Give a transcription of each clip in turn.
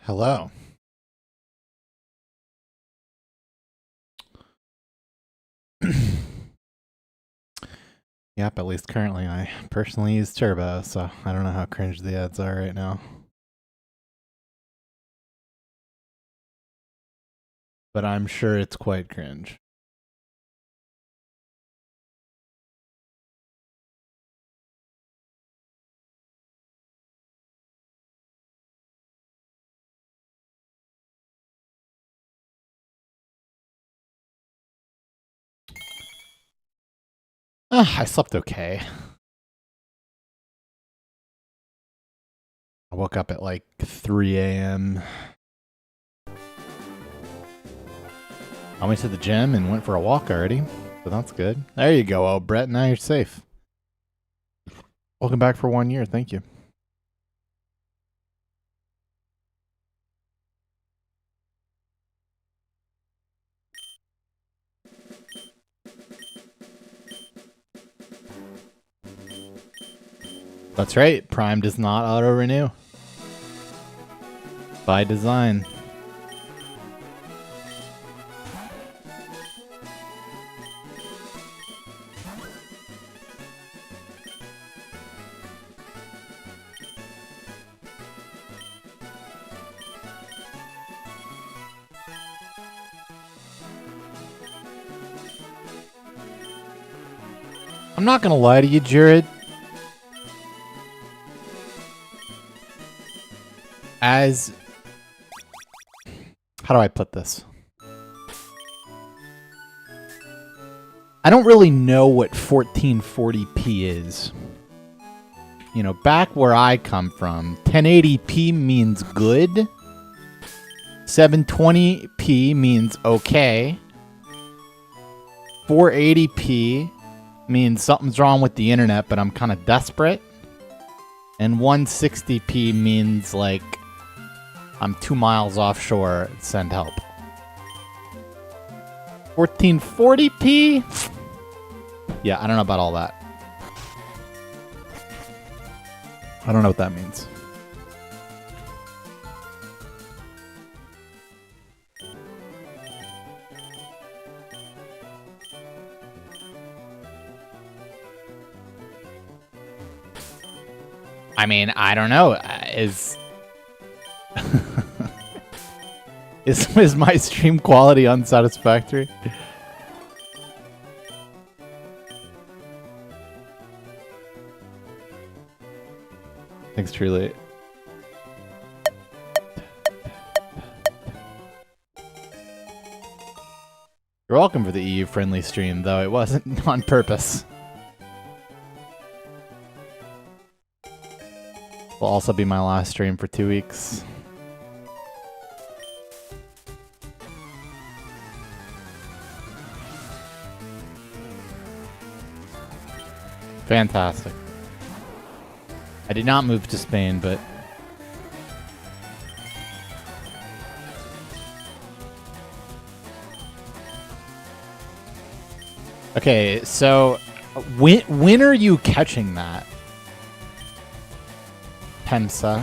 Hello. Yep, at least currently I personally use Turbo, so I don't know how cringe the ads are right now. But I'm sure it's quite cringe. I slept okay. I woke up at like 3 a.m. I went to the gym and went for a walk already, so that's good. There you go, oh Brett, now you're safe. Welcome back for 1 year, thank you. That's right, Prime does not auto-renew. By design. I'm not gonna lie to you, Jared. As... How do I put this? I don't really know what 1440p is. You know, back where I come from, 1080p means good. 720p means okay. 480p means something's wrong with the internet, but I'm kind of desperate. And 160p means, like, I'm 2 miles offshore, send help. 1440p? Yeah, I don't know about all that. I don't know what that means. I mean, I don't know. Is my stream quality unsatisfactory? Thanks, truly. You're welcome for the EU-friendly stream, though it wasn't on purpose. Will also be my last stream for 2 weeks. Fantastic. I did not move to Spain, but... Okay, so... When are you catching that? Pensa.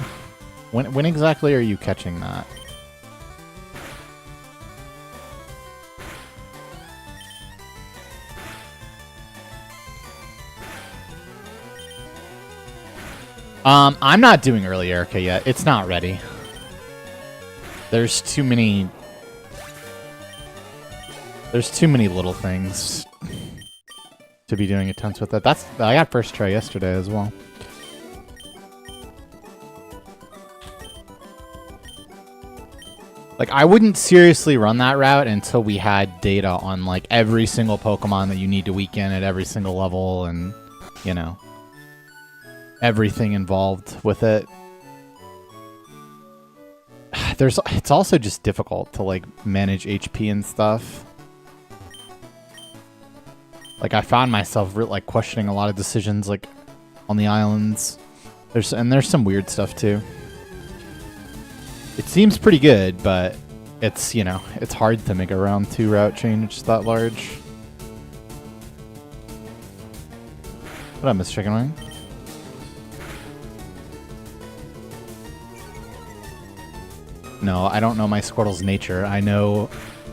When exactly are you catching that? I'm not doing early Erica yet. It's not ready. There's too many little things to be doing attempts with that. I got first try yesterday as well. Like, I wouldn't seriously run that route until we had data on, like, every single Pokemon that you need to weaken at every single level and, you know, everything involved with it. It's also just difficult to, like, manage HP and stuff. Like, I found myself, like, questioning a lot of decisions, like, on the islands. There's some weird stuff, too. It seems pretty good, but it's, you know, it's hard to make a round 2 route change that large. What up, Miss Chicken Wing? No, I don't know my Squirtle's nature. I know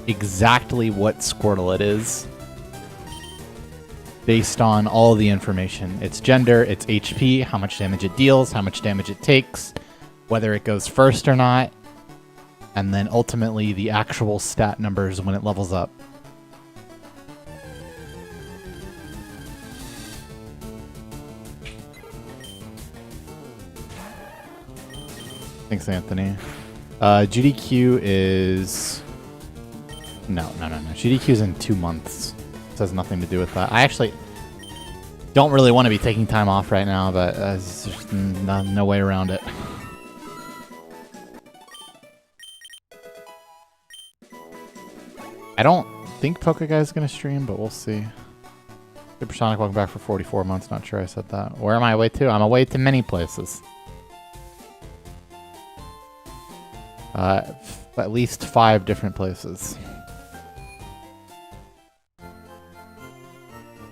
exactly what Squirtle it is based on all the information. Its gender, its HP, how much damage it deals, how much damage it takes, whether it goes first or not, and then ultimately the actual stat numbers when it levels up. Thanks, Anthony. GDQ is... No. GDQ is in 2 months. This has nothing to do with that. I actually don't really want to be taking time off right now, but there's just no way around it. I don't think PokeGuy is going to stream, but we'll see. Supersonic, welcome back for 44 months. Not sure I said that. Where am I away to? I'm away to many places. At least 5 different places.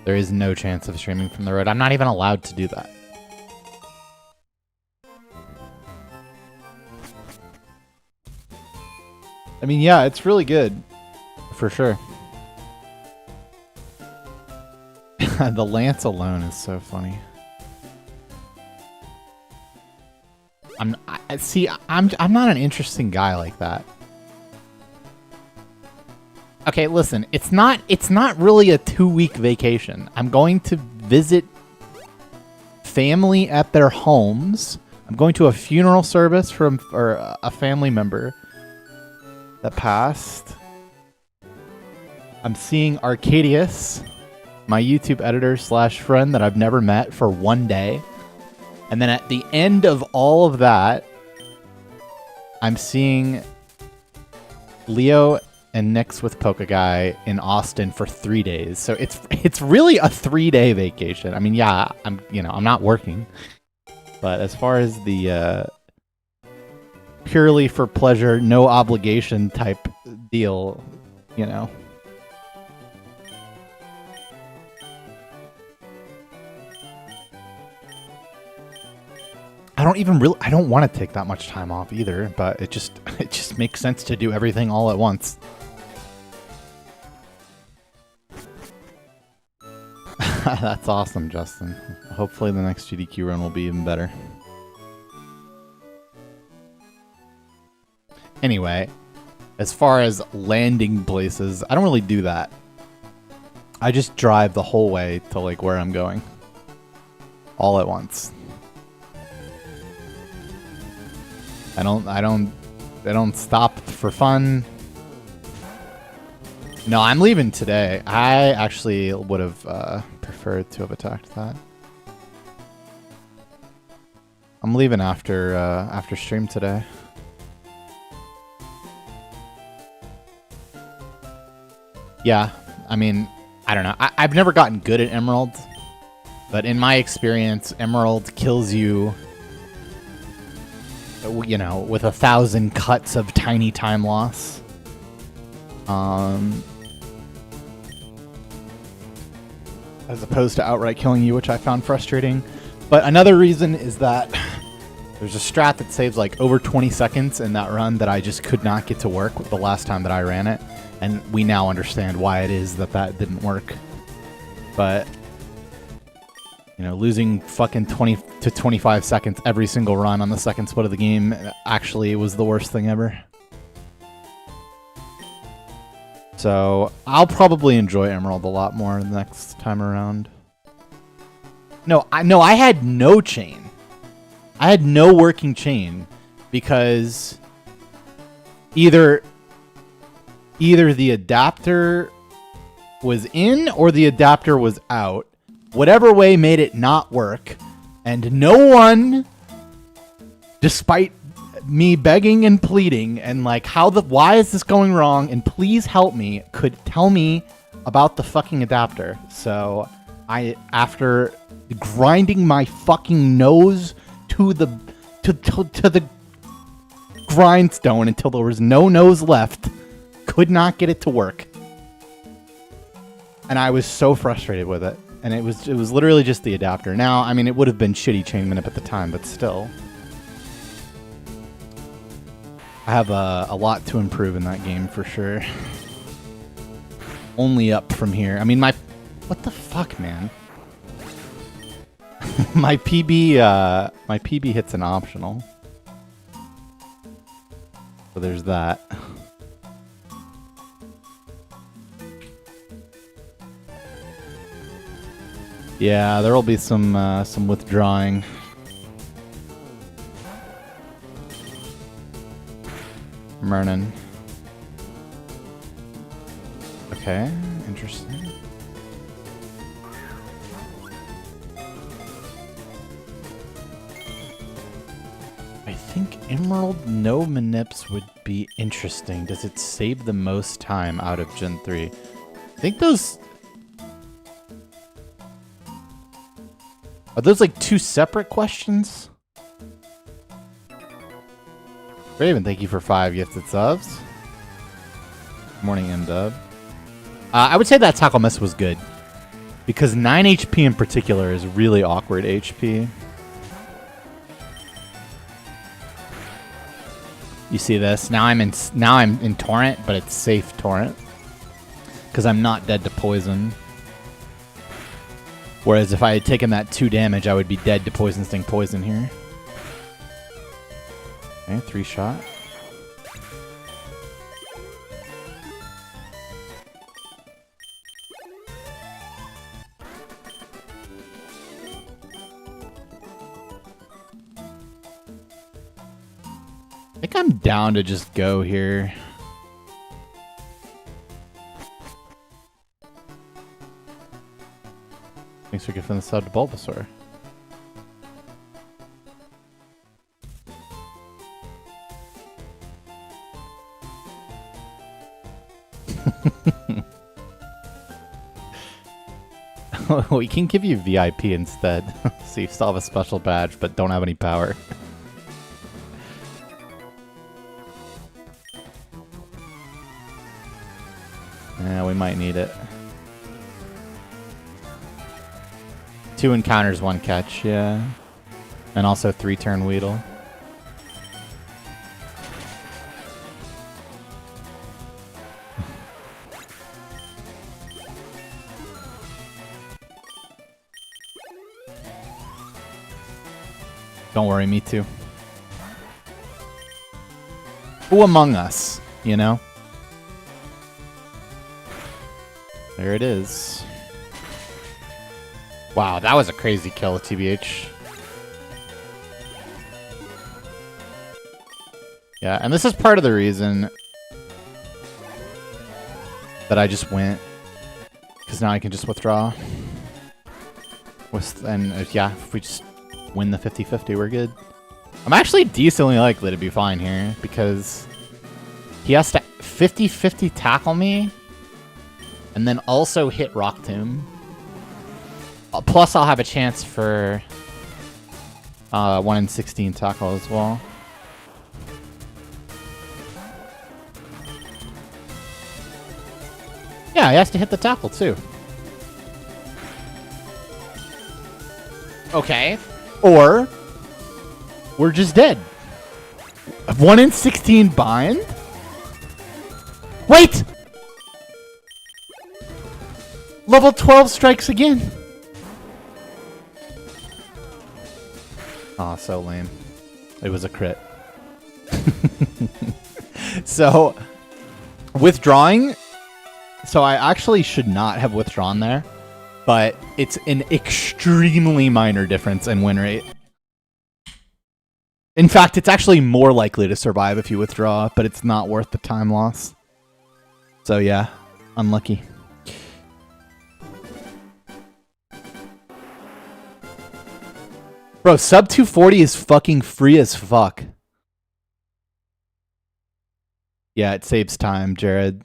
There is no chance of streaming from the road. I'm not even allowed to do that. I mean, yeah, it's really good. For sure. The Lance alone is so funny. I'm not an interesting guy like that. Okay, listen, it's not really a 2-week vacation. I'm going to visit family at their homes. I'm going to a funeral service for a family member that passed. I'm seeing Arcadius, my YouTube editor / friend that I've never met, for 1 day. And then at the end of all of that, I'm seeing Leo and Nyx with PokeGuy in Austin for 3 days. So it's really a 3-day vacation. I mean, yeah, I'm not working. But as far as the purely for pleasure, no obligation type deal, you know. I don't want to take that much time off either, but it just makes sense to do everything all at once. That's awesome, Justin. Hopefully the next GDQ run will be even better. Anyway, as far as landing places, I don't really do that. I just drive the whole way to like where I'm going. All at once. I don't stop for fun. No, I'm leaving today. I actually would have preferred to have attacked that. I'm leaving after stream today. Yeah, I mean, I don't know. I've never gotten good at Emerald, but in my experience, Emerald kills you, you know, with 1,000 cuts of tiny time loss. As opposed to outright killing you, which I found frustrating. But another reason is that there's a strat that saves like over 20 seconds in that run that I just could not get to work with the last time that I ran it. And we now understand why it is that that didn't work. But, you know, losing fucking 20 to 25 seconds every single run on the second split of the game actually was the worst thing ever. So I'll probably enjoy Emerald a lot more the next time around. No, I had no chain. I had no working chain because either the adapter was in or the adapter was out. Whatever way made it not work. And no one, despite me begging and pleading and like, why is this going wrong? And please help me, could tell me about the fucking adapter. So after grinding my fucking nose to the grindstone until there was no nose left, could not get it to work. And I was so frustrated with it. And it was literally just the adapter. Now, I mean, it would have been shitty chain minute at the time, but still. I have a lot to improve in that game for sure. Only up from here. I mean, what the fuck, man? my PB hits an optional. So there's that. Yeah, there will be some withdrawing. Mernon. Okay, interesting. I think Emerald no manips would be interesting. Does it save the most time out of Gen 3? I think those... Are those like two separate questions? Raven, thank you for 5 gifted subs. Morning, M-Dub. I would say that tackle miss was good. Because 9 HP in particular is really awkward HP. You see this? Now I'm in Torrent, but it's safe Torrent. Because I'm not dead to poison. Whereas if I had taken that 2 damage, I would be dead to Poison Sting Poison here. Okay, 3 shot. I think I'm down to just go here. Thanks for gifting this out to Bulbasaur. We can give you VIP instead. So you still have a special badge, but don't have any power. Yeah, we might need it. 2 encounters, 1 catch, yeah. And also 3-turn Weedle. Don't worry, me too. Who among us, you know? There it is. Wow, that was a crazy kill, TBH. Yeah, and this is part of the reason that I just went. Because now I can just withdraw. And yeah, if we just win the 50-50, we're good. I'm actually decently likely to be fine here because he has to 50-50 tackle me and then also hit Rock Tomb. Plus, I'll have a chance for 1 in 16 tackle as well. Yeah, he has to hit the tackle too. Okay. Or we're just dead. 1 in 16 bind? Wait! Level 12 strikes again. Aw, so lame. It was a crit. So, withdrawing. So I actually should not have withdrawn there. But it's an extremely minor difference in win rate. In fact, it's actually more likely to survive if you withdraw, but it's not worth the time loss. So yeah, unlucky. Bro, sub 240 is fucking free as fuck. Yeah, it saves time, Jared.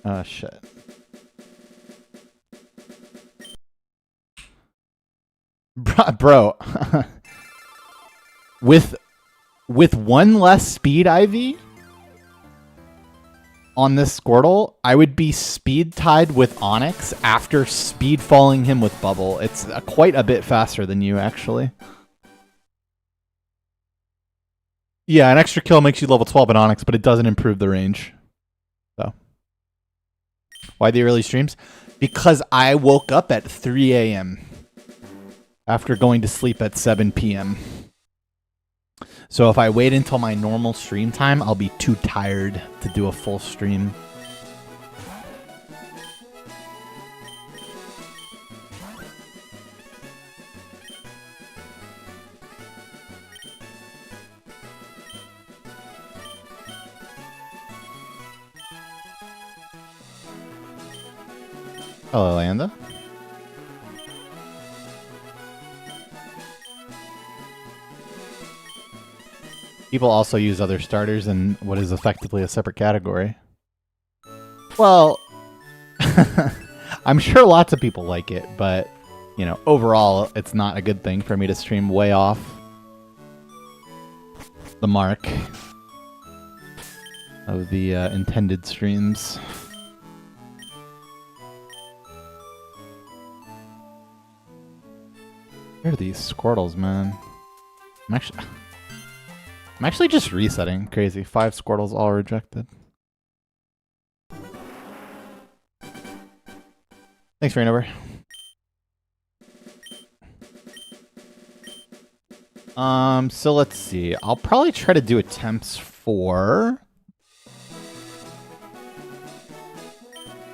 Oh, shit. Bro, with 1 less speed IV on this Squirtle, I would be speed tied with Onyx after speed falling him with Bubble. It's quite a bit faster than you, actually. Yeah, an extra kill makes you level 12 in Onyx, but it doesn't improve the range. So, why the early streams? Because I woke up at 3 a.m. after going to sleep at 7 p.m. So if I wait until my normal stream time, I'll be too tired to do a full stream. Hello, Landa. People also use other starters in what is effectively a separate category. Well, I'm sure lots of people like it, but, you know, overall, it's not a good thing for me to stream way off the mark of the intended streams. Where are these Squirtles, man? I'm actually just resetting. Crazy. 5 Squirtles all rejected. Thanks, Rainover. So let's see. I'll probably try to do attempts for,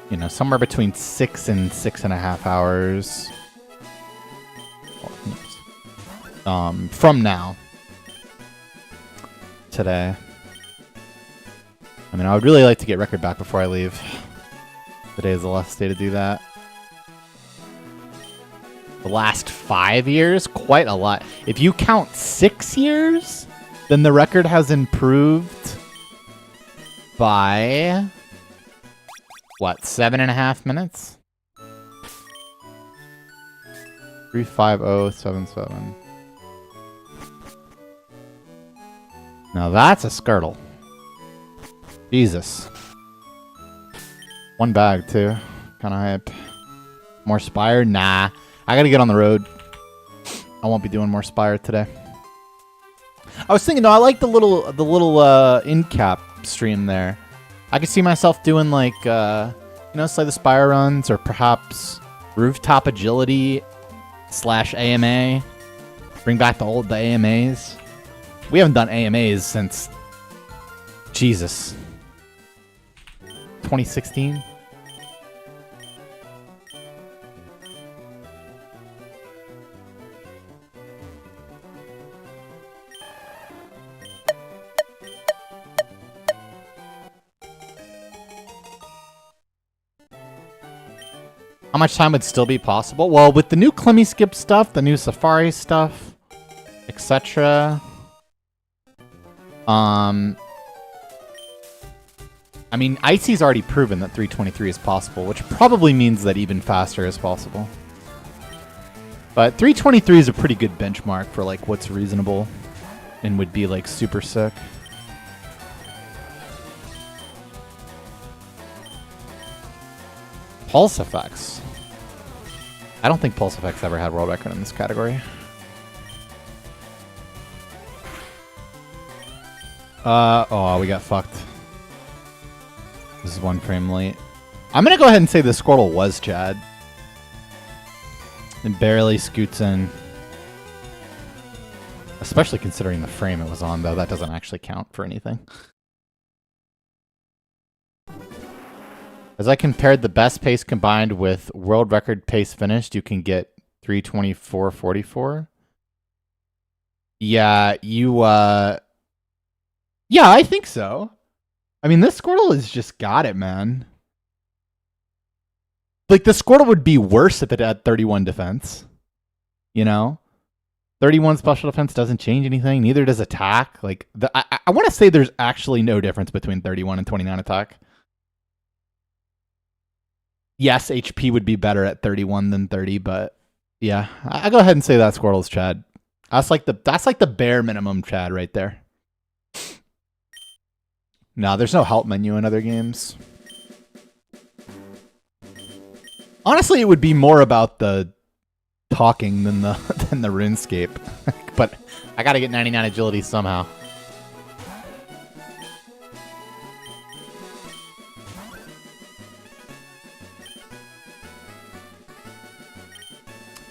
you know, somewhere between 6 and 6.5 hours. From now. Today. I mean, I would really like to get record back before I leave. Today is the last day to do that. The last 5 years? Quite a lot. If you count 6 years, then the record has improved by, what, 7.5 minutes? 35077. Now that's a Skirtle. Jesus. 1 bag, too. Kinda hype. More Spire? Nah. I gotta get on the road. I won't be doing more Spire today. I was thinking, though, I like the little in-cap stream there. I could see myself doing, like, you know, Slay the Spire runs, or perhaps Rooftop Agility / AMA. Bring back the AMAs. We haven't done AMAs since, Jesus, 2016? How much time would still be possible? Well, with the new Clemmy Skip stuff, the new Safari stuff, etc. I mean, Icy's already proven that 323 is possible, which probably means that even faster is possible. But 323 is a pretty good benchmark for, like, what's reasonable and would be, like, super sick. Pulse effects. I don't think Pulse effects ever had world record in this category. Oh, we got fucked. This is 1 frame late. I'm gonna go ahead and say the Squirtle was Chad. It barely scoots in. Especially considering the frame it was on, though. That doesn't actually count for anything. As I compared the best pace combined with world record pace finished, you can get 324.44. Yeah, yeah, I think so. I mean, this Squirtle has just got it, man. Like, the Squirtle would be worse if it had 31 defense. You know? 31 special defense doesn't change anything. Neither does attack. Like, I want to say there's actually no difference between 31 and 29 attack. Yes, HP would be better at 31 than 30, but yeah. I go ahead and say that Squirtle's Chad. That's like the bare minimum Chad right there. No, there's no help menu in other games. Honestly, it would be more about the talking than the RuneScape. But I gotta get 99 agility somehow.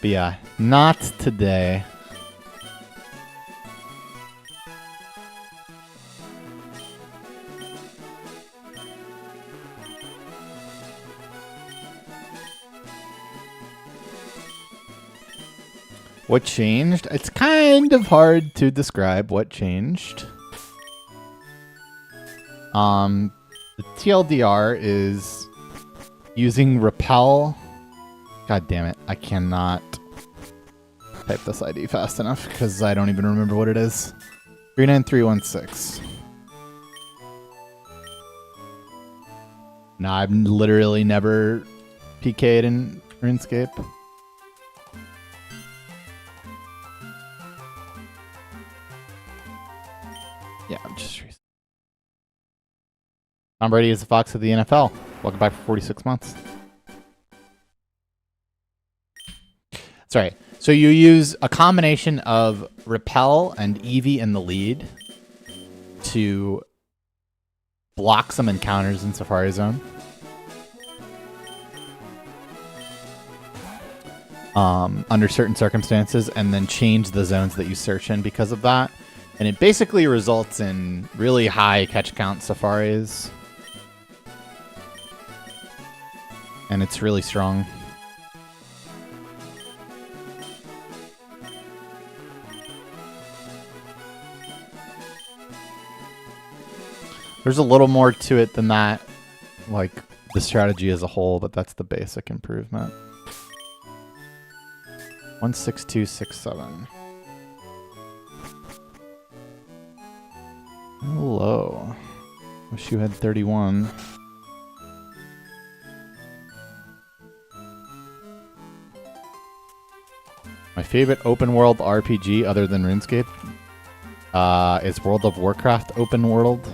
But yeah, not today. What changed? It's kind of hard to describe what changed. The TLDR is using repel. God damn it, I cannot type this ID fast enough because I don't even remember what it is. 39316. No, I've literally never PK'd in RuneScape. Yeah, I'm just... Tom Brady is the Fox of the NFL. Welcome back for 46 months. That's right. So you use a combination of Repel and Eevee in the lead to block some encounters in Safari Zone. Under certain circumstances, and then change the zones that you search in because of that. And it basically results in really high catch count Safaris. And it's really strong. There's a little more to it than that, like the strategy as a whole, but that's the basic improvement. 16267. Hello. Wish you had 31. My favorite open world RPG other than RuneScape is World of Warcraft open world.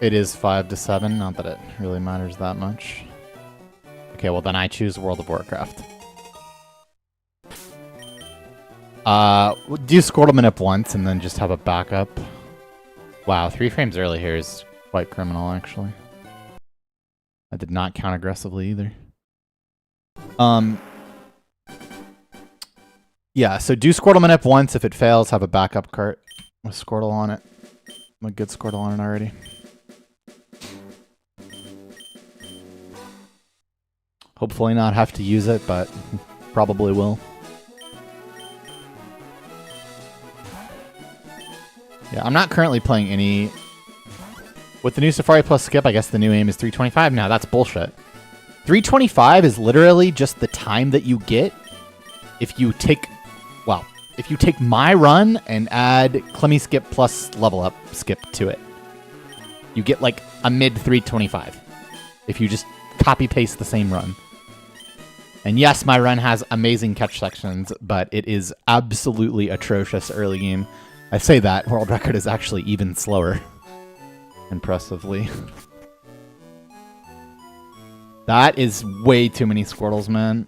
It is 5 to 7, not that it really matters that much. Okay, well then I choose World of Warcraft. Do Squirtle Manip once and then just have a backup. Wow, 3 frames early here is quite criminal, actually. I did not count aggressively either. Yeah, so do Squirtle Manip once. If it fails, have a backup cart with Squirtle on it. I'm a good Squirtle on it already. Hopefully not have to use it, but probably will. Yeah, I'm not currently playing any... With the new Safari Plus skip, I guess the new aim is 325 now. That's bullshit. 325 is literally just the time that you get if you take... Well, if you take my run and add Clemmy skip plus level up skip to it. You get like a mid 325 if you just copy-paste the same run. And yes, my run has amazing catch sections, but it is absolutely atrocious early game. I say that, world record is actually even slower. Impressively. That is way too many Squirtles, man.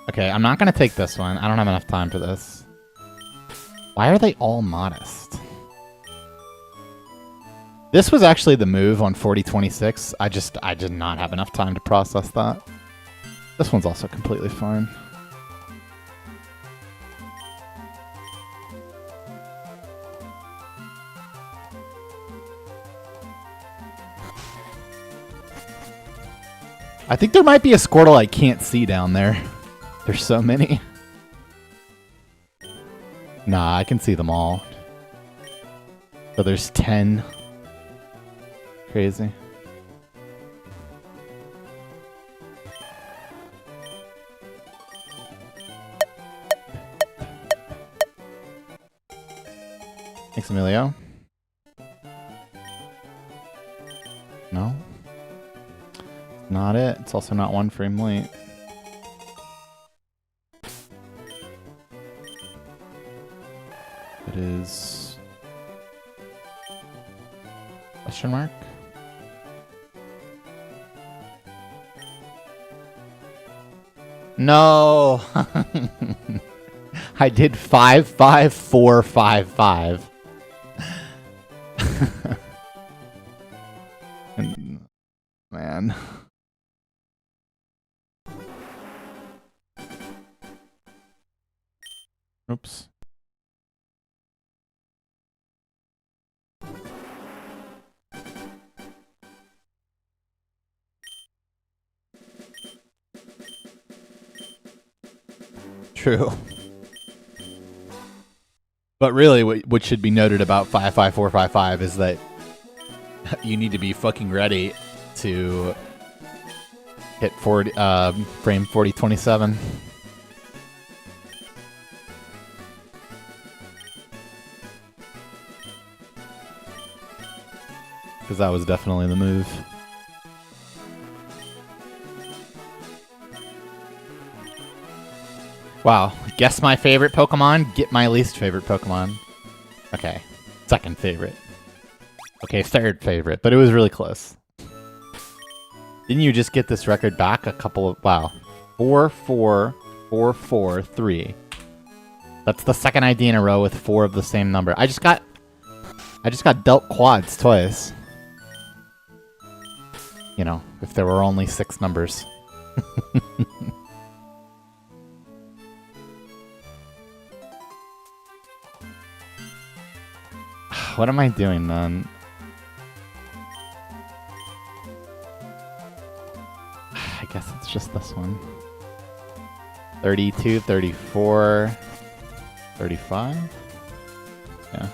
Okay, I'm not going to take this one. I don't have enough time for this. Why are they all modest? This was actually the move on 4026. I did not have enough time to process that. This one's also completely fine. I think there might be a Squirtle I can't see down there. There's so many. Nah, I can see them all. So there's 10. Crazy. Thanks, Emilio. No. Not it. It's also not 1 frame late. is... Question mark? No! I did 5, 5, 4, 5, 5. Man. Oops. True. But really, what should be noted about 55455 is that you need to be fucking ready to hit frame 4027. Because that was definitely the move. Wow, guess my favorite Pokemon, get my least favorite Pokemon. Okay, second favorite. Okay, third favorite, but it was really close. Didn't you just get this record back a couple of... Wow. 4, 4, 4, 4, 3. That's the second ID in a row with 4 of the same number. I just got dealt quads twice. You know, if there were only 6 numbers. What am I doing then? I guess it's just this one. 32, 34, 35? Yeah.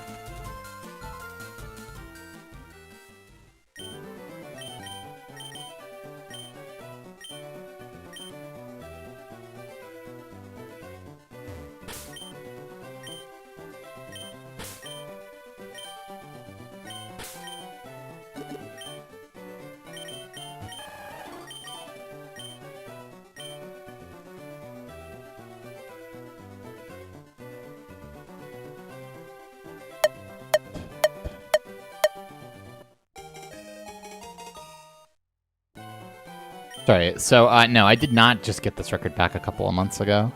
Sorry, so no, I did not just get this record back a couple of months ago.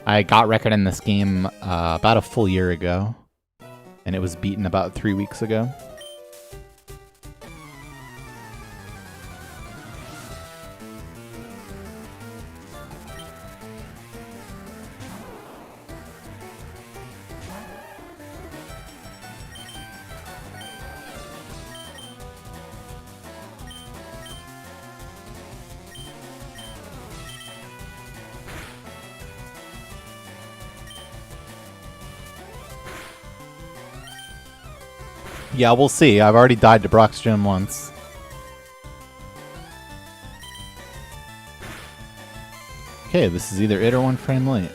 I got record in this game about a full year ago, and it was beaten about 3 weeks ago. Yeah, we'll see. I've already died to Brock's Gym once. Okay, this is either it or 1 frame late.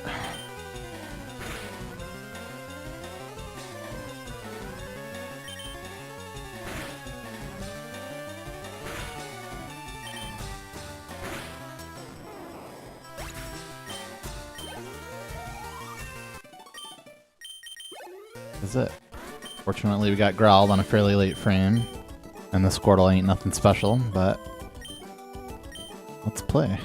Is it? Fortunately, we got growled on a fairly late frame, and the Squirtle ain't nothing special, but let's play.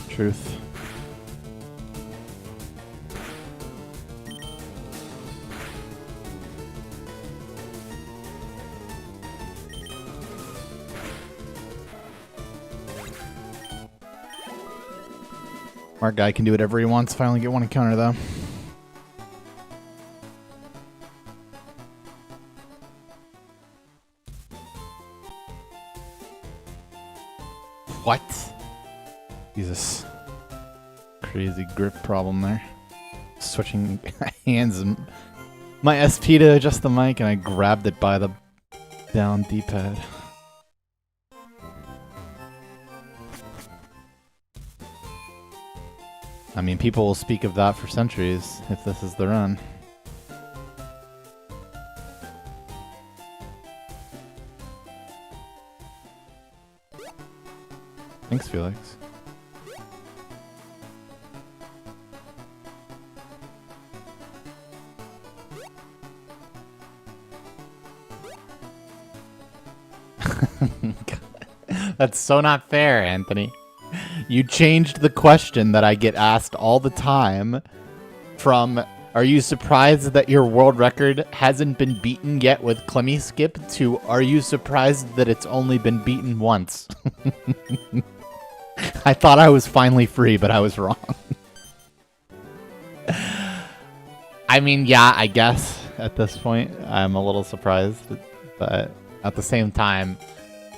Truth. Our guy can do whatever he wants. Finally get one encounter though. What? Jesus. Crazy grip problem there. Switching hands. My SP to adjust the mic, and I grabbed it by the down D-pad. I mean, people will speak of that for centuries if this is the run. Thanks, Felix. That's so not fair, Anthony. You changed the question that I get asked all the time from, are you surprised that your world record hasn't been beaten yet with Clemmy Skip, to, are you surprised that it's only been beaten once? I thought I was finally free, but I was wrong. I mean, yeah, I guess at this point I'm a little surprised, but at the same time,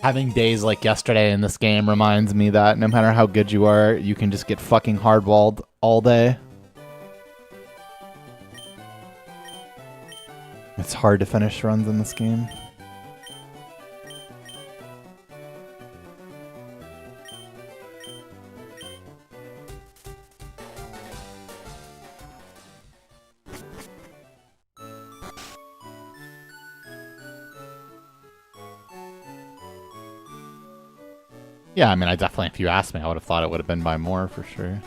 having days like yesterday in this game reminds me that no matter how good you are, you can just get fucking hardwalled all day. It's hard to finish runs in this game. Yeah, I mean, I definitely, if you asked me, I would have thought it would have been by more for sure. Am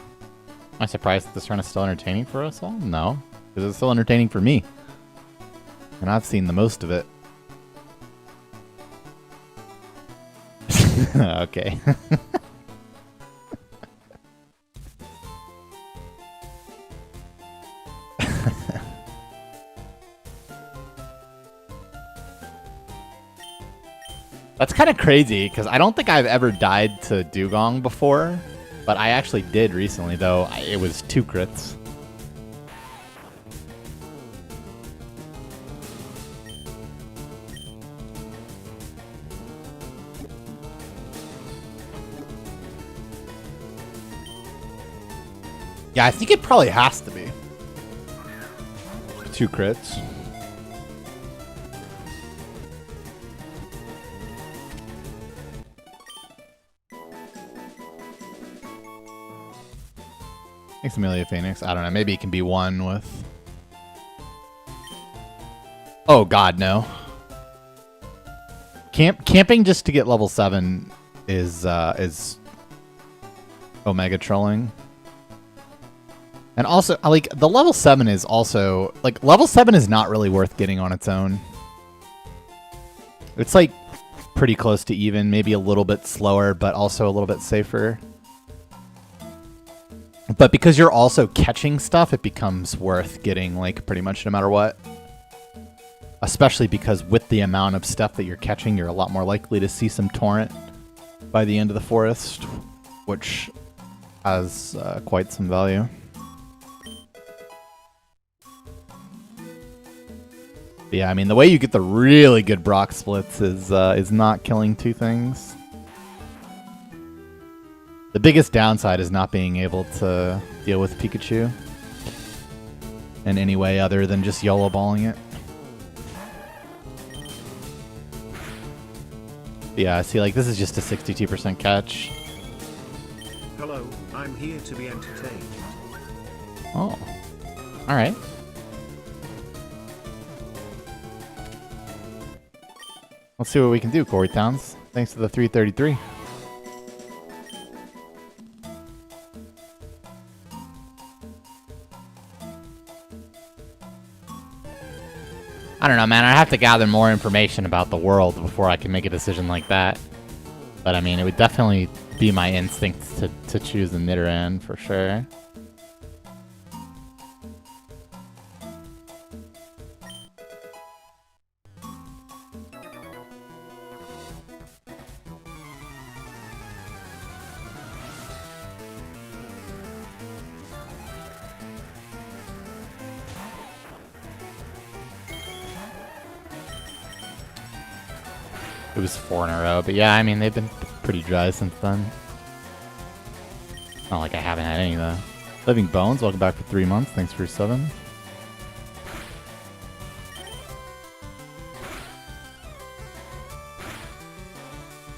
I surprised that this run is still entertaining for us all? No, because it's still entertaining for me. And I've seen the most of it. Okay. That's kind of crazy, because I don't think I've ever died to Dugong before, but I actually did recently, though. It was 2 crits. Yeah, I think it probably has to be 2 crits. Thanks, Amelia Phoenix. I don't know. Maybe it can be 1 with... Oh, God, no. Camping just to get level 7 is Omega trolling. And also, like, the level 7 is also... Like, level 7 is not really worth getting on its own. It's, like, pretty close to even. Maybe a little bit slower, but also a little bit safer. But because you're also catching stuff, it becomes worth getting, like, pretty much no matter what. Especially because with the amount of stuff that you're catching, you're a lot more likely to see some torrent by the end of the forest, which has quite some value. But yeah, I mean, the way you get the really good Brock splits is not killing 2 things. The biggest downside is not being able to deal with Pikachu in any way other than just YOLO balling it. Yeah, see, like, this is just a 62% catch. Hello, I'm here to be entertained. Oh, alright. Let's see what we can do, Corey Towns. Thanks to the 333. I don't know, man. I have to gather more information about the world before I can make a decision like that. But I mean, it would definitely be my instinct to choose the Nidoran for sure. It was 4 in a row, but yeah, I mean, they've been pretty dry since then. Not like I haven't had any, though. Living Bones, welcome back for 3 months. Thanks for 7.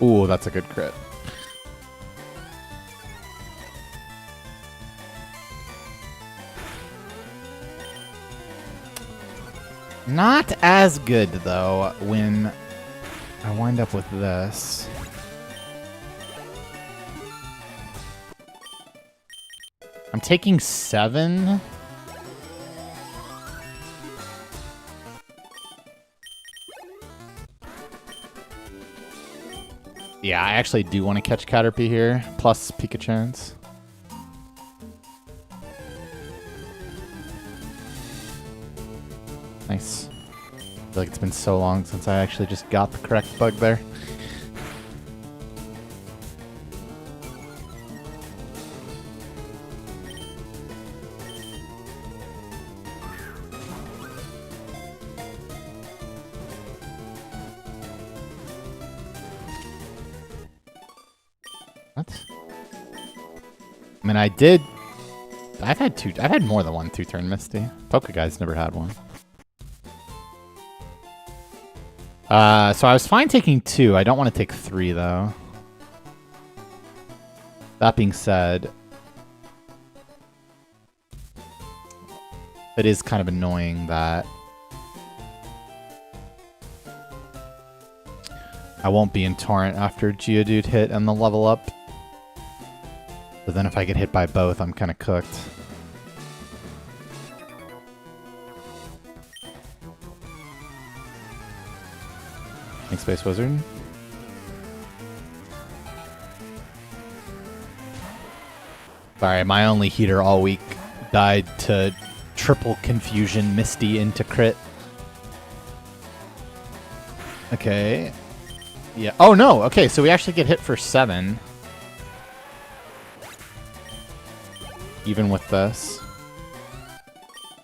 Ooh, that's a good crit. Not as good, though, when I wind up with this. I'm taking 7. Yeah, I actually do want to catch Caterpie here, plus Pikachu's. Nice. I feel like it's been so long since I actually just got the correct bug there. What? I mean, I've had more than one 2-turn Misty. Pokeguy's never had one. So I was fine taking 2. I don't want to take 3, though. That being said, it is kind of annoying that I won't be in Torrent after Geodude hit and the level up. But then if I get hit by both, I'm kind of cooked. Thanks, Space Wizard. Sorry, my only heater all week died to triple confusion Misty into crit. Okay. Yeah. Oh, no. Okay, so we actually get hit for 7. Even with this.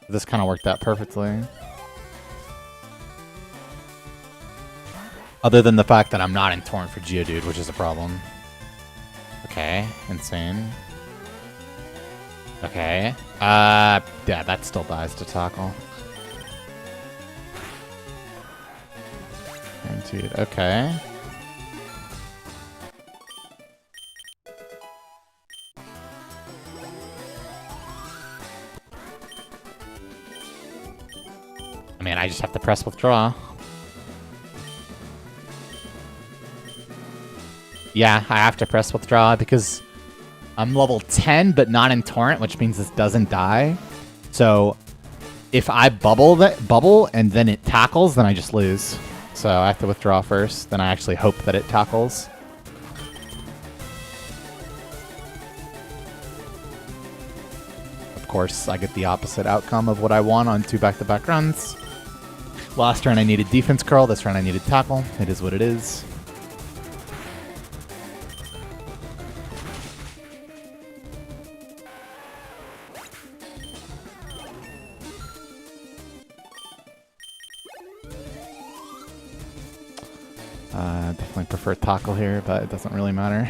This kind of worked out perfectly. Other than the fact that I'm not in Torrent for Geodude, which is a problem. Okay, insane. Okay. Yeah, that still dies to tackle. Guaranteed. Okay. I mean, I just have to press withdraw. Yeah, I have to press withdraw because I'm level 10 but not in Torrent, which means this doesn't die. So if I bubble and then it tackles, then I just lose. So I have to withdraw first, then I actually hope that it tackles. Of course, I get the opposite outcome of what I want on 2 back-to-back runs. Last turn I needed defense curl, this turn I needed tackle. It is what it is. Definitely prefer tackle here, but it doesn't really matter.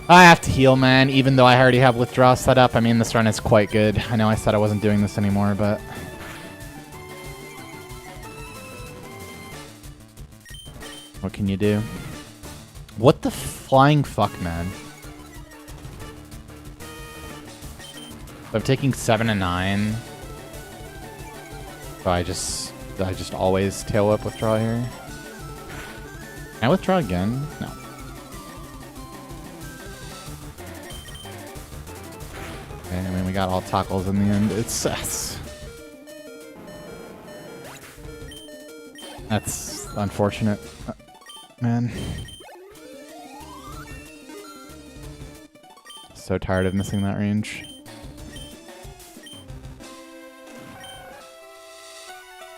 I have to heal, man, even though I already have withdraw set up. I mean, this run is quite good. I know I said I wasn't doing this anymore, but... what can you do? What the flying fuck, man? So I'm taking 7 and 9. So I just always tail whip withdraw here. Can I withdraw again? No. Okay, I mean, we got all tackles in the end. It's that's unfortunate, man. So tired of missing that range.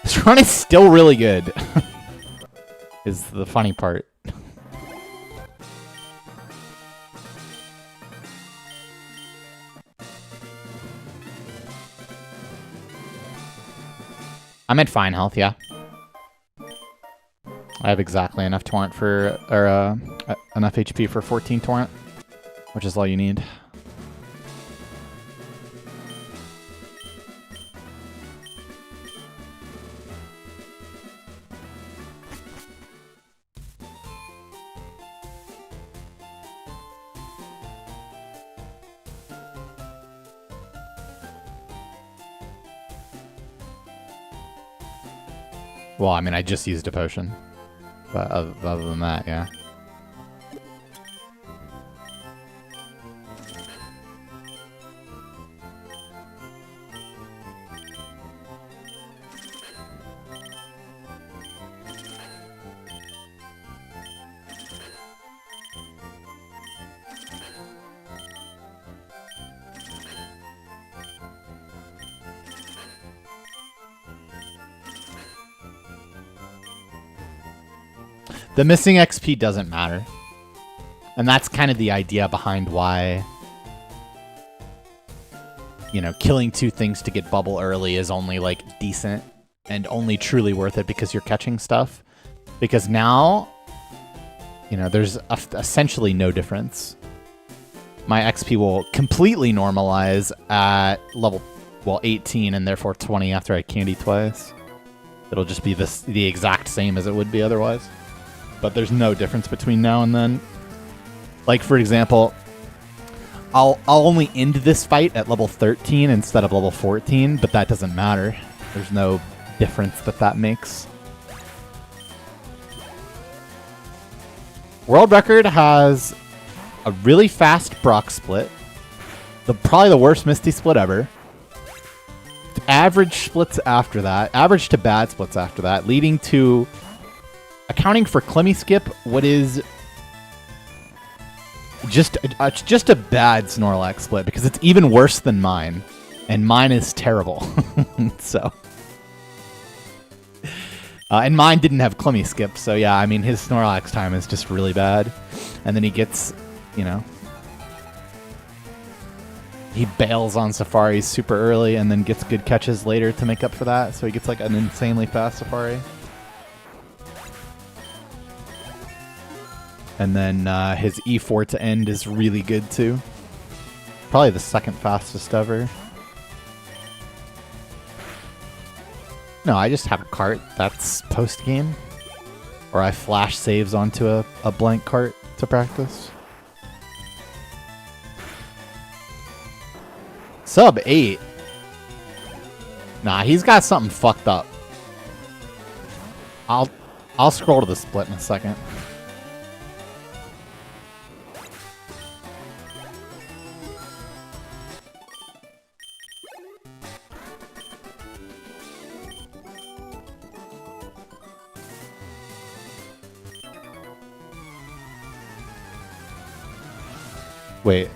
This run is still really good. Is the funny part. I'm at fine health, yeah. I have exactly enough torrent for, or enough HP for 14 torrent, which is all you need. Well, I mean, I just used a potion. But other than that, yeah. The missing XP doesn't matter. And that's kind of the idea behind why, you know, killing 2 things to get bubble early is only, like, decent and only truly worth it because you're catching stuff. Because now, you know, there's essentially no difference. My XP will completely normalize at level, well, 18 and therefore 20 after I candy twice. It'll just be the exact same as it would be otherwise. But there's no difference between now and then. Like, for example, I'll only end this fight at level 13 instead of level 14, but that doesn't matter. There's no difference that makes. World Record has a really fast Brock split. Probably the worst Misty split ever. Average splits after that. Average to bad splits after that, leading to... accounting for Clemmy Skip, what is just a bad Snorlax split because it's even worse than mine, and mine is terrible. So, and mine didn't have Clemmy Skip, so yeah, I mean his Snorlax time is just really bad, and then he gets, you know, he bails on Safaris super early and then gets good catches later to make up for that, so he gets like an insanely fast Safari. And then his E4 to end is really good too. Probably the second fastest ever. No, I just have a cart that's post-game. Or I flash saves onto a blank cart to practice. Sub 8. Nah, he's got something fucked up. I'll scroll to the split in a second. Wait.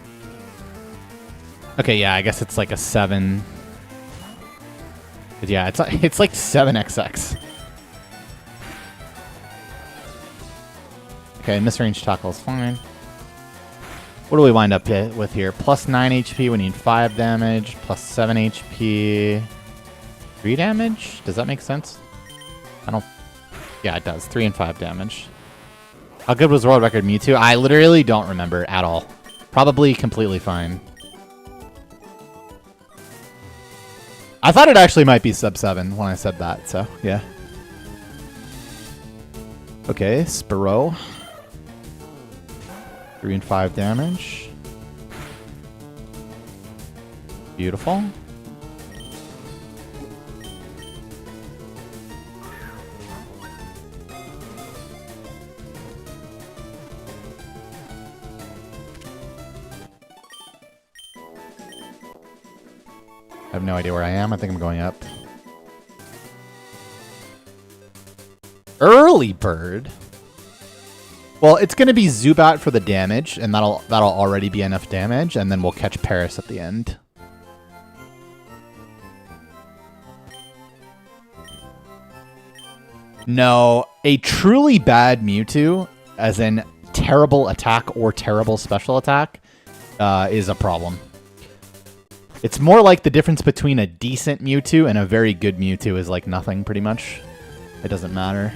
Okay, yeah, I guess it's like a 7. But yeah, it's like 7XX. Okay, misrange tackle is fine. What do we wind up with here? Plus 9 HP, we need 5 damage. Plus 7 HP, 3 damage? Does that make sense? I don't... Yeah, it does. 3 and 5 damage. How good was World Record Mewtwo? I literally don't remember at all. Probably completely fine. I thought it actually might be sub 7 when I said that, so yeah. Okay, Spearow. 3 and 5 damage. Beautiful. I have no idea where I am. I think I'm going up. Early bird? Well, it's going to be Zubat for the damage, and that'll already be enough damage, and then we'll catch Paris at the end. No, a truly bad Mewtwo, as in terrible attack or terrible special attack, is a problem. It's more like the difference between a decent Mewtwo and a very good Mewtwo is like nothing, pretty much. It doesn't matter.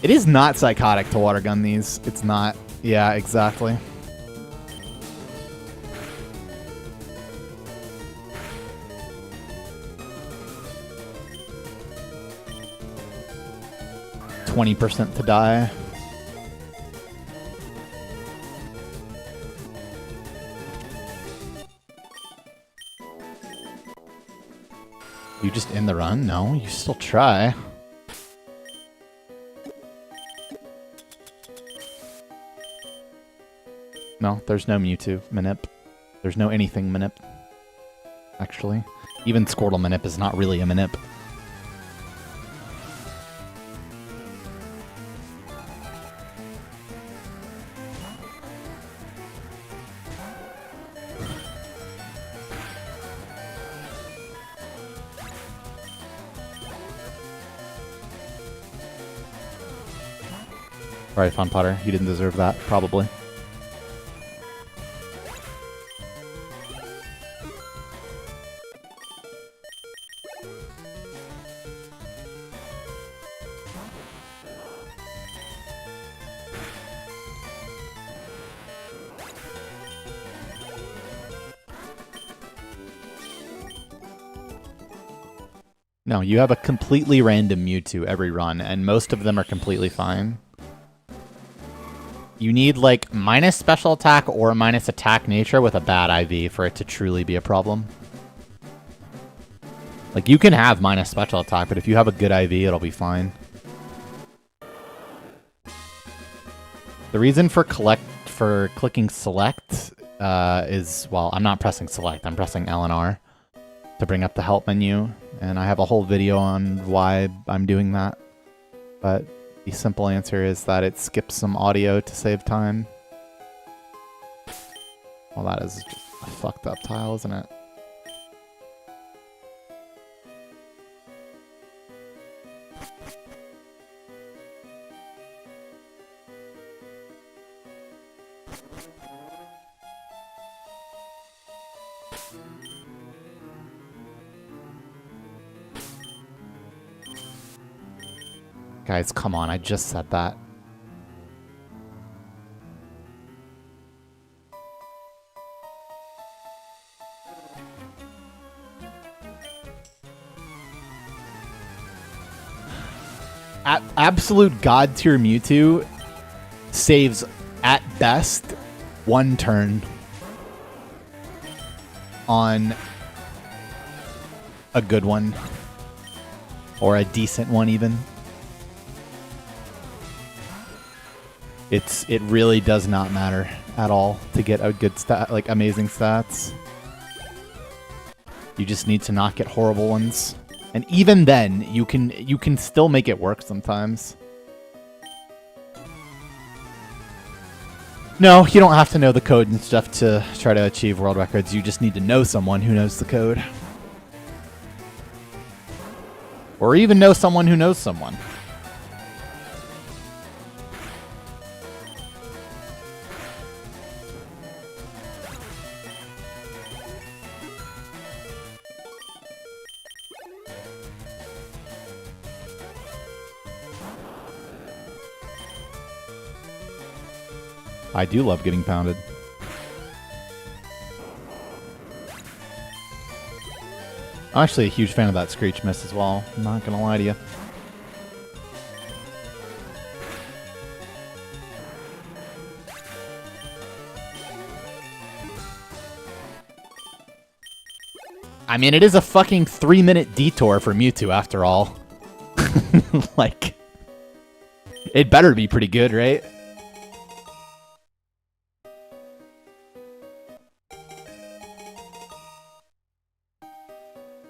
It is not psychotic to water gun these. It's not. Yeah, exactly. %20 to die. You just end the run? No, you still try. No, there's no Mewtwo Manip. There's no anything Manip. Actually. Even Squirtle Manip is not really a Manip. Alright, Fun Potter, you didn't deserve that, probably. No, you have a completely random Mewtwo every run, and most of them are completely fine. You need, like, minus special attack or minus attack nature with a bad IV for it to truly be a problem. Like, you can have minus special attack, but if you have a good IV, it'll be fine. The reason for clicking select is, well, I'm not pressing select, I'm pressing L and R to bring up the help menu, and I have a whole video on why I'm doing that. But the simple answer is that it skips some audio to save time. Well, that is just a fucked up tile, isn't it? Guys, come on, I just said that. Absolute God tier Mewtwo saves, at best, 1 turn on a good one. Or a decent one, even. It really does not matter at all to get a good stat, like amazing stats. You just need to not get horrible ones, and even then, you can still make it work sometimes. No, you don't have to know the code and stuff to try to achieve world records. You just need to know someone who knows the code, or even know someone who knows someone. I do love getting pounded. I'm actually a huge fan of that Screech Miss as well. I'm not gonna lie to you. I mean, it is a fucking 3-minute detour for Mewtwo after all. Like, it better be pretty good, right?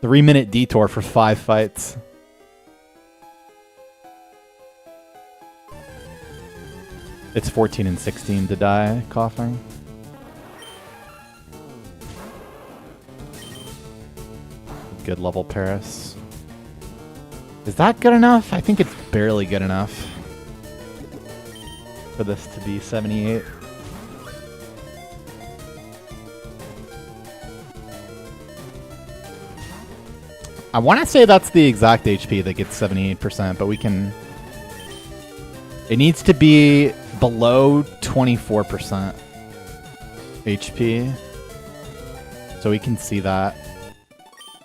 Three-minute detour for 5 fights. It's 14 and 16 to die, coughing. Good level Paris. Is that good enough? I think it's barely good enough for this to be 78. I want to say that's the exact HP that gets 78%, but we can It needs to be below 24% HP. So we can see that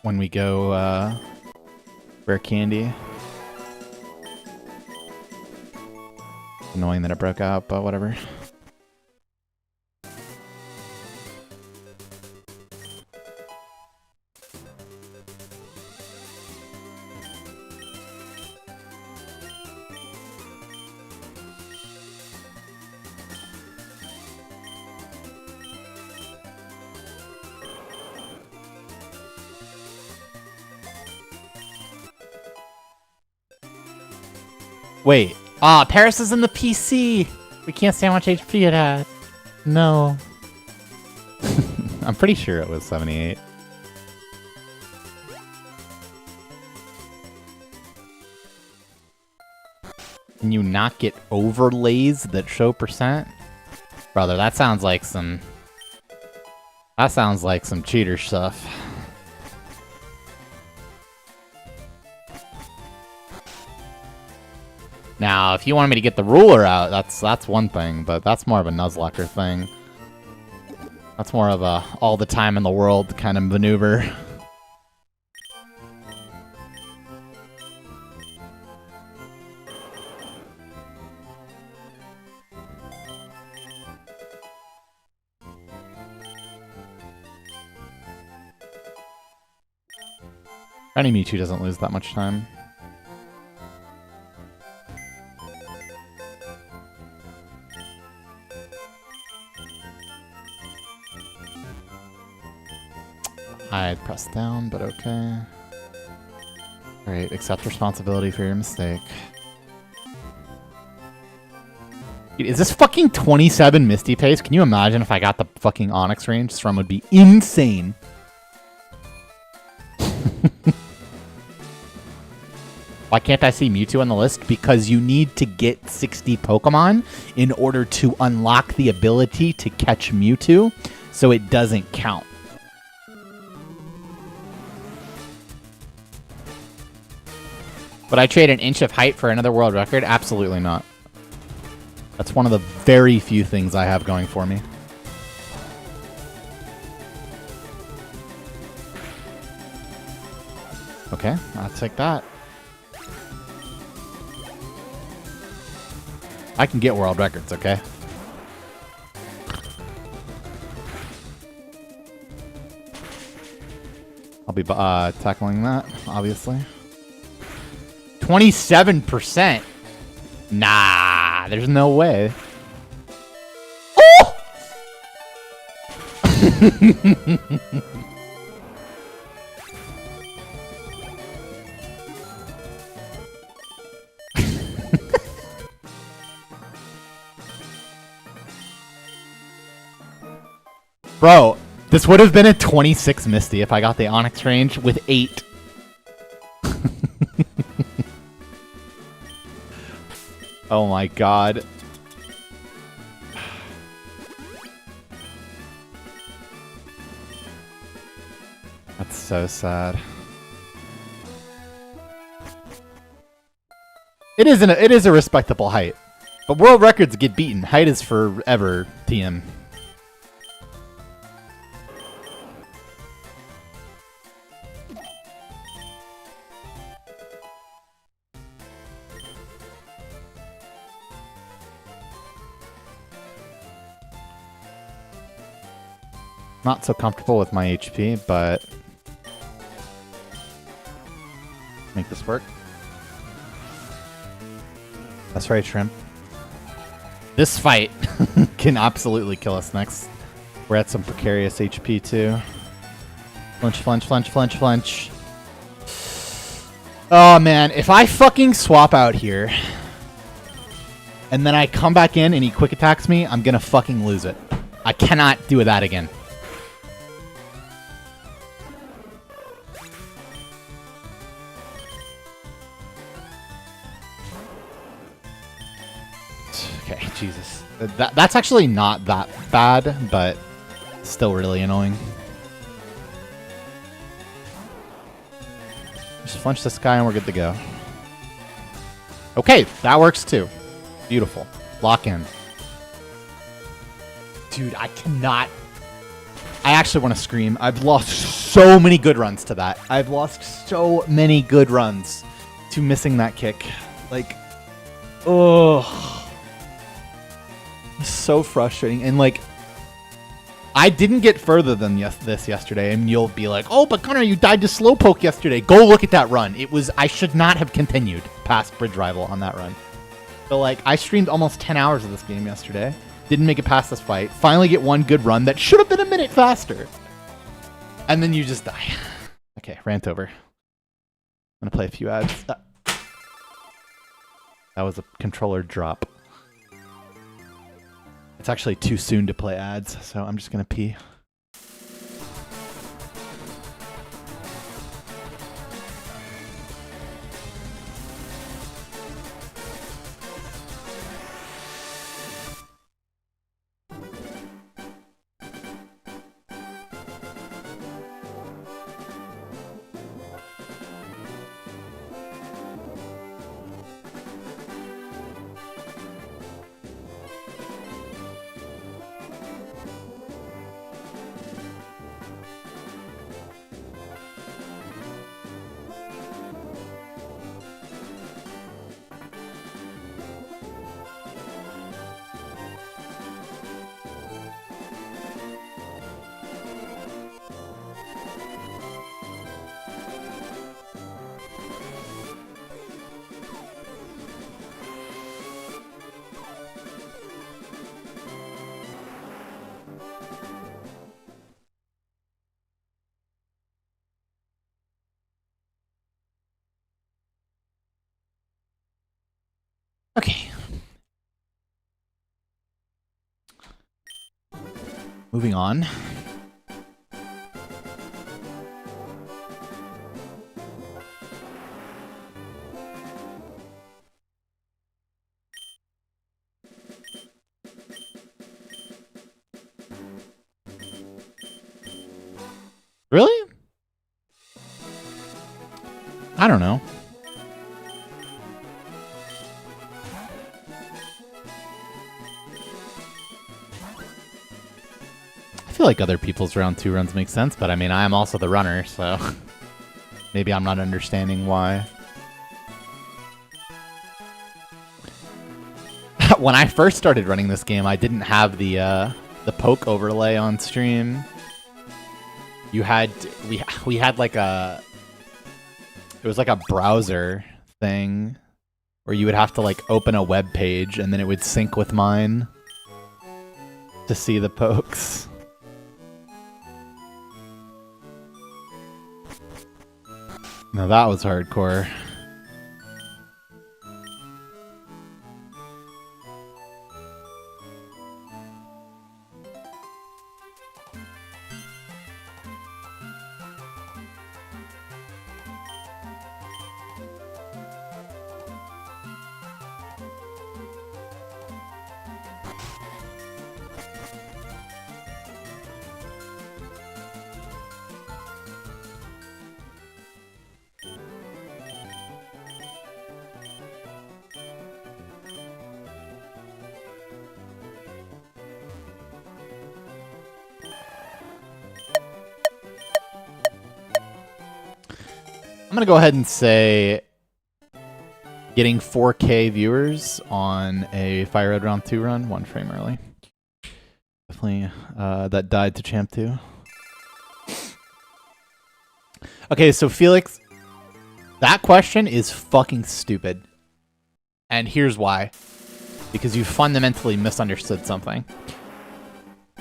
when we go rare candy. Annoying that it broke out, but whatever. Wait. Ah, Paris is in the PC. We can't see how much HP it had. No. I'm pretty sure it was 78. Can you not get overlays that show percent? Brother, that sounds like some... That sounds like some cheater stuff. Now, if you wanted me to get the ruler out, that's one thing, but that's more of a Nuzlocke thing. That's more of a all the time in the world kind of maneuver. Any Mewtwo doesn't lose that much time. I'd press down, but okay. Alright, accept responsibility for your mistake. Dude, is this fucking 27 Misty pace? Can you imagine if I got the fucking Onyx range? This run would be insane. Why can't I see Mewtwo on the list? Because you need to get 60 Pokemon in order to unlock the ability to catch Mewtwo, so it doesn't count. Would I trade an inch of height for another world record? Absolutely not. That's one of the very few things I have going for me. Okay, I'll take that. I can get world records, okay? I'll be tackling that, obviously. 27%? Nah, there's no way. Oh! Bro, this would have been a 26 Misty if I got the Onyx range with 8. Oh my god. That's so sad. It is a respectable height. But world records get beaten. Height is forever TM. Not so comfortable with my HP, but make this work. That's right, Shrimp. This fight can absolutely kill us next. We're at some precarious HP too. Flinch, flinch, flinch, flinch, flinch. Oh man, if I fucking swap out here and then I come back in and he quick attacks me, I'm gonna fucking lose it. I cannot do that again. Okay, Jesus. That's actually not that bad, but still really annoying. Just flinch this guy and we're good to go. Okay, that works too. Beautiful. Lock in. Dude, I cannot... I actually want to scream. I've lost so many good runs to that. I've lost so many good runs to missing that kick. Like, oh, so frustrating. And like, I didn't get further than this yesterday, and you'll be like, "Oh, but Gunner, you died to Slowpoke yesterday." Go look at that run. It was I should not have continued past Bridge Rival on that run. So like, I streamed almost 10 hours of this game yesterday. Didn't make it past this fight. Finally get one good run that should have been a minute faster. And then you just die. Okay, rant over. I'm gonna play a few ads. That was a controller drop. It's actually too soon to play ads, so I'm just gonna pee. Okay. Moving on. Really? I don't know. I feel like other people's round 2 runs make sense, but I mean, I am also the runner, so maybe I'm not understanding why. When I first started running this game, I didn't have the poke overlay on stream. You had we had like it was like a browser thing where you would have to like open a web page and then it would sync with mine to see the pokes. Now that was hardcore. I'm gonna go ahead and say getting 4K viewers on a Fire Red Round 2 run, 1 frame early. Definitely that died to Champ 2. Okay, so Felix, that question is fucking stupid. And here's why. Because you fundamentally misunderstood something.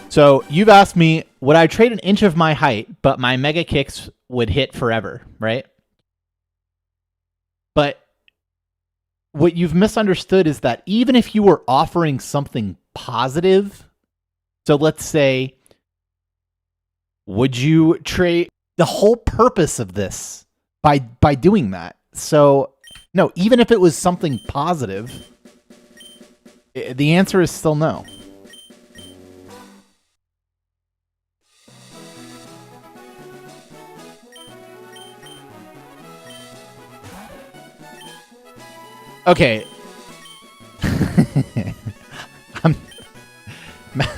So you've asked me, would I trade an inch of my height, but my mega kicks would hit forever, right? But what you've misunderstood is that even if you were offering something positive, so let's say, would you trade the whole purpose of this by doing that? So no, even if it was something positive, the answer is still no. Okay.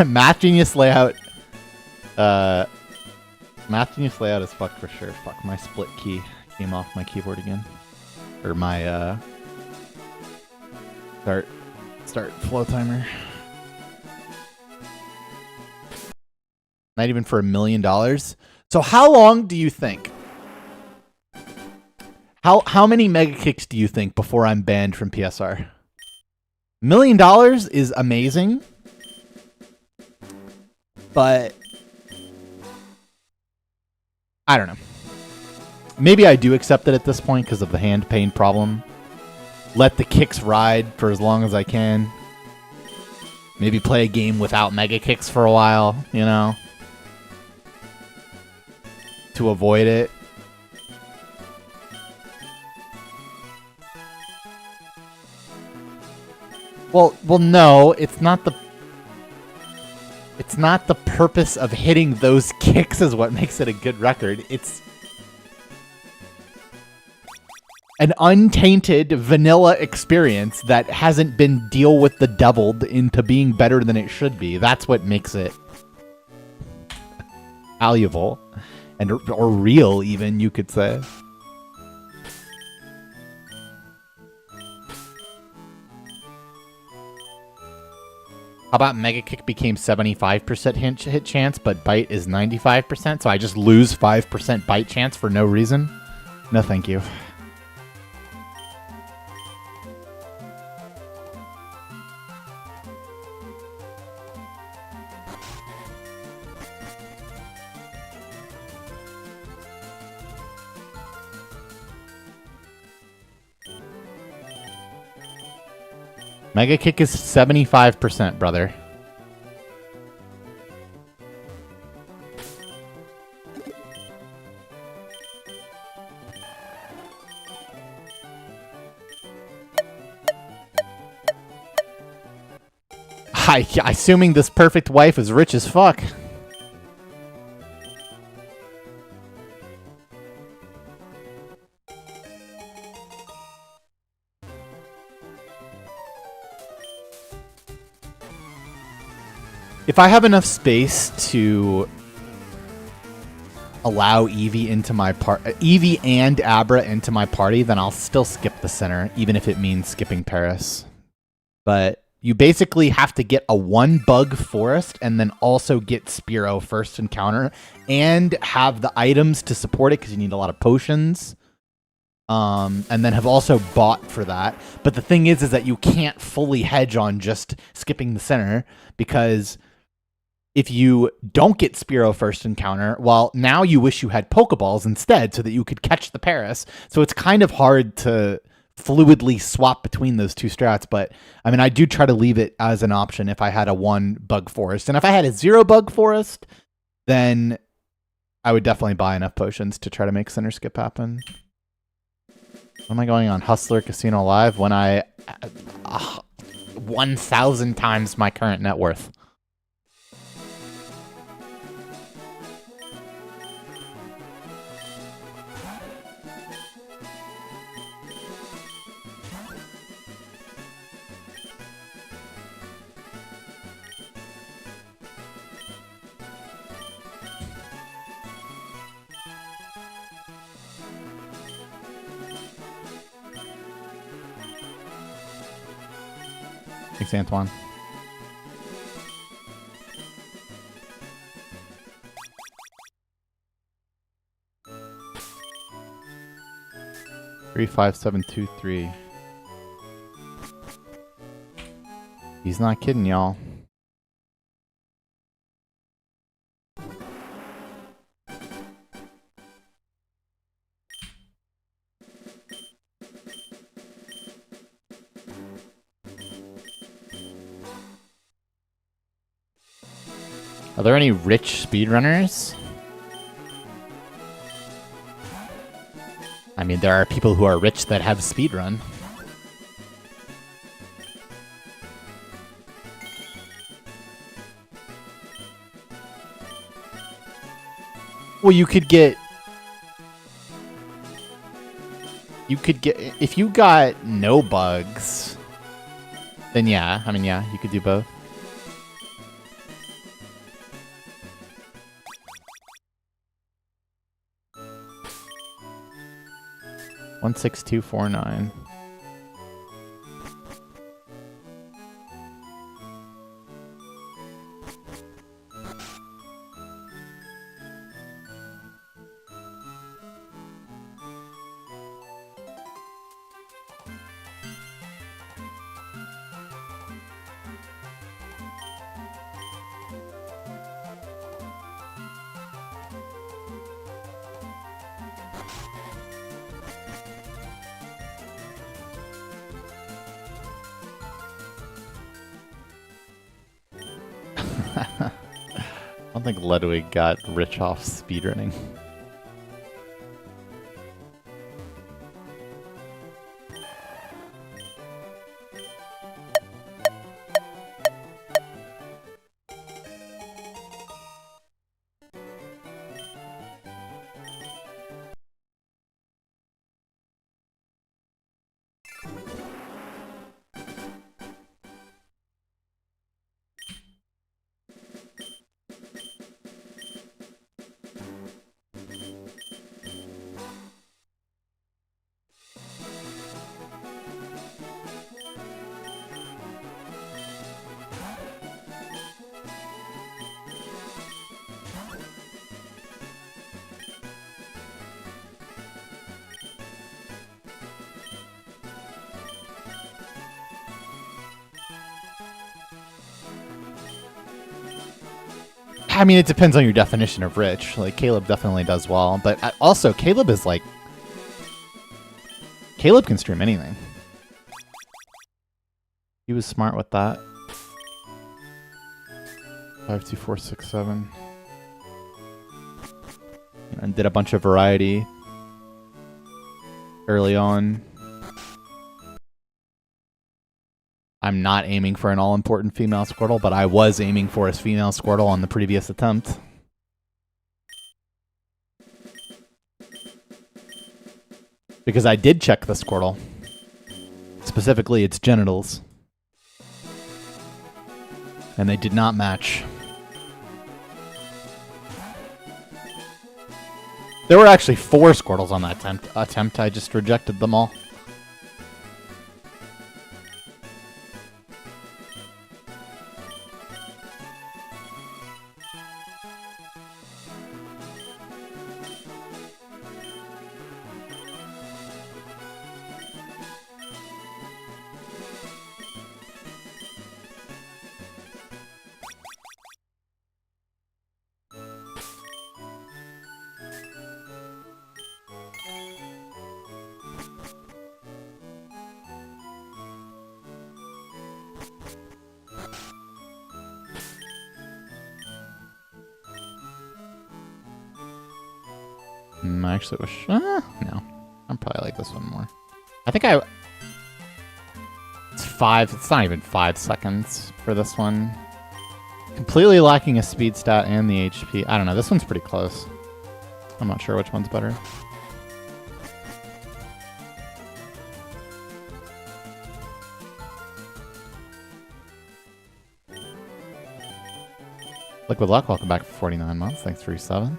Math Genius layout. Math Genius layout is fucked for sure. Fuck, my split key came off my keyboard again. Or my, start flow timer. Not even for $1 million. So how long do you think? How many mega kicks do you think before I'm banned from PSR? $1 million is amazing. But I don't know. Maybe I do accept it at this point because of the hand pain problem. Let the kicks ride for as long as I can. Maybe play a game without mega kicks for a while, you know? To avoid it. Well, no, it's not the purpose of hitting those kicks is what makes it a good record. It's an untainted vanilla experience that hasn't been deal with the deviled into being better than it should be. That's what makes it valuable and or real, even, you could say. How about Mega Kick became 75% hit chance, but Bite is 95%, so I just lose 5% Bite chance for no reason? No, thank you. Mega Kick is 75%, brother. Assuming this perfect wife is rich as fuck. If I have enough space to allow Eevee into my Eevee and Abra into my party, then I'll still skip the center, even if it means skipping Paris. But you basically have to get a 1-bug forest and then also get Spearow first encounter and have the items to support it because you need a lot of potions. And then have also bought for that. But the thing is that you can't fully hedge on just skipping the center because if you don't get Spearow first encounter, well, now you wish you had Pokeballs instead so that you could catch the Paris. So it's kind of hard to fluidly swap between those two strats. But, I mean, I do try to leave it as an option if I had a 1-bug forest. And if I had a 0-bug forest, then I would definitely buy enough potions to try to make center skip happen. What am I going on? Hustler Casino Live when I... 1,000 times my current net worth. Thanks, Antoine. Three, 5, 7, 2, 3. He's not kidding, y'all. Are there any rich speedrunners? I mean, there are people who are rich that have speedrun. Well, you could get... If you got no bugs, then yeah. I mean, yeah, you could do both. 16249. I don't think Ludwig got rich off speedrunning. I mean, it depends on your definition of rich. Like, Caleb definitely does well. But also, Caleb is like... Caleb can stream anything. He was smart with that. 52467. And did a bunch of variety early on. I'm not aiming for an all-important female Squirtle, but I was aiming for a female Squirtle on the previous attempt. Because I did check the Squirtle. Specifically, its genitals. And they did not match. There were actually 4 Squirtles on that attempt. I just rejected them all. I actually wish... no. I probably like this one more. I think I... It's 5... It's not even 5 seconds for this one. Completely lacking a speed stat and the HP. I don't know. This one's pretty close. I'm not sure which one's better. Liquid Luck, welcome back for 49 months. Thanks for your 7.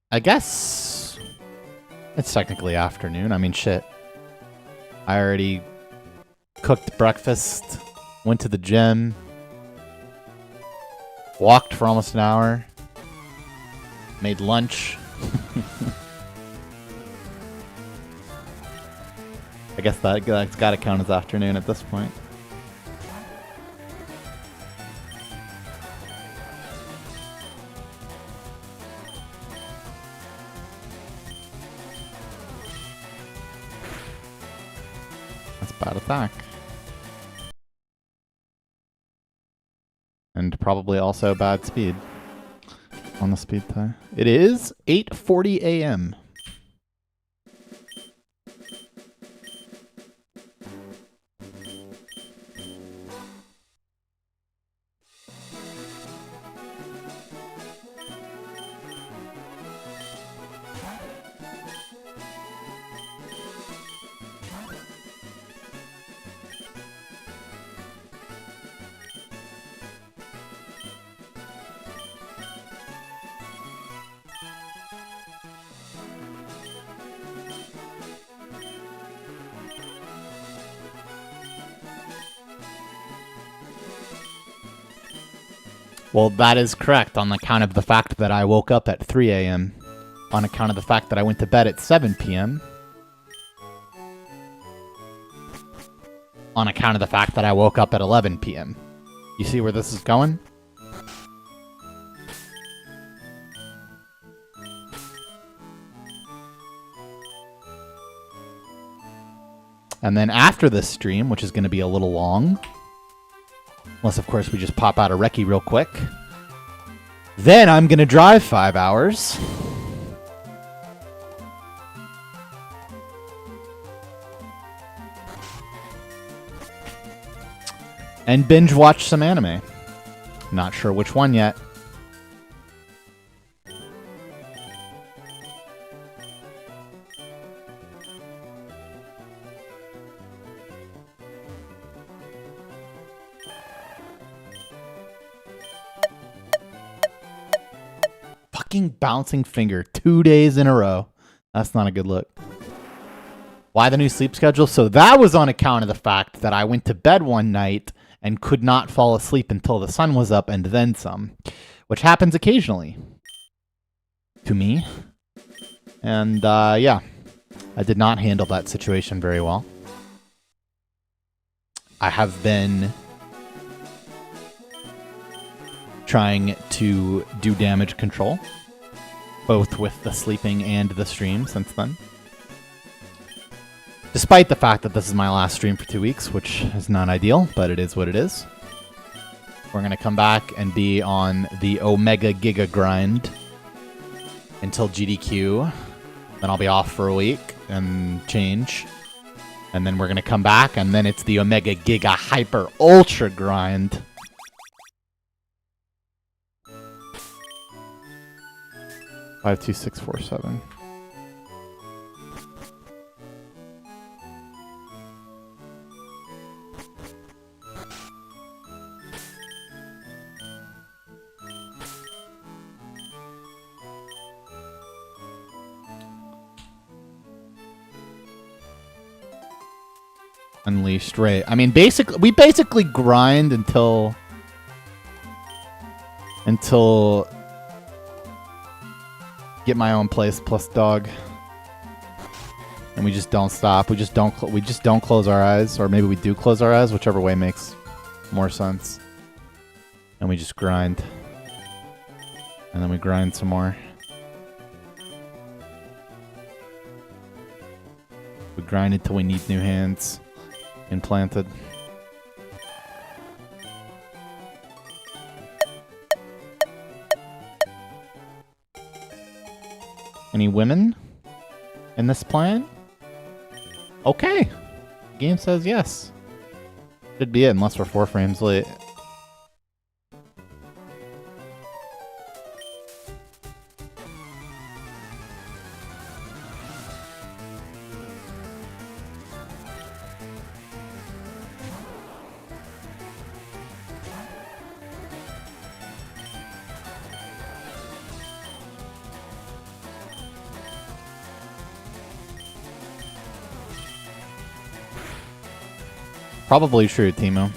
I guess it's technically afternoon. I mean, shit. I already cooked breakfast, went to the gym, walked for almost an hour, made lunch. I guess that's got to count as afternoon at this point. Bad attack. And probably also bad speed on the speed tie. It is 8:40 a.m. Well, that is correct on account of the fact that I woke up at 3 a.m. On account of the fact that I went to bed at 7 p.m. On account of the fact that I woke up at 11 p.m. You see where this is going? And then after this stream, which is going to be a little long, unless, of course, we just pop out a recce real quick, then I'm going to drive 5 hours. And binge watch some anime. Not sure which one yet. Fucking bouncing finger 2 days in a row. That's not a good look. Why the new sleep schedule? So that was on account of the fact that I went to bed one night and could not fall asleep until the sun was up and then some, which happens occasionally to me. And yeah, I did not handle that situation very well. I have been trying to do damage control, both with the sleeping and the stream since then. Despite the fact that this is my last stream for 2 weeks, which is not ideal, but it is what it is. We're going to come back and be on the Omega Giga grind until GDQ. Then I'll be off for a week and change. And then we're going to come back, and then it's the Omega Giga Hyper Ultra grind. Five, 2, 6, 4, 7. Unleashed, right? I mean, we basically grind until get my own place plus dog, and we just don't stop. We just don't close our eyes, or maybe we do close our eyes, whichever way makes more sense. And we just grind, and then we grind some more. We grind until we need new hands implanted. Any women in this plan? Okay. Game says yes. Should be it unless we're 4 frames late. Probably true, Timo.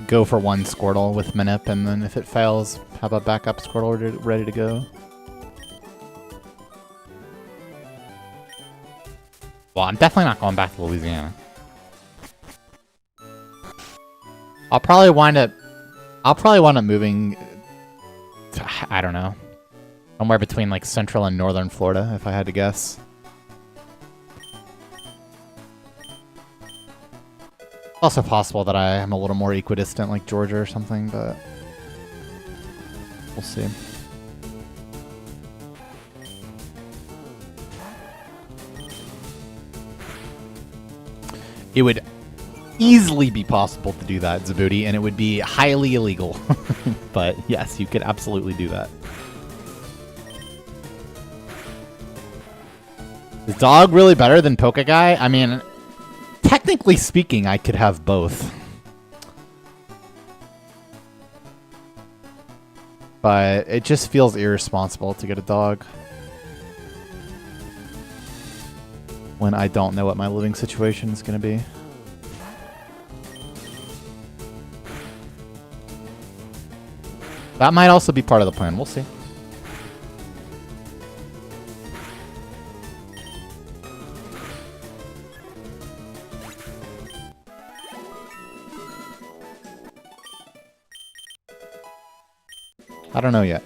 Go for one Squirtle with Minip, and then if it fails, have a backup Squirtle ready to go. Well, I'm definitely not going back to Louisiana. I'll probably wind up moving to, I don't know, somewhere between like central and northern Florida, if I had to guess. Also possible that I am a little more equidistant like Georgia or something, but we'll see. It would easily be possible to do that, Zabuti, and it would be highly illegal. But yes, you could absolutely do that. Is dog really better than Pokeguy? I mean, technically speaking, I could have both. But it just feels irresponsible to get a dog when I don't know what my living situation is going to be. That might also be part of the plan. We'll see. I don't know yet.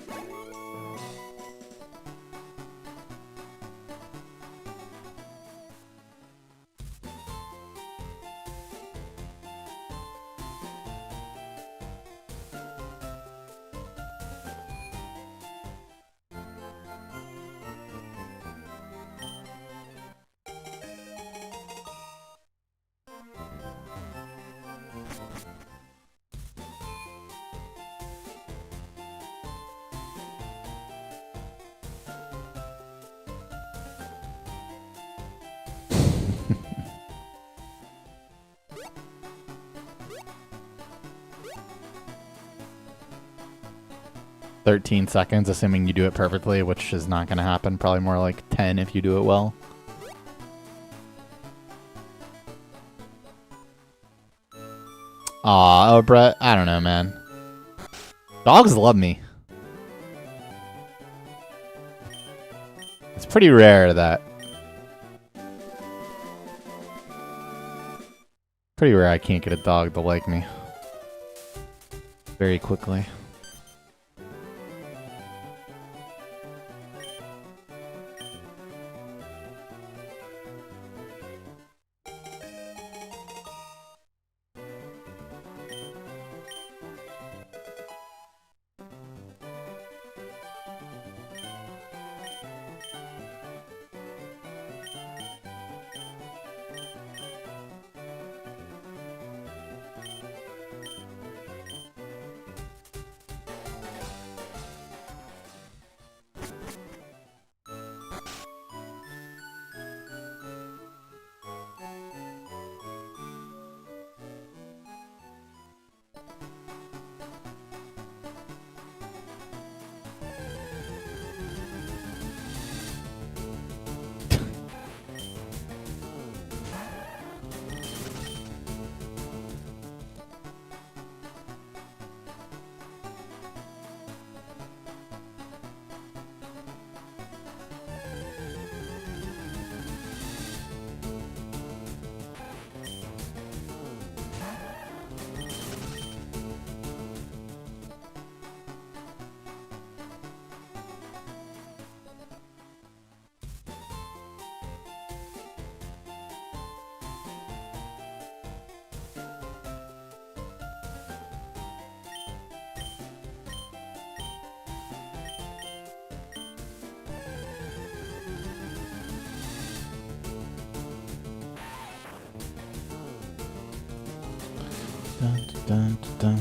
$13 seconds, assuming you do it perfectly, which is not going to happen. Probably more like 10 if you do it well. Aw, oh, Brett, I don't know, man. Dogs love me. It's pretty rare that... Pretty rare I can't get a dog to like me. Very quickly. Dun, dun, dun,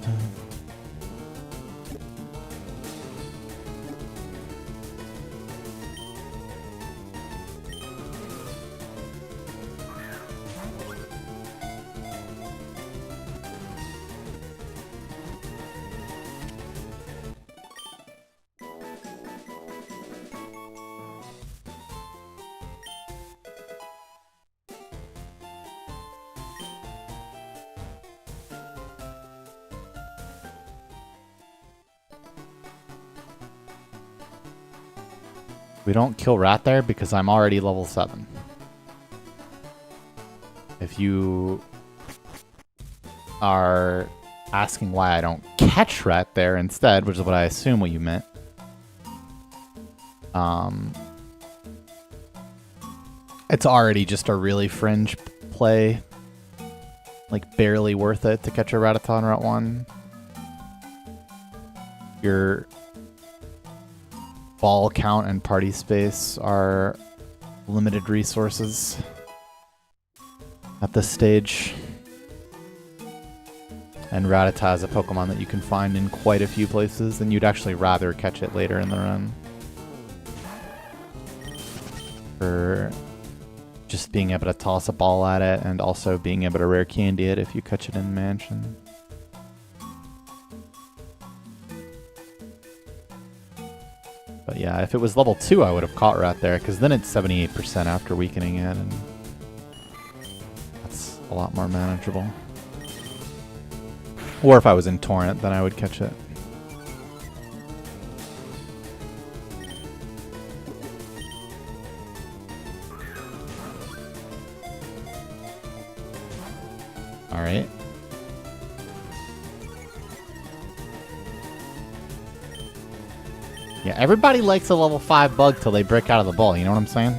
dun. We don't kill Rat there because I'm already level 7. If you are asking why I don't catch Rat there instead, which is what I assume what you meant, it's already just a really fringe play. Like, barely worth it to catch a Rattata on Route 1. Your ball count and party space are limited resources at this stage. And Rattata is a Pokemon that you can find in quite a few places, and you'd actually rather catch it later in the run. for just being able to toss a ball at it and also being able to rare candy it if you catch it in mansion. But yeah, if it was level 2, I would have caught rat there, because then it's 78% after weakening it, and that's a lot more manageable. Or if I was in Torrent, then I would catch it. Alright. Yeah, everybody likes a level 5 bug till they break out of the ball, you know what I'm saying?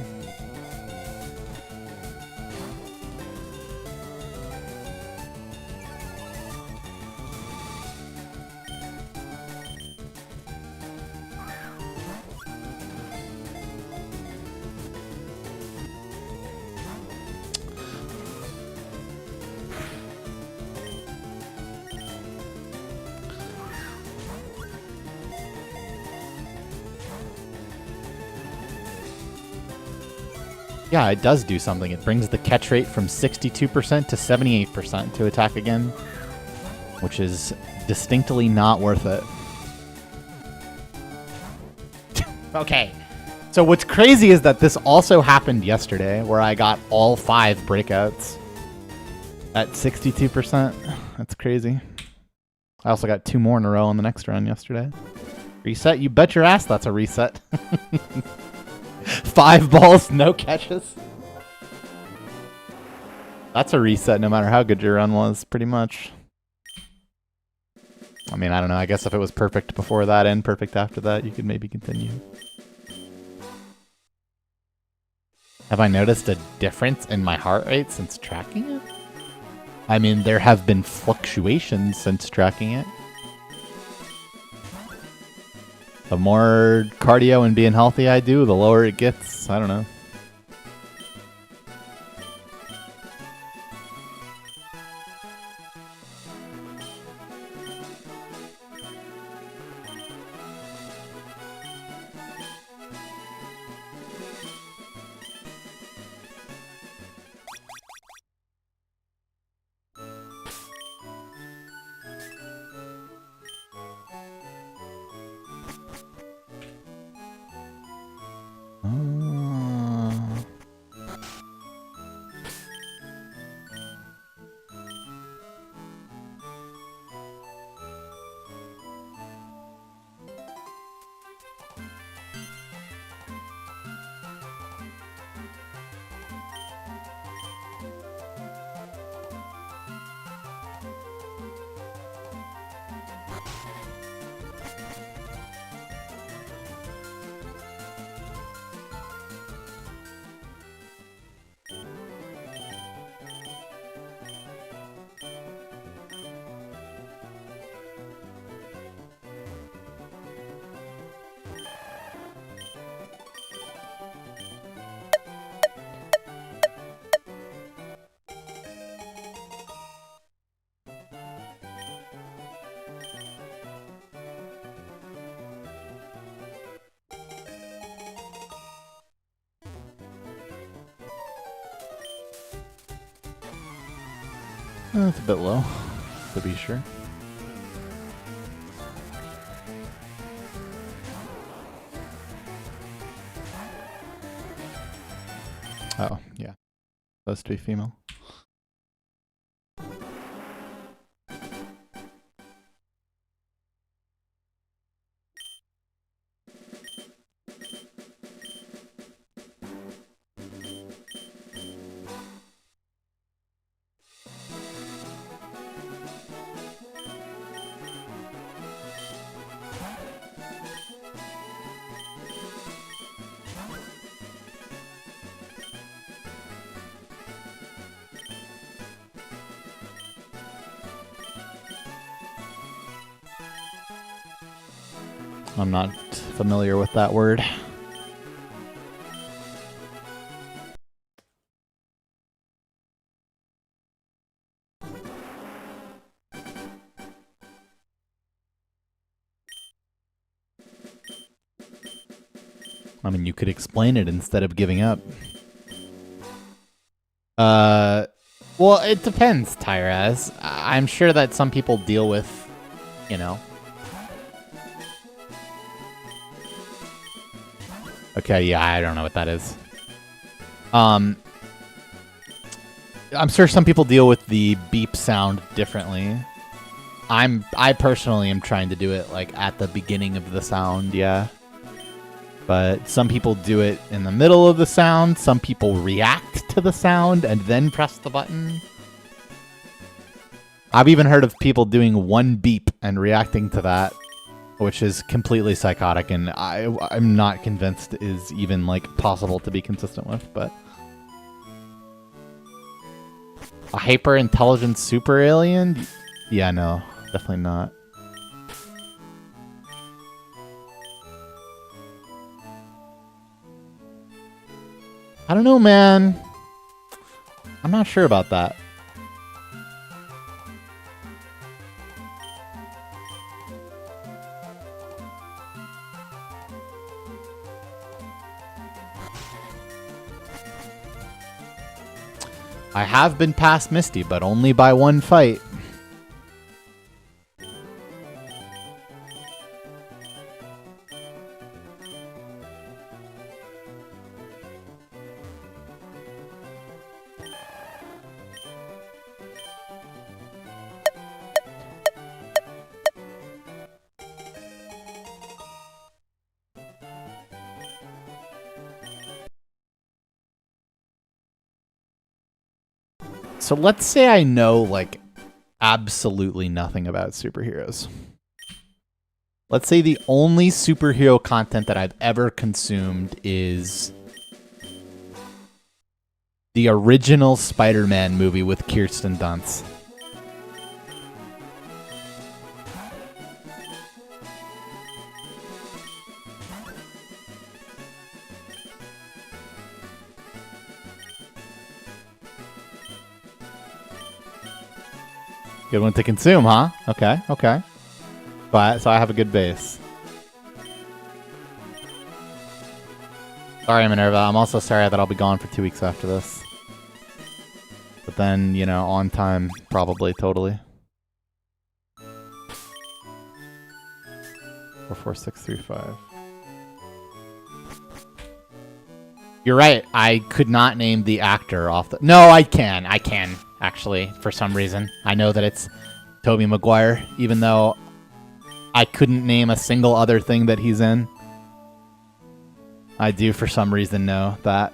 Yeah, it does do something. It brings the catch rate from 62% to 78% to attack again, which is distinctly not worth it. Okay. So what's crazy is that this also happened yesterday, where I got all 5 breakouts at 62%. That's crazy. I also got 2 more in a row on the next run yesterday. Reset? You bet your ass that's a reset. 5 balls, no catches. That's a reset no matter how good your run was, pretty much. I mean, I don't know. I guess if it was perfect before that and perfect after that, you could maybe continue. Have I noticed a difference in my heart rate since tracking it? I mean, there have been fluctuations since tracking it. The more cardio and being healthy I do, the lower it gets. I don't know. That's a bit low, to be sure. Oh, yeah. Supposed to be female. I'm not familiar with that word. I mean, you could explain it instead of giving up. Well, it depends, Tyraz. I'm sure that some people deal with, you know. Okay, yeah, I don't know what that is. I'm sure some people deal with the beep sound differently. I personally am trying to do it like at the beginning of the sound, yeah. But some people do it in the middle of the sound. Some people react to the sound and then press the button. I've even heard of people doing one beep and reacting to that, which is completely psychotic, and I'm not convinced is even like possible to be consistent with, but a hyper-intelligent super alien? Yeah, no, definitely not. I don't know, man. I'm not sure about that. I have been past Misty, but only by one fight. So let's say I know, like, absolutely nothing about superheroes. Let's say the only superhero content that I've ever consumed is the original Spider-Man movie with Kirsten Dunst. Good one to consume, huh? Okay, okay. But so I have a good base. Sorry, Minerva. I'm also sorry that I'll be gone for 2 weeks after this. But then, you know, on time, probably, totally. 44635. You're right. I could not name the actor off the... No, I can, actually, for some reason. I know that it's Tobey Maguire, even though I couldn't name a single other thing that he's in. I do, for some reason, know that.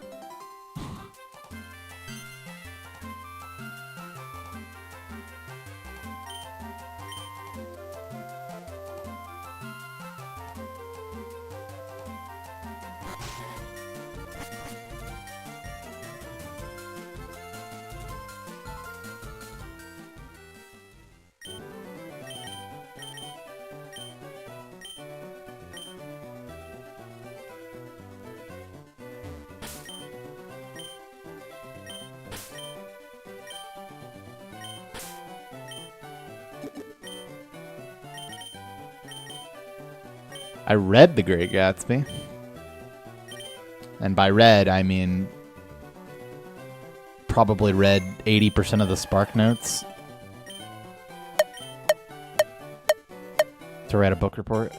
I read The Great Gatsby. And by read, I mean probably read 80% of the Spark Notes to write a book report.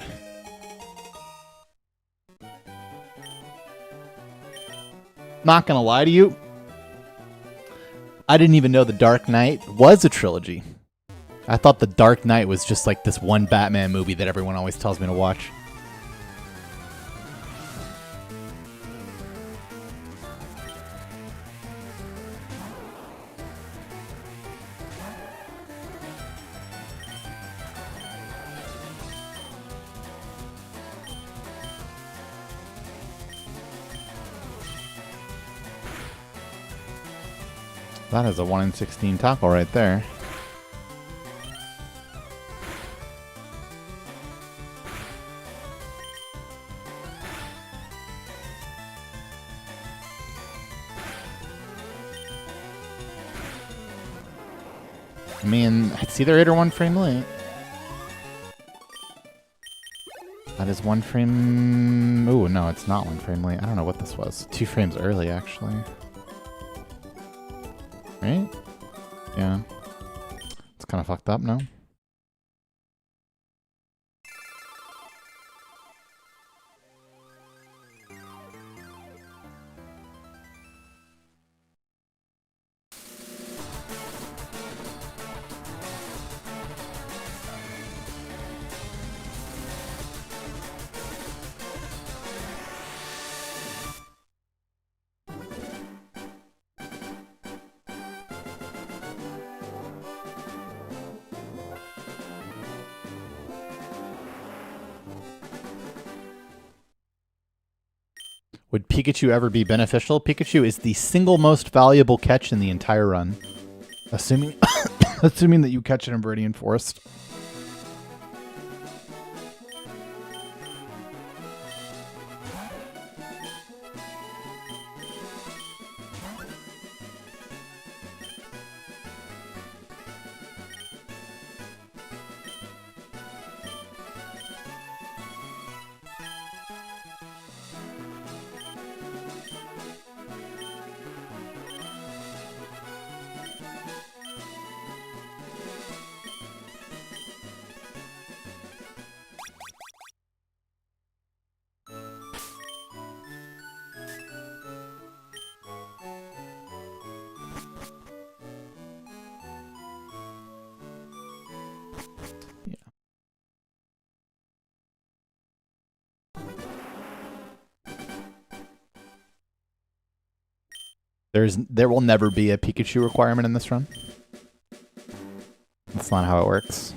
Not gonna lie to you, I didn't even know The Dark Knight was a trilogy. I thought The Dark Knight was just like this one Batman movie that everyone always tells me to watch. That is a 1 in 16 tackle right there. I mean, it's either 8 or 1 frame late. That is 1 frame... Ooh, no, it's not 1 frame late. I don't know what this was. 2 frames early, actually. Right? Yeah. It's kind of fucked up, no? Would Pikachu ever be beneficial? Pikachu is the single most valuable catch in the entire run. Assuming assuming that you catch it in Viridian Forest. There will never be a Pikachu requirement in this run. That's not how it works.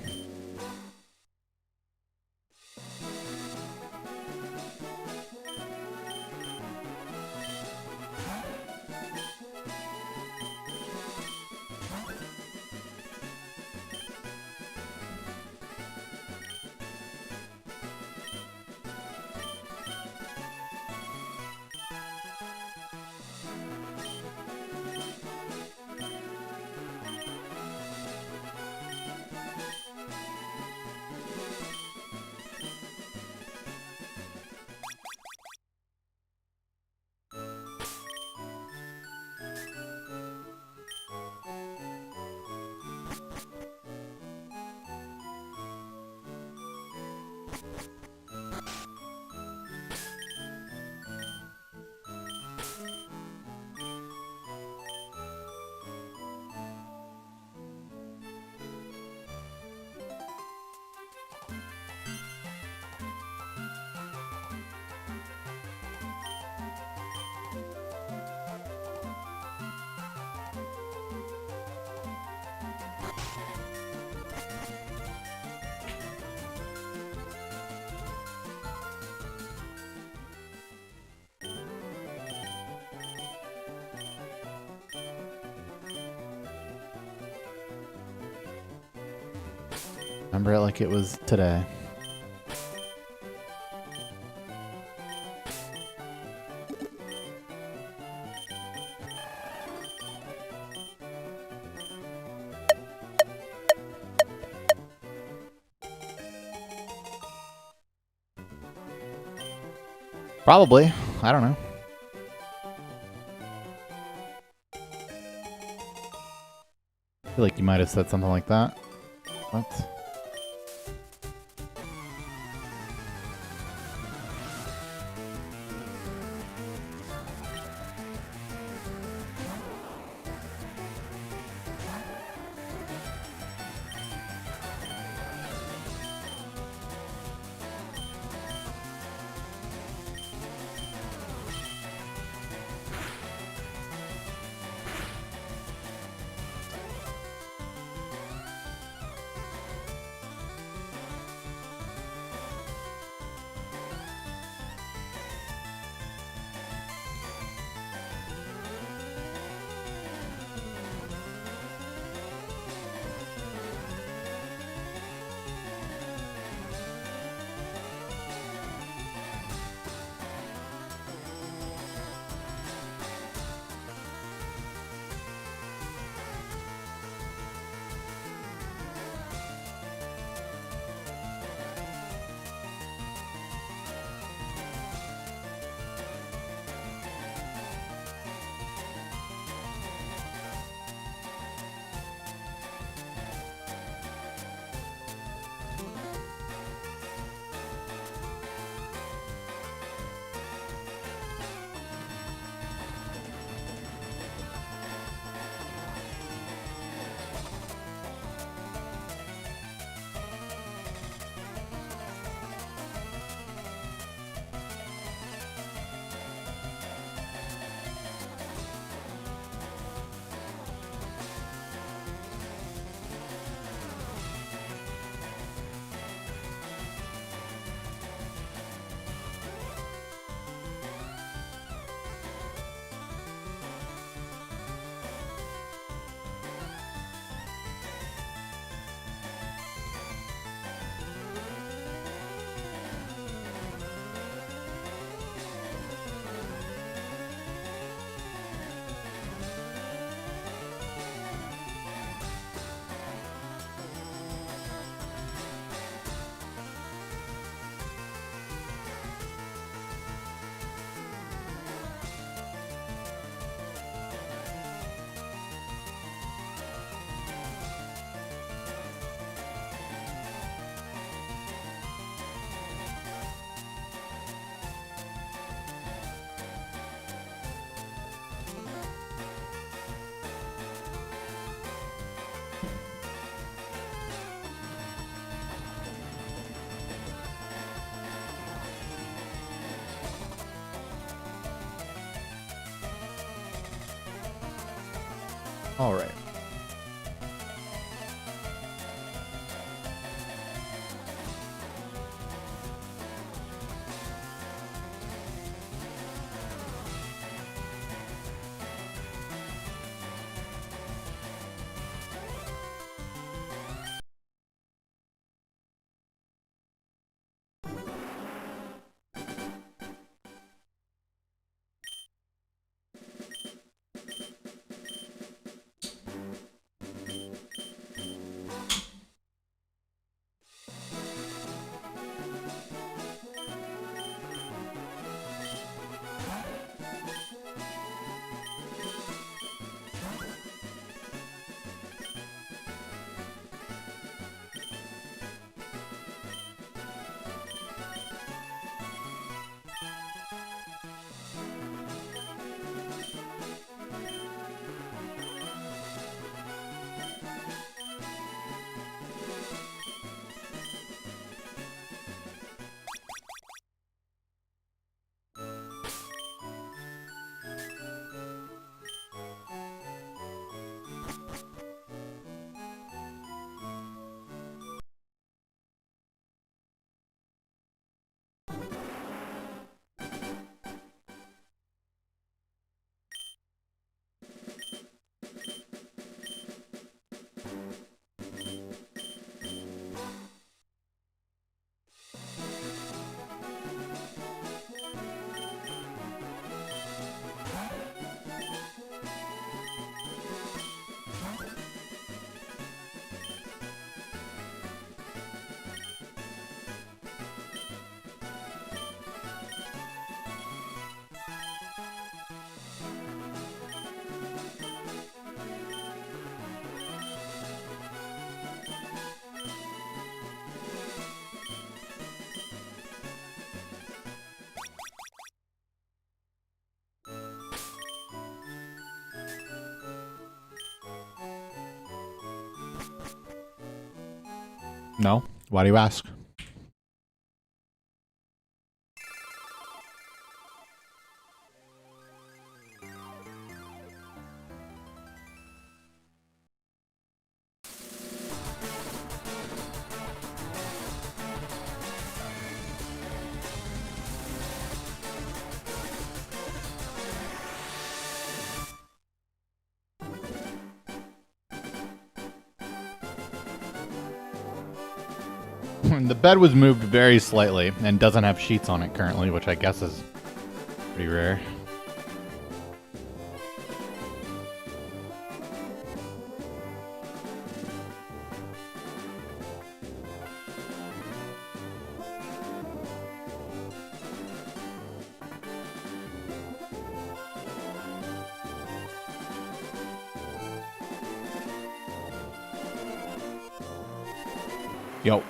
Remember it like it was today. Probably. I don't know. I feel like you might have said something like that. What? All right. No? Why do you ask? The bed was moved very slightly and doesn't have sheets on it currently, which I guess is pretty rare. Yo.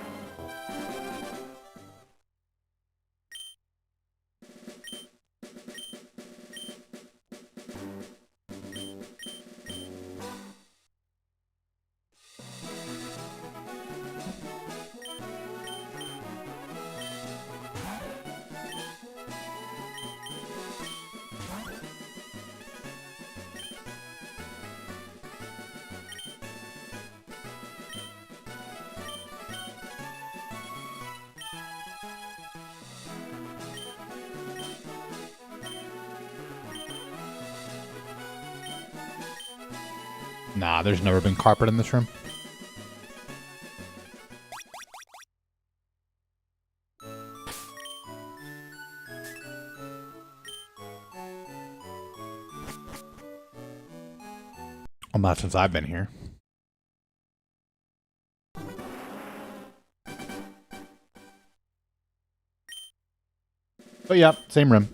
Nah, there's never been carpet in this room. Well, not since I've been here. But yeah, same room.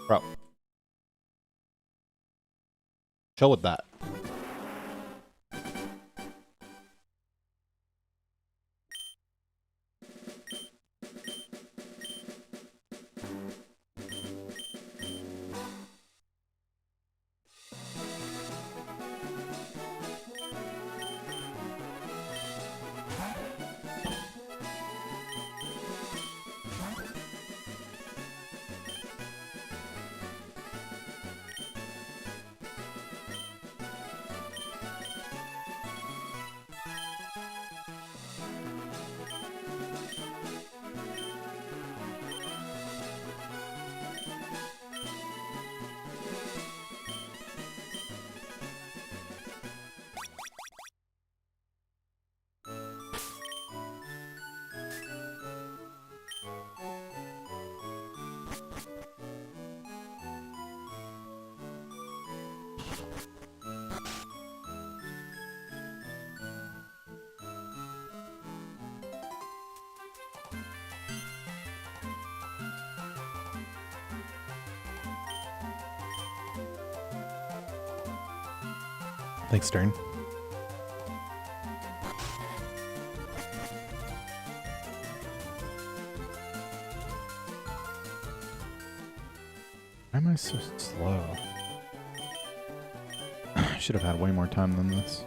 Bro. Chill with that. Thanks, Stern. Why am I so slow? I should have had way more time than this.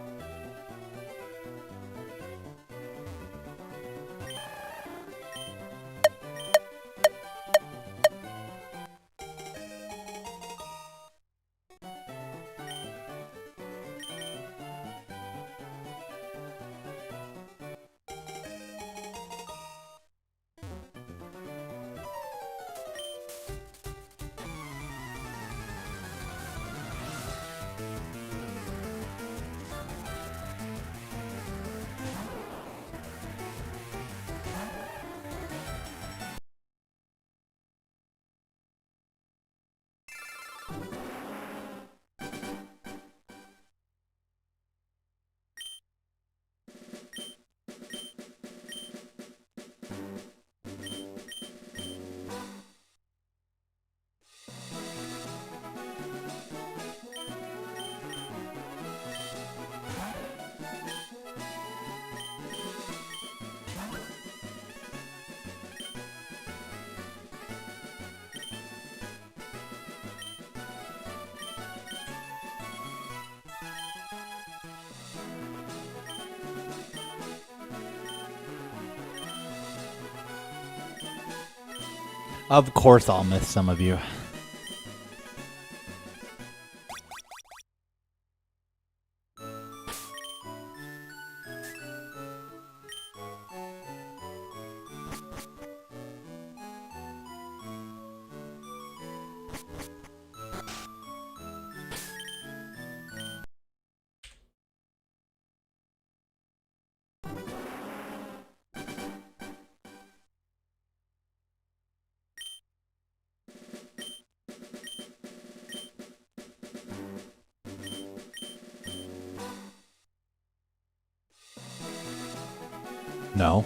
Of course I'll miss some of you. No.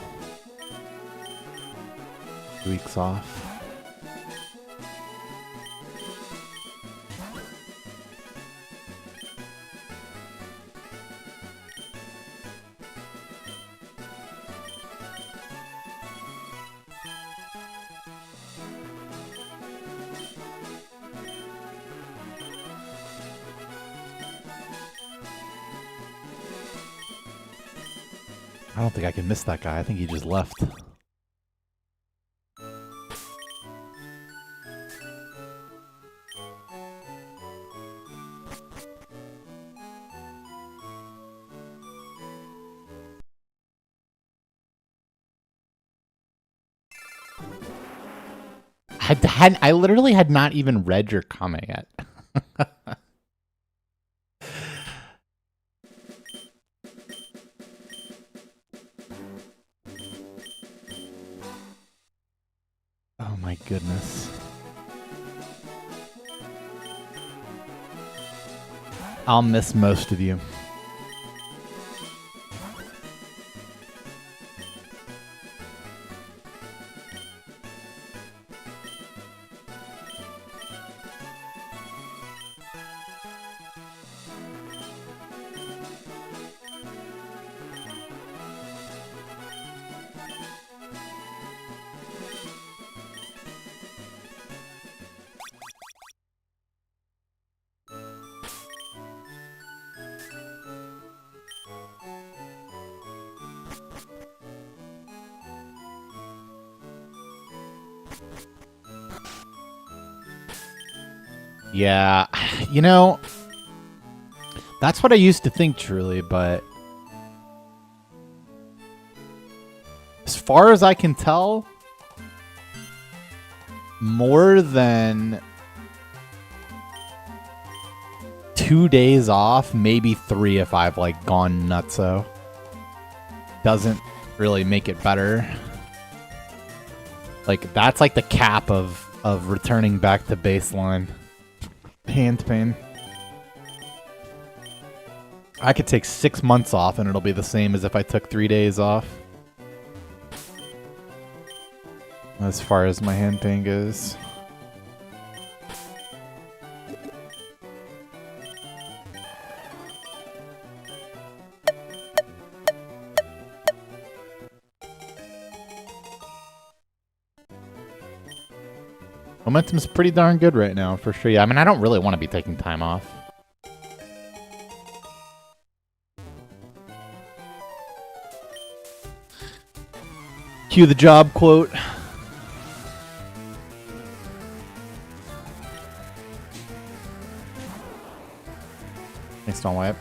2 weeks off. I don't think I can miss that guy. I think he just left. I literally had not even read your comment yet. Oh my goodness. I'll miss most of you. Yeah, you know, that's what I used to think, truly, but as far as I can tell, more than 2 days off, maybe 3 if I've like gone nutso. Doesn't really make it better. Like that's like the cap of returning back to baseline. Hand pain. I could take 6 months off and it'll be the same as if I took 3 days off. As far as my hand pain goes. Momentum's pretty darn good right now, for sure. Yeah, I mean, I don't really want to be taking time off. Cue the job quote. Thanks, don't wipe.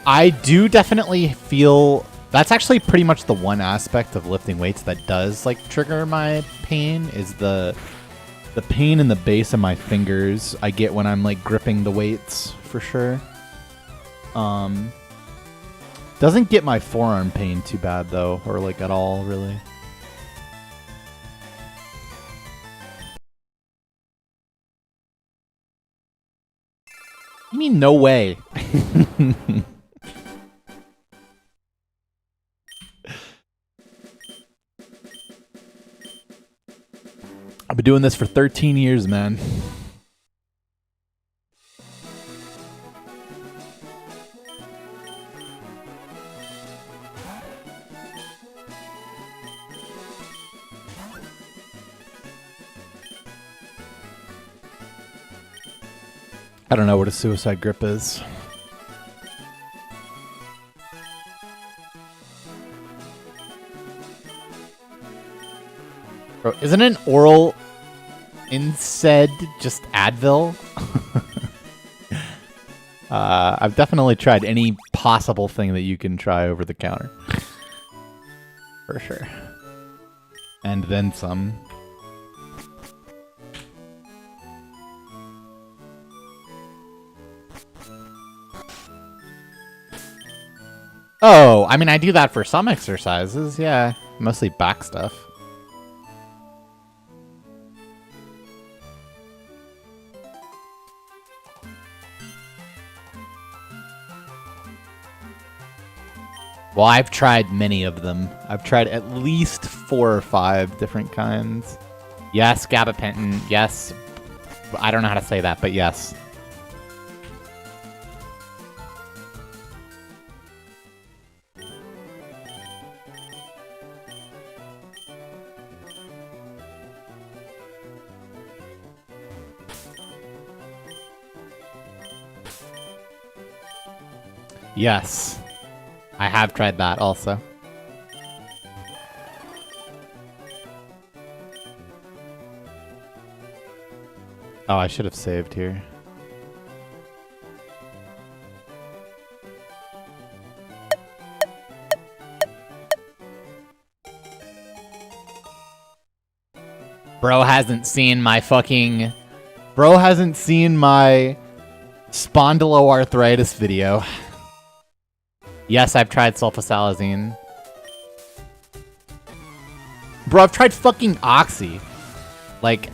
I do definitely feel... That's actually pretty much the one aspect of lifting weights that does like trigger my pain is the pain in the base of my fingers I get when I'm like gripping the weights for sure. Doesn't get my forearm pain too bad though, or like at all really. You mean no way? I've been doing this for 13 years, man. I don't know what a suicide grip is. Bro, isn't an oral NSAID just Advil? I've definitely tried any possible thing that you can try over the counter. For sure. And then some. Oh, I mean, I do that for some exercises, yeah. Mostly back stuff. Well, I've tried many of them. I've tried at least 4 or 5 different kinds. Yes, gabapentin. Yes. I don't know how to say that, but yes. Yes. I have tried that also. Oh, I should have saved here. Bro hasn't seen my fucking... Bro hasn't seen my spondyloarthritis video. Yes, I've tried sulfasalazine. Bro, I've tried fucking Oxy. Like,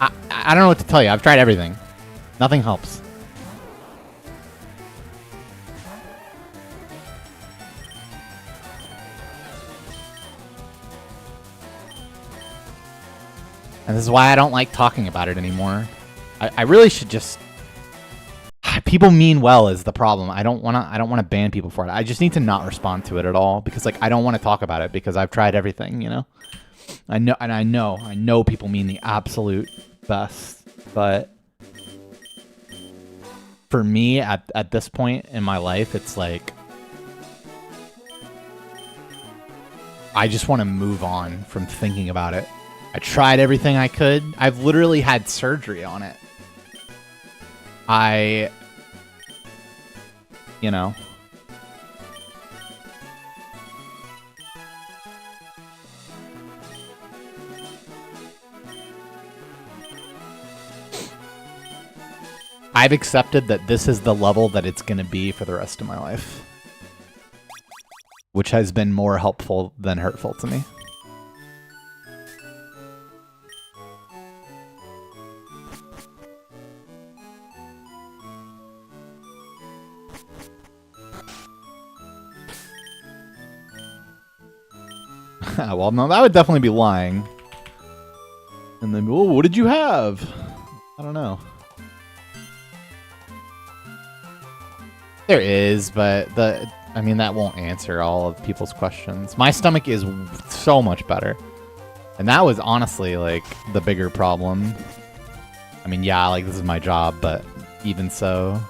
I don't know what to tell you. I've tried everything. Nothing helps. And this is why I don't like talking about it anymore. I really should just... People mean well is the problem. I don't want to ban people for it. I just need to not respond to it at all because like I don't want to talk about it because I've tried everything, you know? I know people mean the absolute best, but for me at this point in my life, it's like I just want to move on from thinking about it I tried everything I could. I've literally had surgery on it. You know. I've accepted that this is the level that it's going to be for the rest of my life. Which has been more helpful than hurtful to me. Well, no, that would definitely be lying. And then, oh, what did you have? I don't know. There is, but I mean, that won't answer all of people's questions. My stomach is so much better. And that was honestly, like, the bigger problem. I mean, yeah, like, this is my job, but even so.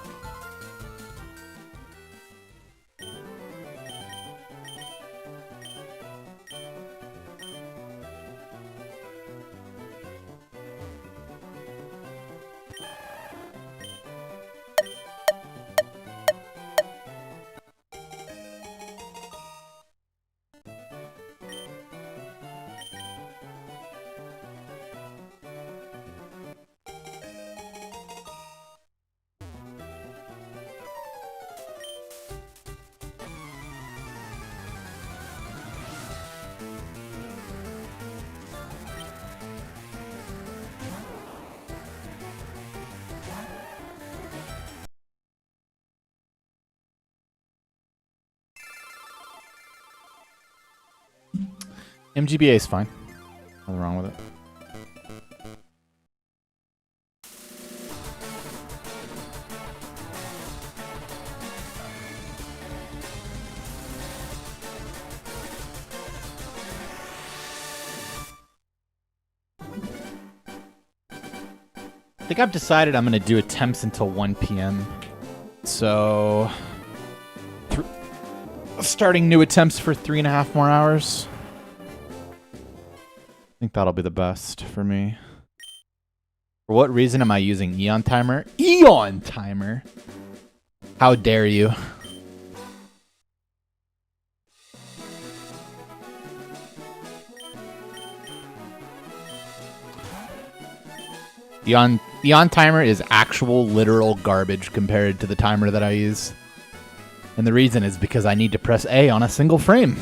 MGBA is fine. Nothing wrong with it. I think I've decided I'm going to do attempts until 1 p.m. So, starting new attempts for 3.5 more hours. I think that'll be the best for me. For what reason am I using Eon Timer? Eon Timer? How dare you? Eon Timer is actual literal garbage compared to the timer that I use. And the reason is because I need to press A on a single frame.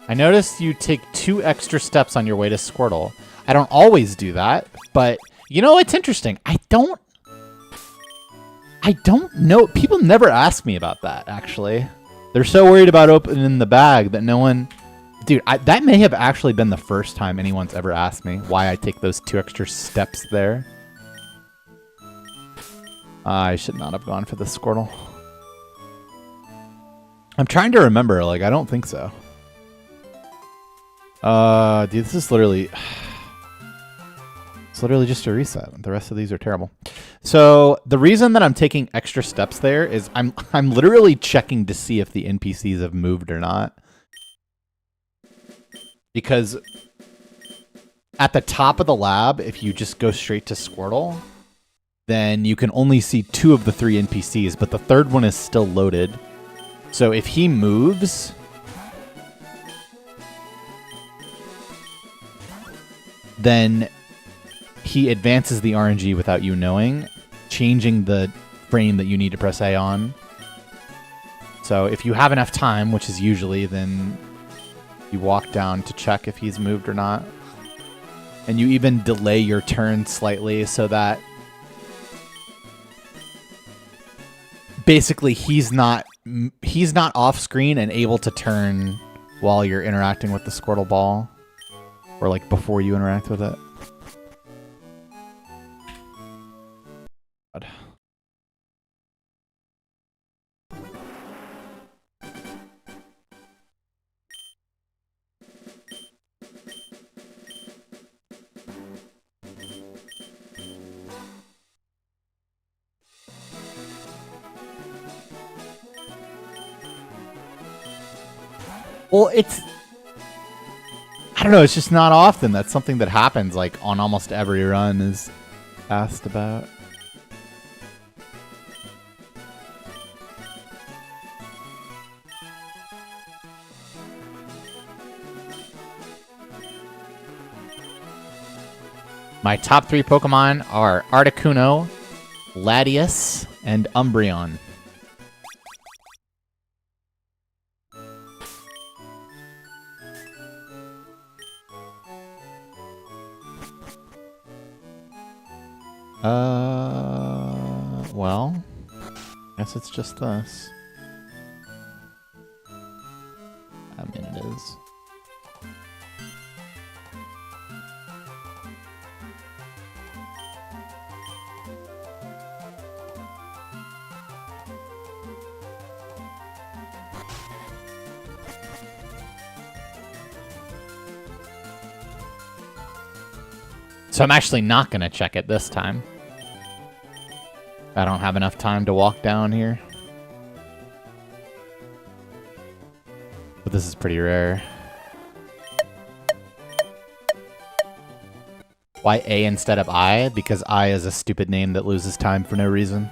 I noticed you take 2 extra steps on your way to Squirtle. I don't always do that, but you know, it's interesting. I don't know. People never ask me about that, actually. They're so worried about opening the bag that no one... Dude, that may have actually been the first time anyone's ever asked me why I take those 2 extra steps there. I should not have gone for the Squirtle. I'm trying to remember. Like, I don't think so. Dude, this is literally... It's literally just a reset. The rest of these are terrible. So the reason that I'm taking extra steps there is I'm literally checking to see if the NPCs have moved or not. Because at the top of the lab, if you just go straight to Squirtle, then you can only see 2 of the 3 NPCs, but the third one is still loaded. So if he moves... then he advances the RNG without you knowing, changing the frame that you need to press A on. So if you have enough time, which is usually, then you walk down to check if he's moved or not. And you even delay your turn slightly so that basically he's not off screen and able to turn while you're interacting with the Squirtle ball. Or like before you interact with it. God. Well, it's... I don't know, it's just not often. That's something that happens, like, on almost every run is asked about. My top 3 Pokemon are Articuno, Latias, and Umbreon. Well, guess it's just this. I mean, it is. So I'm actually not going to check it this time. I don't have enough time to walk down here. But this is pretty rare. Why A instead of I? Because I is a stupid name that loses time for no reason.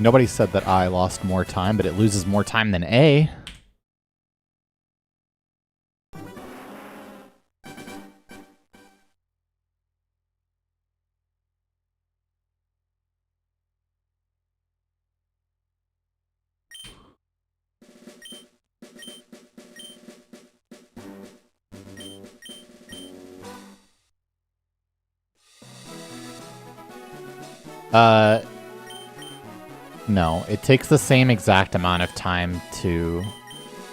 Nobody said that I lost more time, but it loses more time than A. No, it takes the same exact amount of time to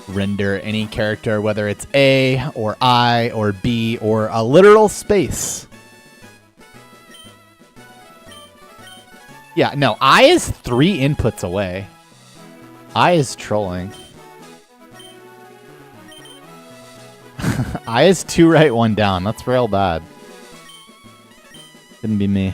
render any character, whether it's A or I or B or a literal space. Yeah, no, I is 3 inputs away. I is trolling. I is 2 right, 1 down. That's real bad. Couldn't be me.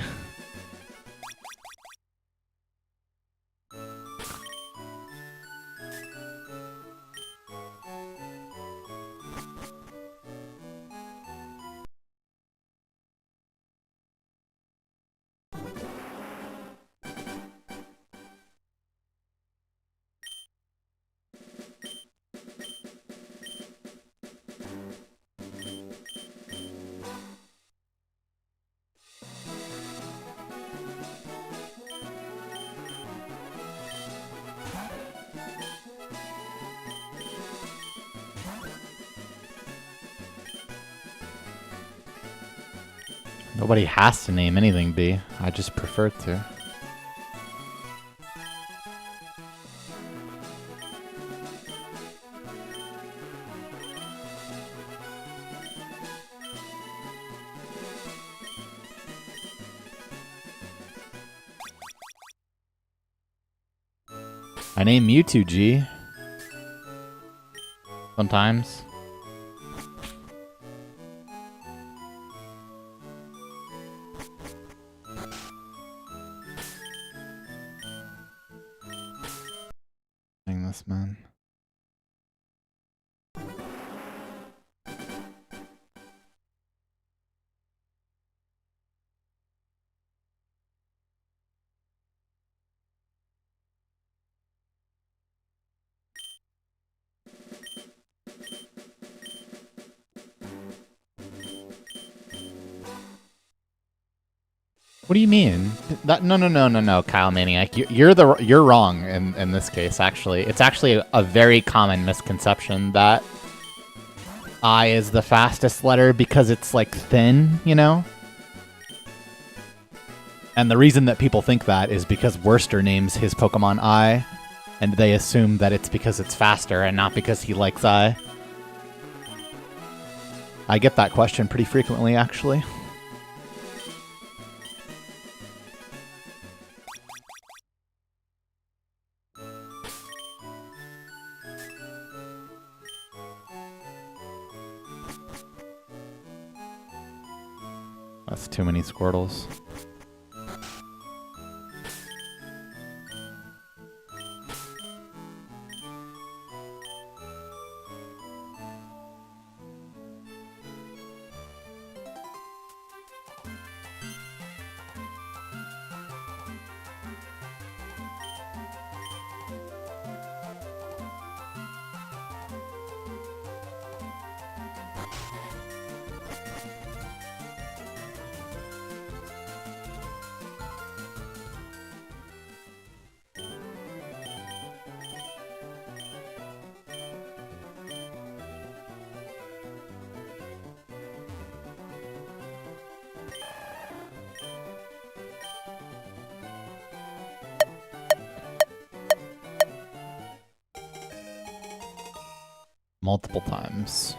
Nobody has to name anything B. I just prefer to. I name Mewtwo G. Sometimes. This man. What do you mean? No, Kyle Maniac. You're wrong in this case. Actually, it's actually a very common misconception that I is the fastest letter because it's like thin, you know. And the reason that people think that is because Worcester names his Pokemon I, And they assume that it's because it's faster and not because he likes I. I get that question pretty frequently, actually. That's too many Squirtles. Multiple times.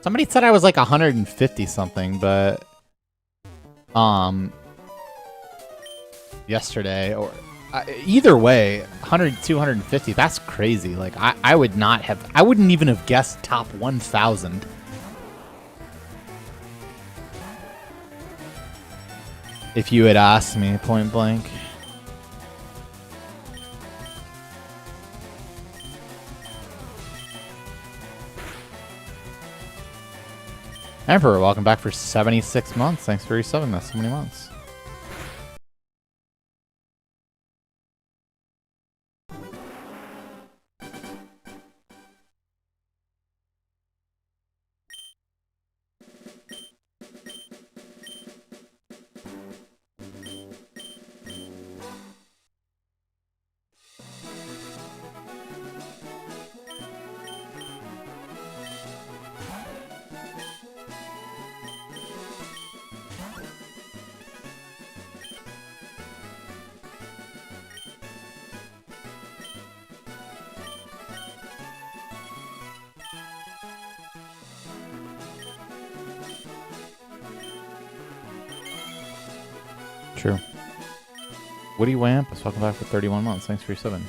Somebody said I was like 150 something, but yesterday or either way, 100, 250, that's crazy. Like I would not have, I wouldn't even have guessed top 1,000. If you had asked me point blank. Emperor, welcome back for 76 months. Thanks for resubbing us so many months. True. Woody Wampus, welcome back for 31 months. Thanks for your subbing.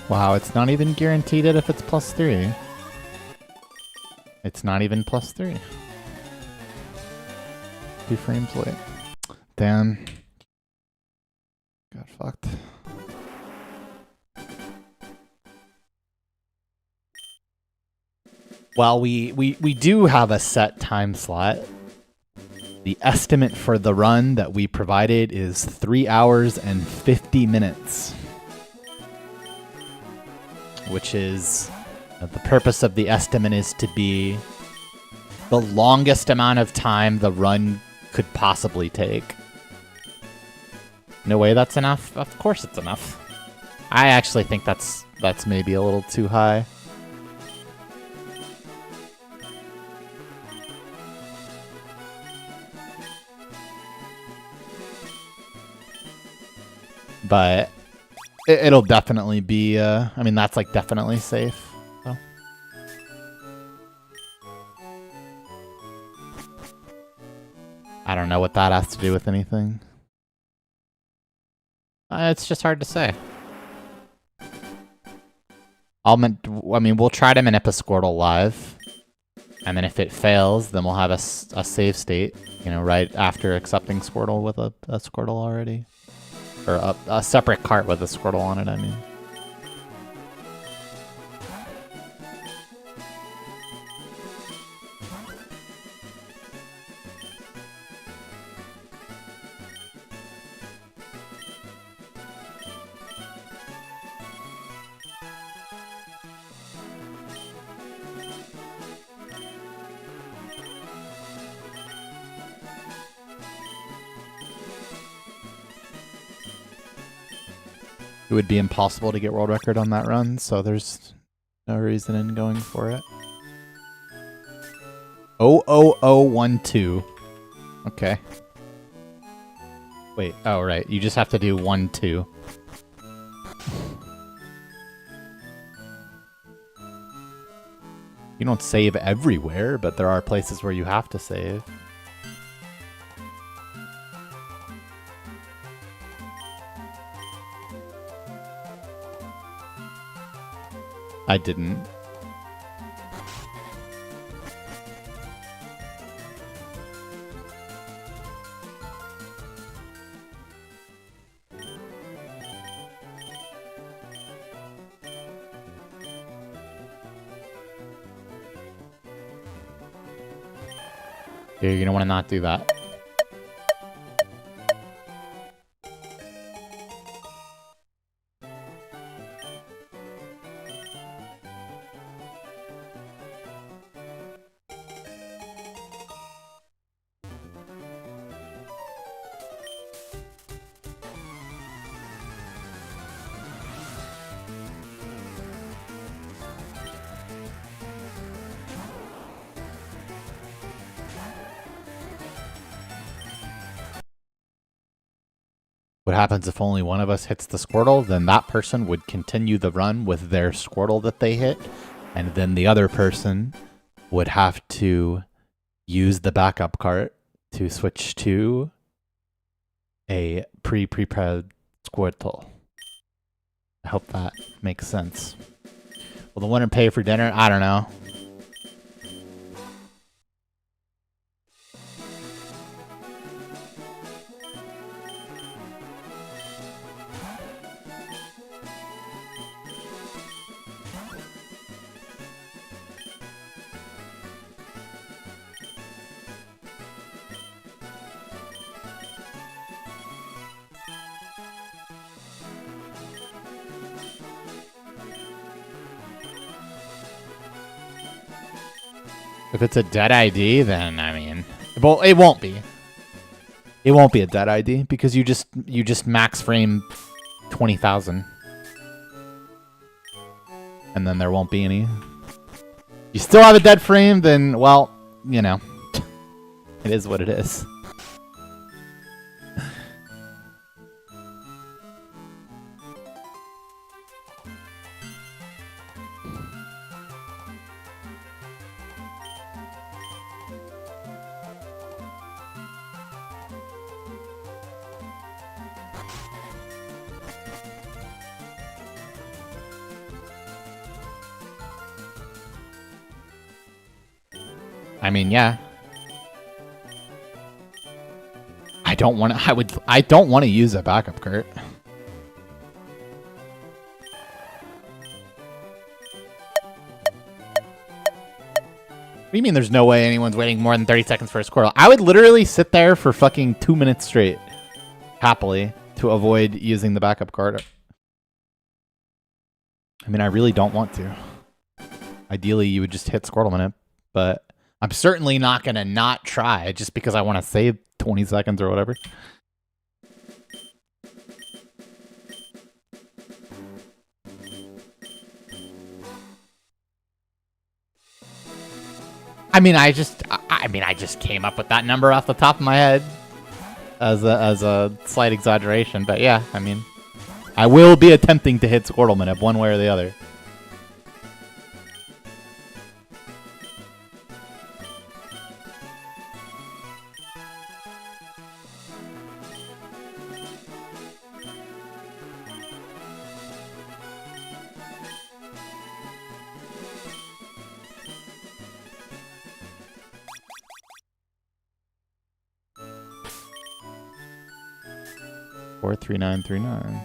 Wow, it's not even guaranteed it if it's +3. It's not even +3. 2 frames late. Damn. Got fucked. While we do have a set time slot, the estimate for the run that we provided is 3 hours and 50 minutes. Which is, the purpose of the estimate is to be the longest amount of time the run could possibly take. No way that's enough? Of course it's enough. I actually think that's maybe a little too high. But it'll definitely be, I mean, that's like definitely safe. So. I don't know what that has to do with anything. It's just hard to say. I mean, we'll try to manip a Squirtle live. And then if it fails, then we'll have a save state, you know, right after accepting Squirtle with a Squirtle already. Or a separate cart with a Squirtle on it, I mean. It would be impossible to get world record on that run, so there's no reason in going for it. 00012. Okay. Wait, oh right, you just have to do 1, 2. You don't save everywhere, but there are places where you have to save. I didn't. You're gonna want to not do that. What happens if only one of us hits the Squirtle? Then that person would continue the run with their Squirtle that they hit, and then the other person would have to use the backup cart to switch to a pre-prepared Squirtle. I hope that makes sense. Will the winner pay for dinner? I don't know. If it's a dead ID, then I mean, well, it won't be. It won't be a dead ID because you just max frame 20,000, and then there won't be any. You still have a dead frame, then well, you know, it is what it is. I mean, yeah. I don't want to use a backup cart. What do you mean there's no way anyone's waiting more than 30 seconds for a Squirtle? I would literally sit there for fucking 2 minutes straight. Happily. To avoid using the backup card. I mean, I really don't want to. Ideally, you would just hit Squirtle Minute. But I'm certainly not going to not try just because I want to save 20 seconds or whatever. I mean, I just came up with that number off the top of my head as a slight exaggeration, but yeah, I mean, I will be attempting to hit Squirtle Minute one way or the other. Or 3939.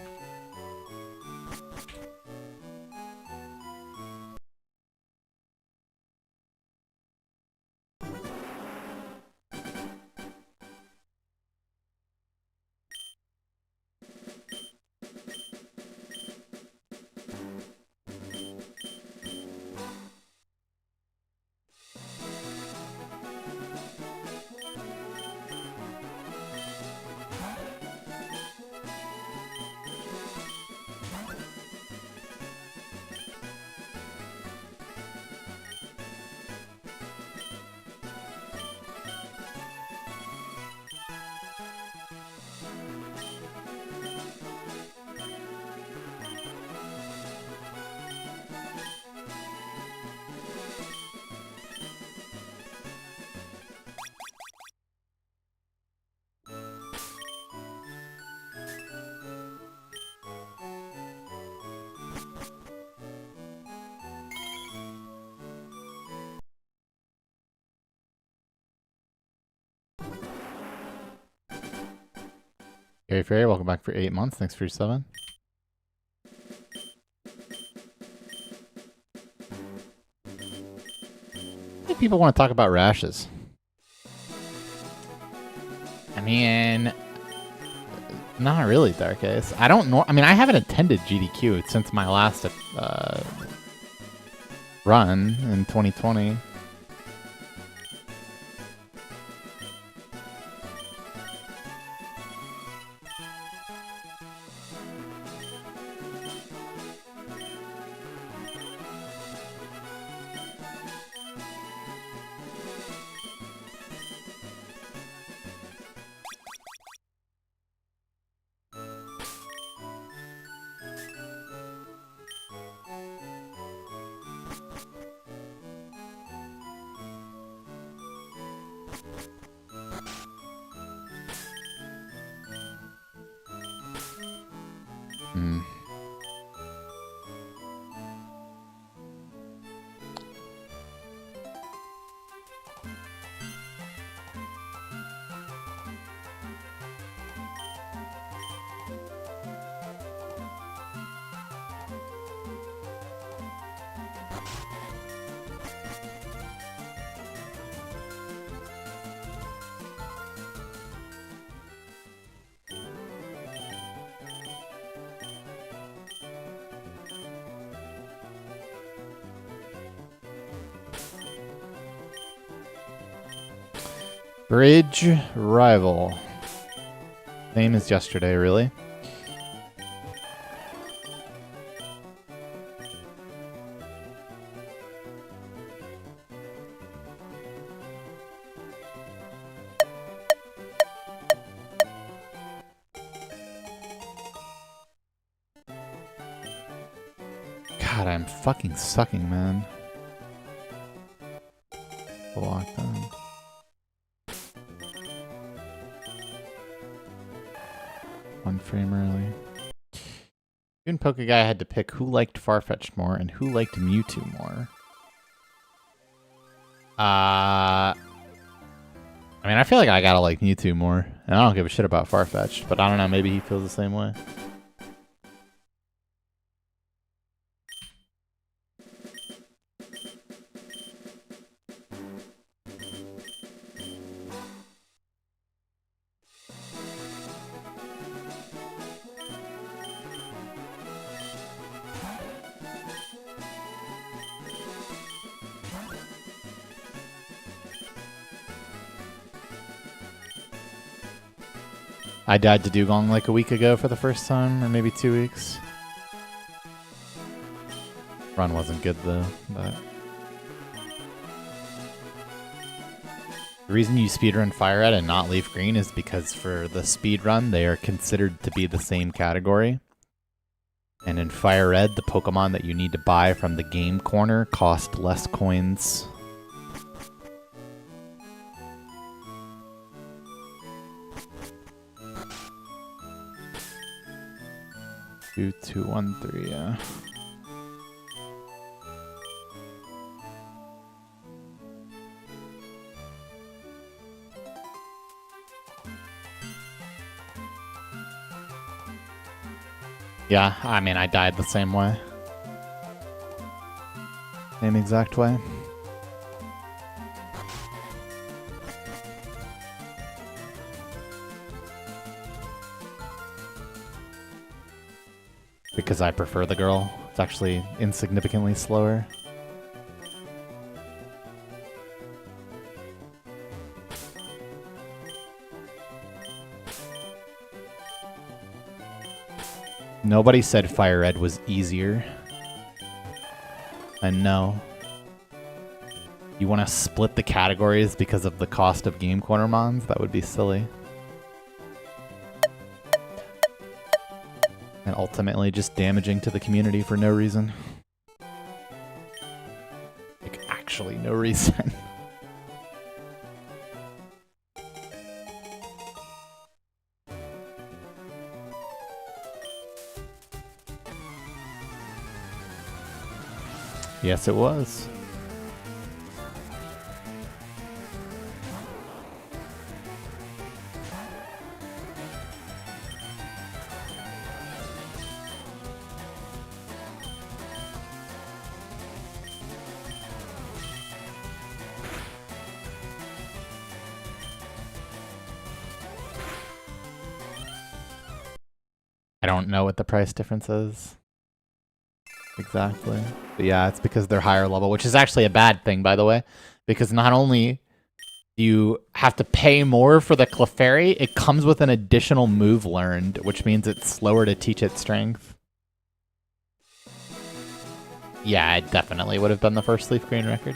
Gary Ferry, welcome back for 8 months. Thanks for your 7. I think people want to talk about rashes. I mean, not really, Dark Ace. I don't know. I mean, I haven't attended GDQ since my last run in 2020. Bridge rival. Same as yesterday, really. God, I'm fucking sucking, man. Locked on. One frame early. In Poke Guy, I had to pick who liked Farfetch'd more and who liked Mewtwo more. I mean, I feel like I gotta like Mewtwo more. And I don't give a shit about Farfetch'd, but I don't know, maybe he feels the same way. I died to Dugong like a week ago for the first time, or maybe 2 weeks. Run wasn't good though, but... The reason you speedrun Fire Red and not Leaf Green is because for the speedrun, they are considered to be the same category. And in Fire Red, the Pokemon that you need to buy from the game corner cost less coins. Two, 2, 1, 3, yeah. Yeah, I mean, I died the same way. Same exact way. Because I prefer the girl. It's actually insignificantly slower. Nobody said Fire Red was easier. And no. You want to split the categories because of the cost of Game Corner mons? That would be silly. And ultimately just damaging to the community for no reason. Like, actually no reason. Yes, it was. I don't know what the price difference is. Exactly. But yeah, it's because they're higher level, which is actually a bad thing, by the way. Because not only do you have to pay more for the Clefairy, it comes with an additional move learned, which means it's slower to teach its strength. Yeah, I definitely would have done the first Leaf Green record.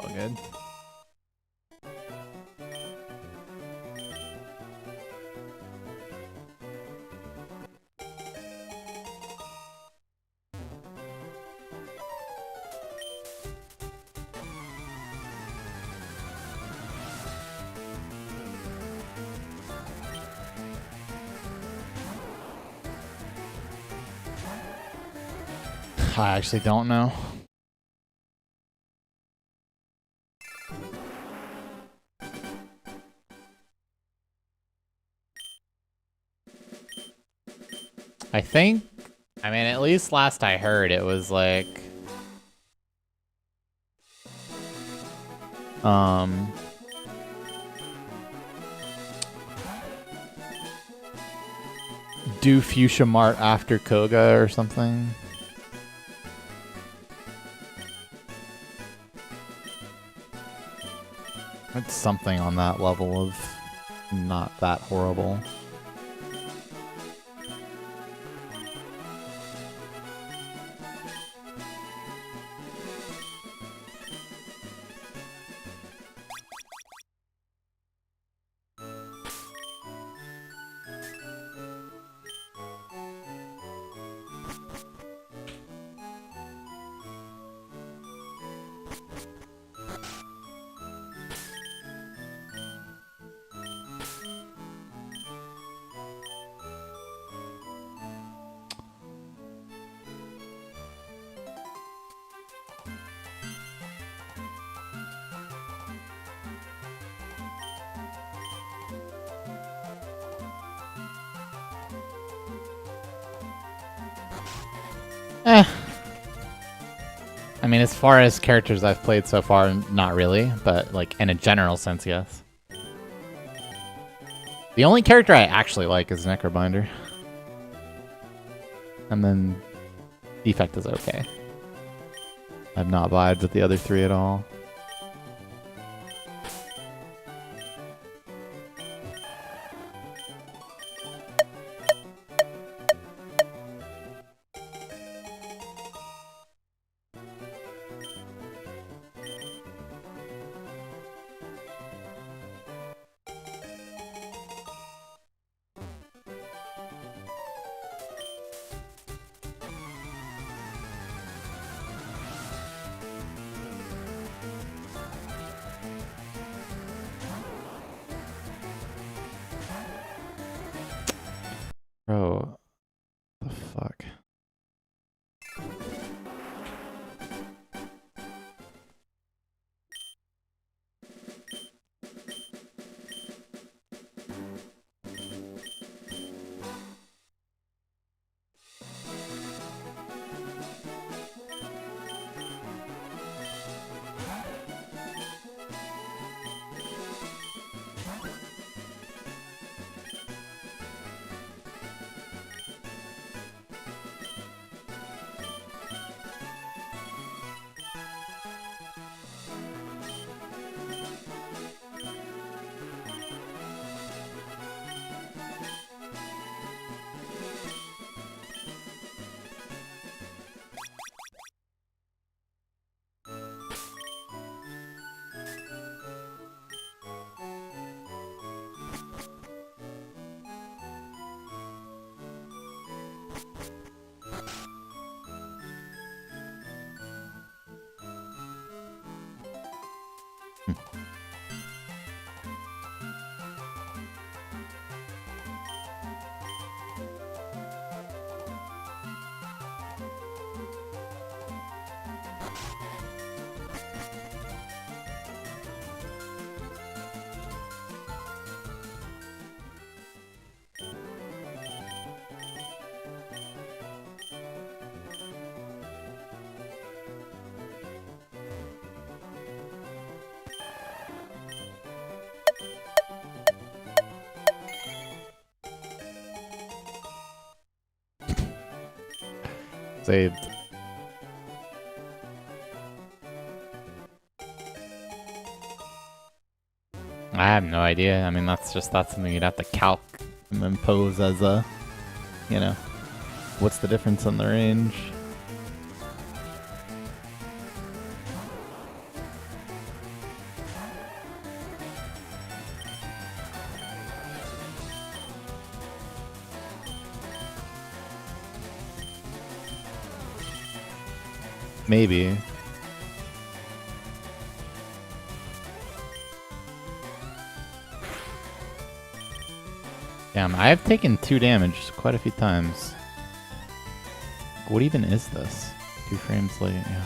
All good. I actually don't know. I think, I mean, at least last I heard, it was like, do Fuchsia Mart after Koga or something. It's something on that level of not that horrible. I mean, as far as characters I've played so far, not really, but like in a general sense, yes. The only character I actually like is Necrobinder. And then Defect is okay. I've not vibed with the other three at all. Bro, the fuck? Saved. I have no idea. I mean, that's something you'd have to calc and impose as a, you know, what's the difference in the range? Maybe. Damn, I have taken 2 damage quite a few times. What even is this? 2 frames late, yeah.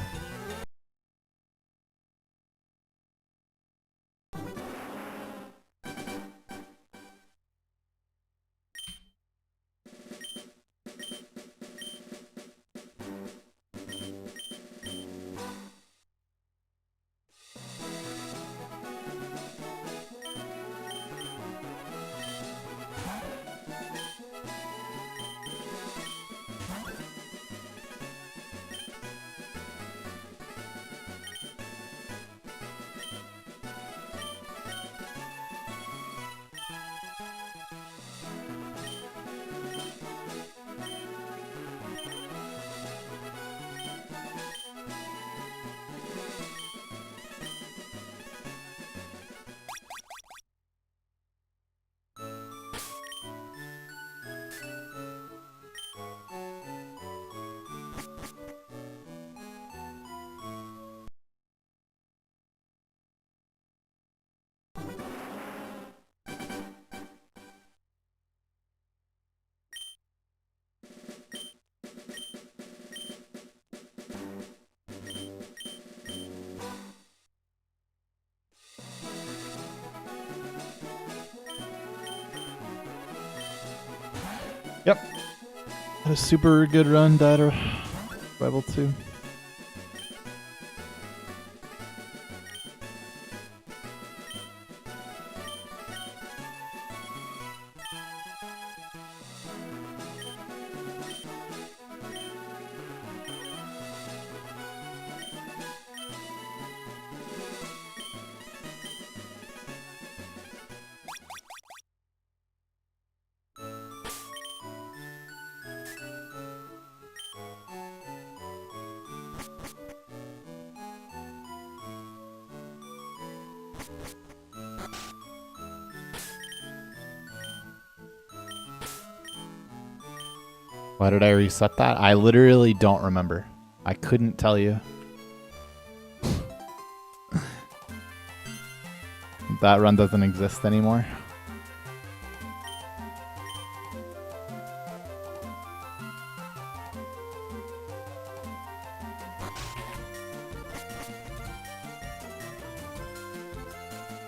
Yep. Had a super good run, died a Rival 2. Why did I reset that? I literally don't remember. I couldn't tell you. That run doesn't exist anymore.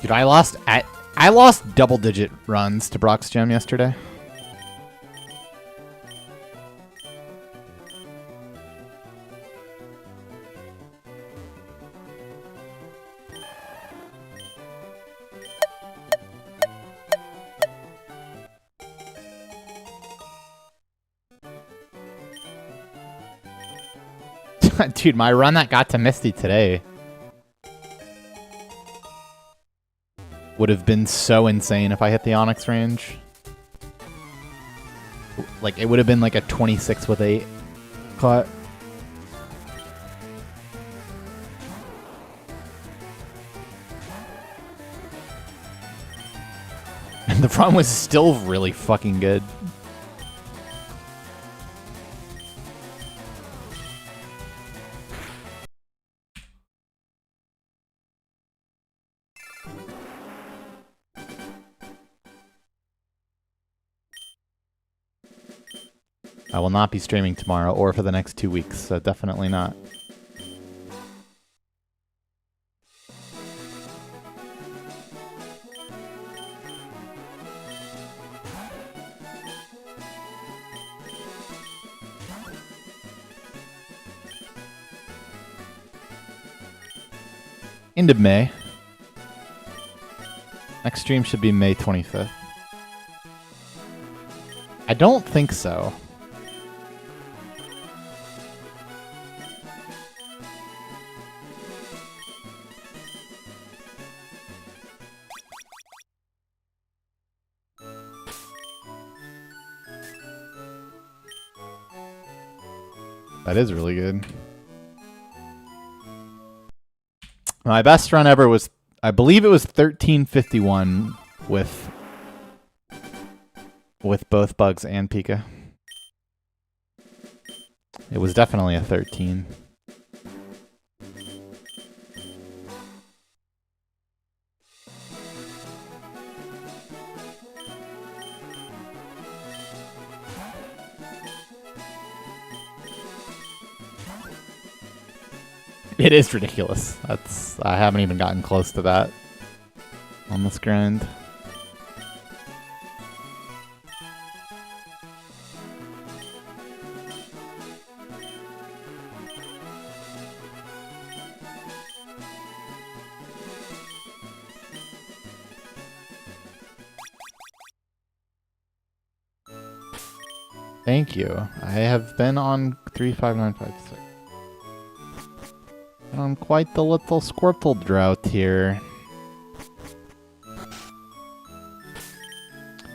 Dude, I lost double-digit runs to Brock's Gem yesterday. Dude, my run that got to Misty today would have been so insane if I hit the Onyx range. Like, it would have been like a 26 with 8 cut. And the run was still really fucking good. I will not be streaming tomorrow or for the next 2 weeks, so definitely not. End of May. Next stream should be May 25th. I don't think so. That is really good. My best run ever was, I believe it was 1351 with both Bugs and Pika. It was definitely a 13. It is ridiculous. I haven't even gotten close to that on this grind. Thank you. I have been on 35956. On quite the little Squirtle drought here.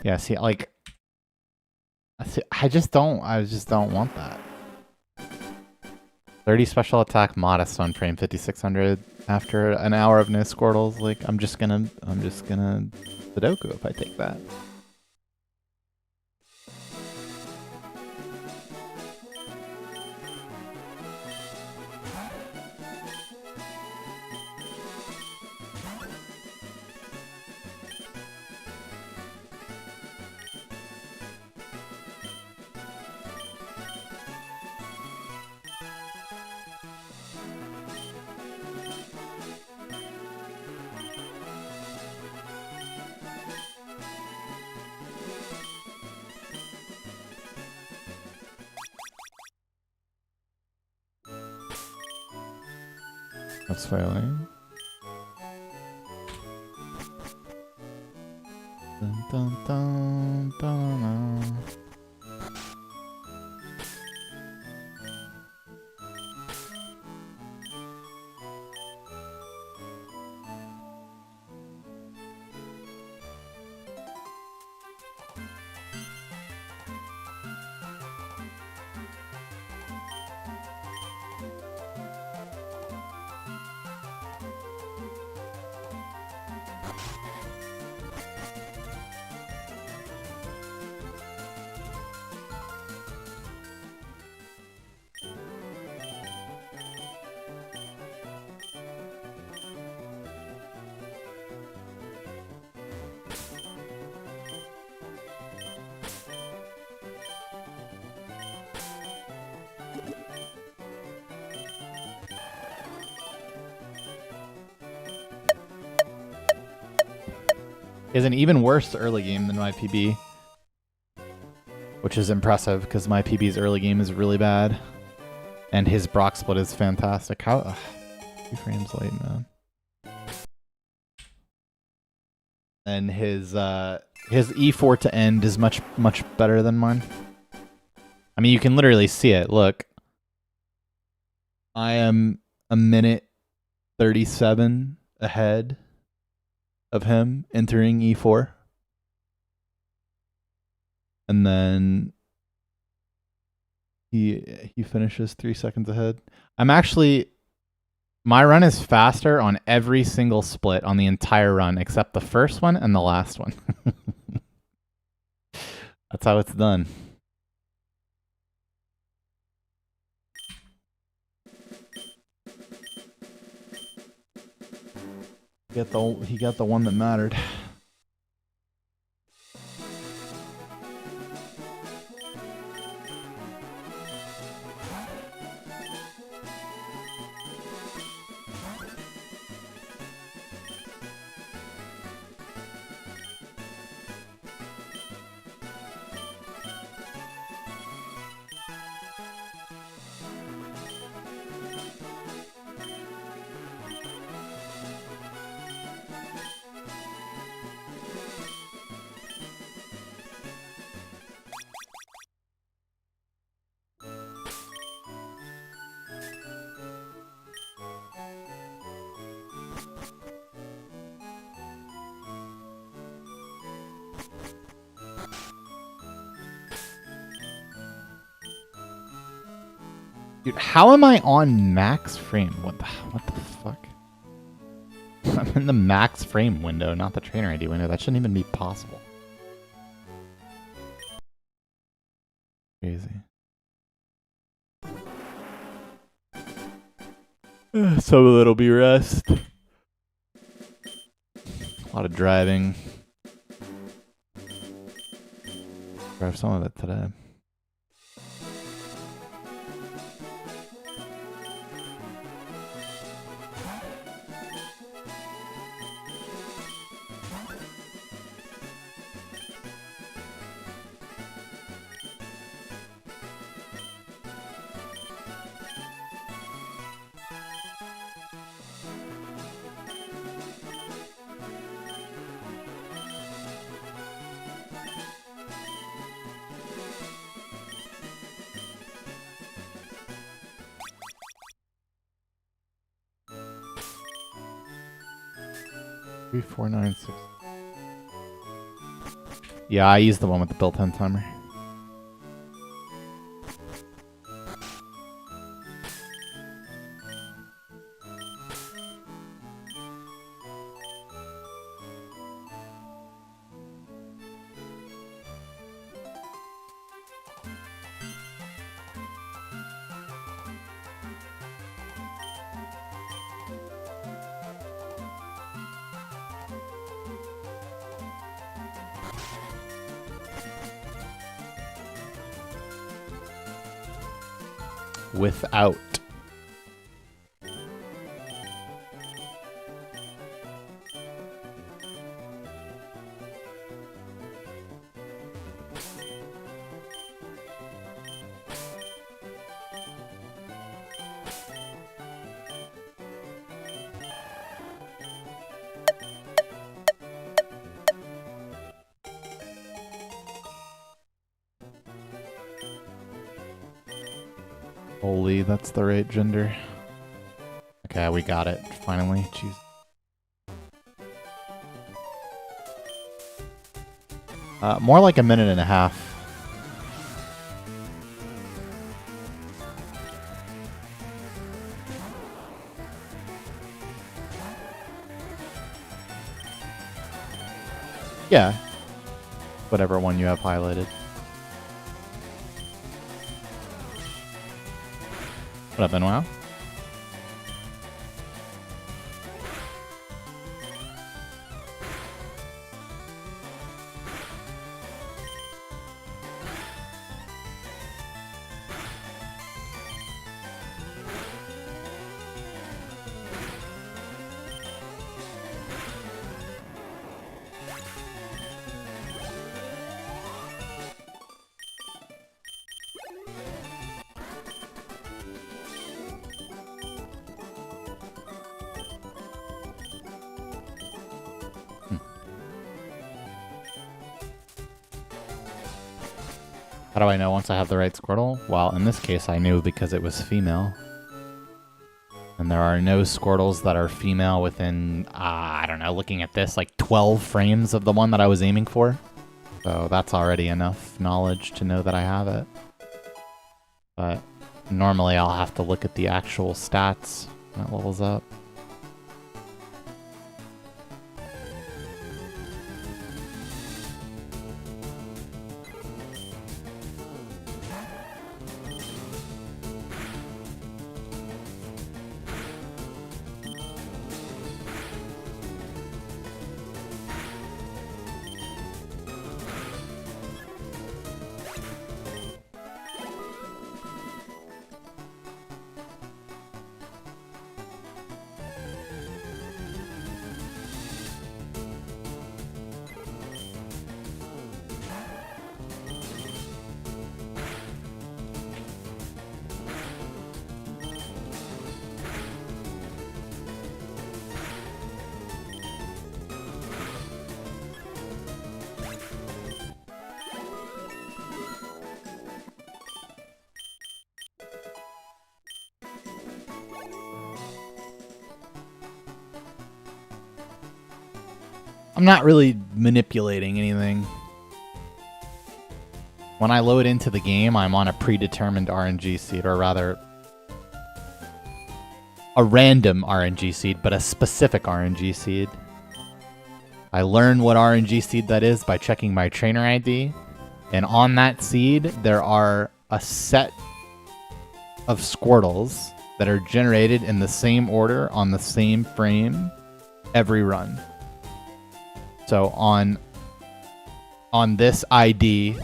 Yeah, see, like, I just don't want that. 30 special attack modest on frame 5600 after an hour of no Squirtles. Like, I'm just gonna Sudoku if I take that. That's failing. Dun, dun, dun, dun, dun. He has an even worse early game than my PB, which is impressive because my PB's early game is really bad, and his Brock split is fantastic. How? Ugh, 2 frames late, man. And his E4 to end is much better than mine. I mean, you can literally see it. Look, I am a minute 37 ahead of him entering E4. And then he finishes 3 seconds ahead. My run is faster on every single split on the entire run except the first one and the last one. That's how it's done. He got the one that mattered. Dude, how am I on max frame? What the fuck? I'm in the max frame window, not the trainer ID window. That shouldn't even be possible. Crazy. Some of it'll be rest. A lot of driving. Drive some of it today. Three, 4, 9, 6. Yeah, I used the one with the built-in timer. Without. Holy, that's the right gender. Okay, we got it. Finally. Jeez. More like a minute and a half. Yeah. Whatever one you have highlighted. What up, Benoit? How do I know once I have the right Squirtle? Well, in this case, I knew because it was female. And there are no Squirtles that are female within, I don't know, looking at this, like 12 frames of the one that I was aiming for. So that's already enough knowledge to know that I have it. But normally I'll have to look at the actual stats when it levels up. I'm not really manipulating anything. When I load into the game, I'm on a predetermined RNG seed, or rather, a random RNG seed, but a specific RNG seed. I learn what RNG seed that is by checking my trainer ID, and on that seed, there are a set of Squirtles that are generated in the same order on the same frame every run. So on this ID,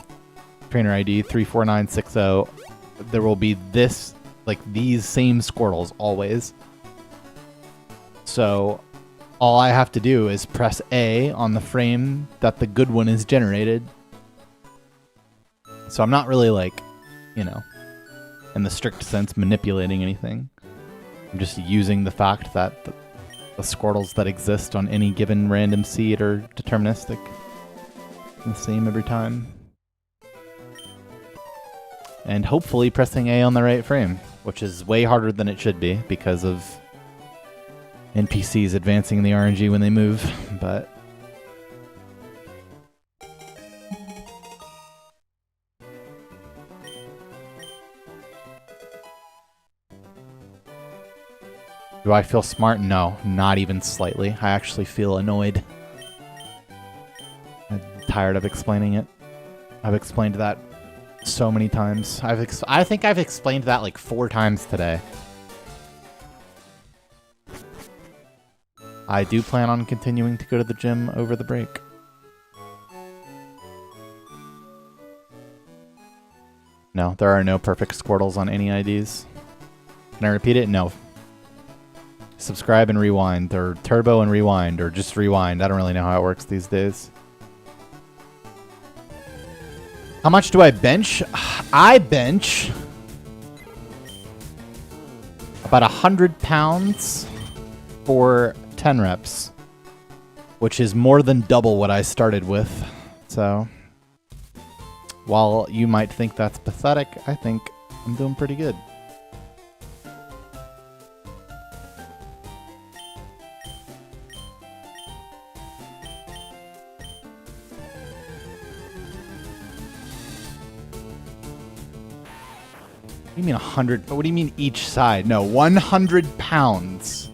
trainer ID 34960, there will be this, like these same Squirtles always. So all I have to do is press A on the frame that the good one is generated. So I'm not really like, you know, in the strict sense, manipulating anything. I'm just using the fact that the Squirtles that exist on any given random seed are deterministic. The same every time. And hopefully pressing A on the right frame, which is way harder than it should be because of NPCs advancing the RNG when they move, but do I feel smart? No, not even slightly. I actually feel annoyed. I'm tired of explaining it. I've explained that so many times. I think I've explained that like 4 times today. I do plan on continuing to go to the gym over the break. No, there are no perfect Squirtles on any IDs. Can I repeat it? No. Subscribe and rewind, or turbo and rewind, or just rewind. I don't really know how it works these days. How much do I bench? I bench about 100 pounds for 10 reps, which is more than double what I started with. So, while you might think that's pathetic, I think I'm doing pretty good. What do you mean 100? What do you mean each side? No, 100 pounds.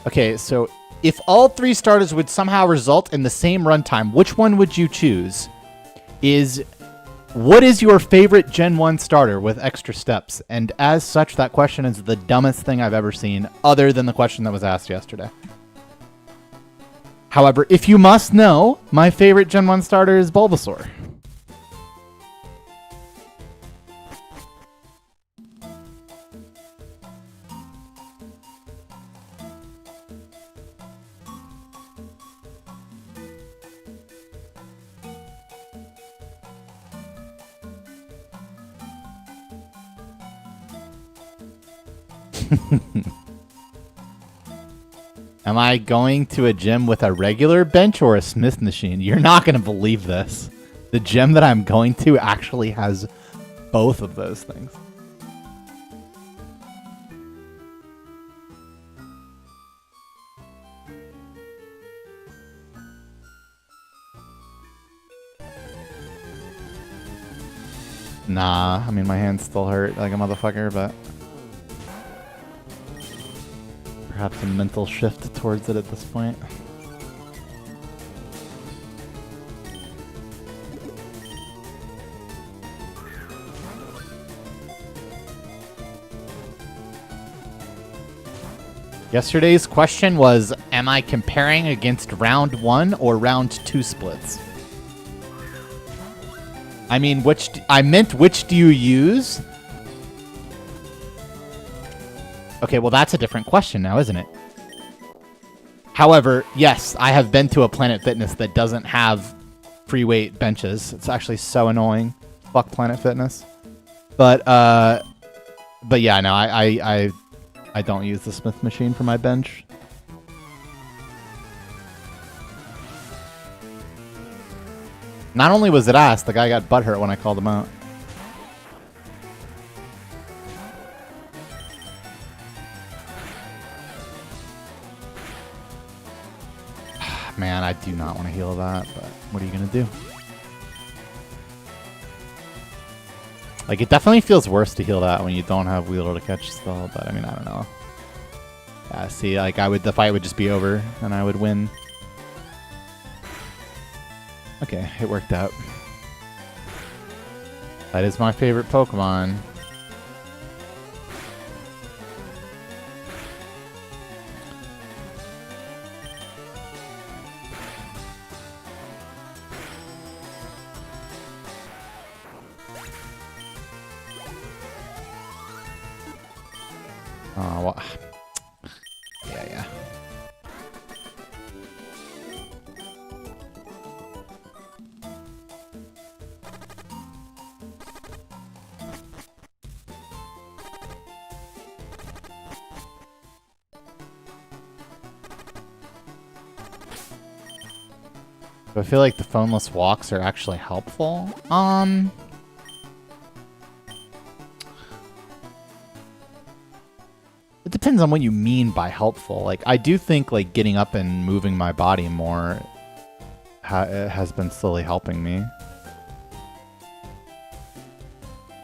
Okay, so if all 3 starters would somehow result in the same runtime, which one would you choose? What is your favorite Gen 1 starter with extra steps? And as such, that question is the dumbest thing I've ever seen, other than the question that was asked yesterday. However, if you must know, my favorite Gen 1 starter is Bulbasaur. Am I going to a gym with a regular bench or a Smith machine? You're not going to believe this. The gym that I'm going to actually has both of those things. Nah, I mean, my hands still hurt like a motherfucker, but perhaps a mental shift towards it at this point. Yesterday's question was, am I comparing against round 1 or round 2 splits? I mean, which do you use? Okay, well, that's a different question now, isn't it? However, yes, I have been to a Planet Fitness that doesn't have free weight benches. It's actually so annoying. Fuck Planet Fitness. But yeah, no, I don't use the Smith machine for my bench. Not only was it asked, the guy got butthurt when I called him out. Man, I do not want to heal that, but what are you going to do? Like, it definitely feels worse to heal that when you don't have Wheeler to catch still, but I mean, I don't know. Yeah, see, like, the fight would just be over, and I would win. Okay, it worked out. That is my favorite Pokemon. Oh, well. Yeah. Do I feel like the phoneless walks are actually helpful? It depends on what you mean by helpful. Like, I do think, like, getting up and moving my body more has been slowly helping me.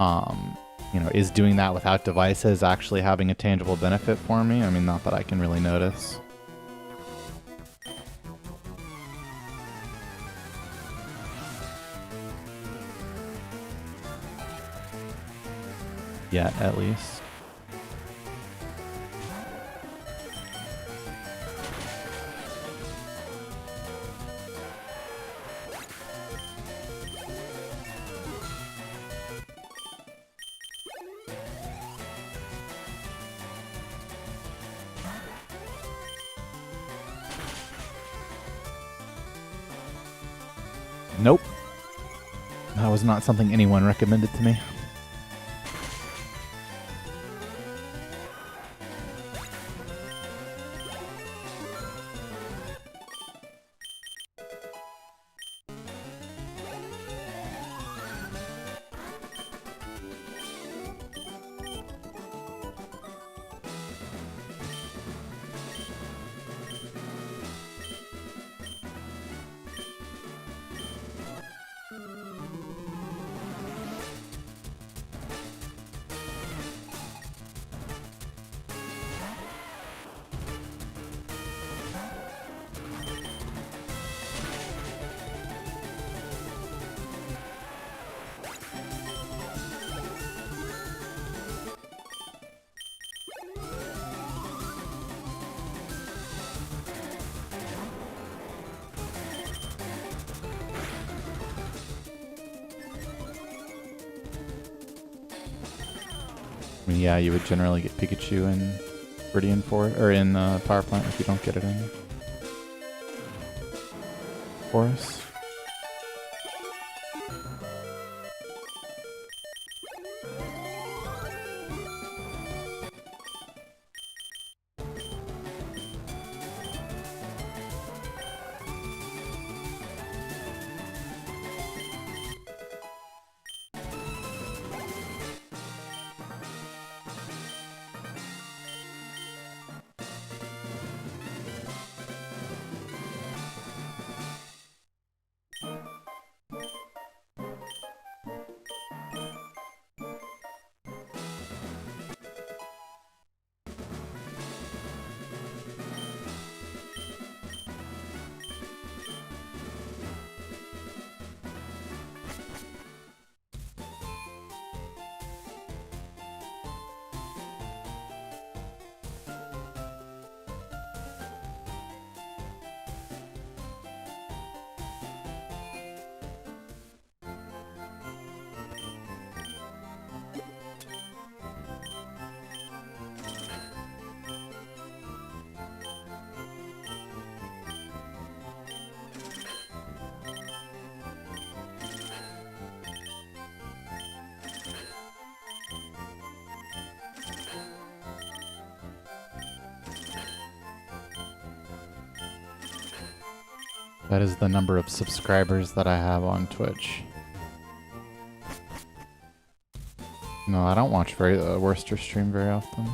You know, is doing that without devices actually having a tangible benefit for me? I mean, not that I can really notice. Yet, at least. Nope. That was not something anyone recommended to me. I mean, yeah, you would generally get Pikachu in Viridian Forest, or in Power Plant if you don't get it in Forest. That is the number of subscribers that I have on Twitch. No, I don't watch Worcester stream very often.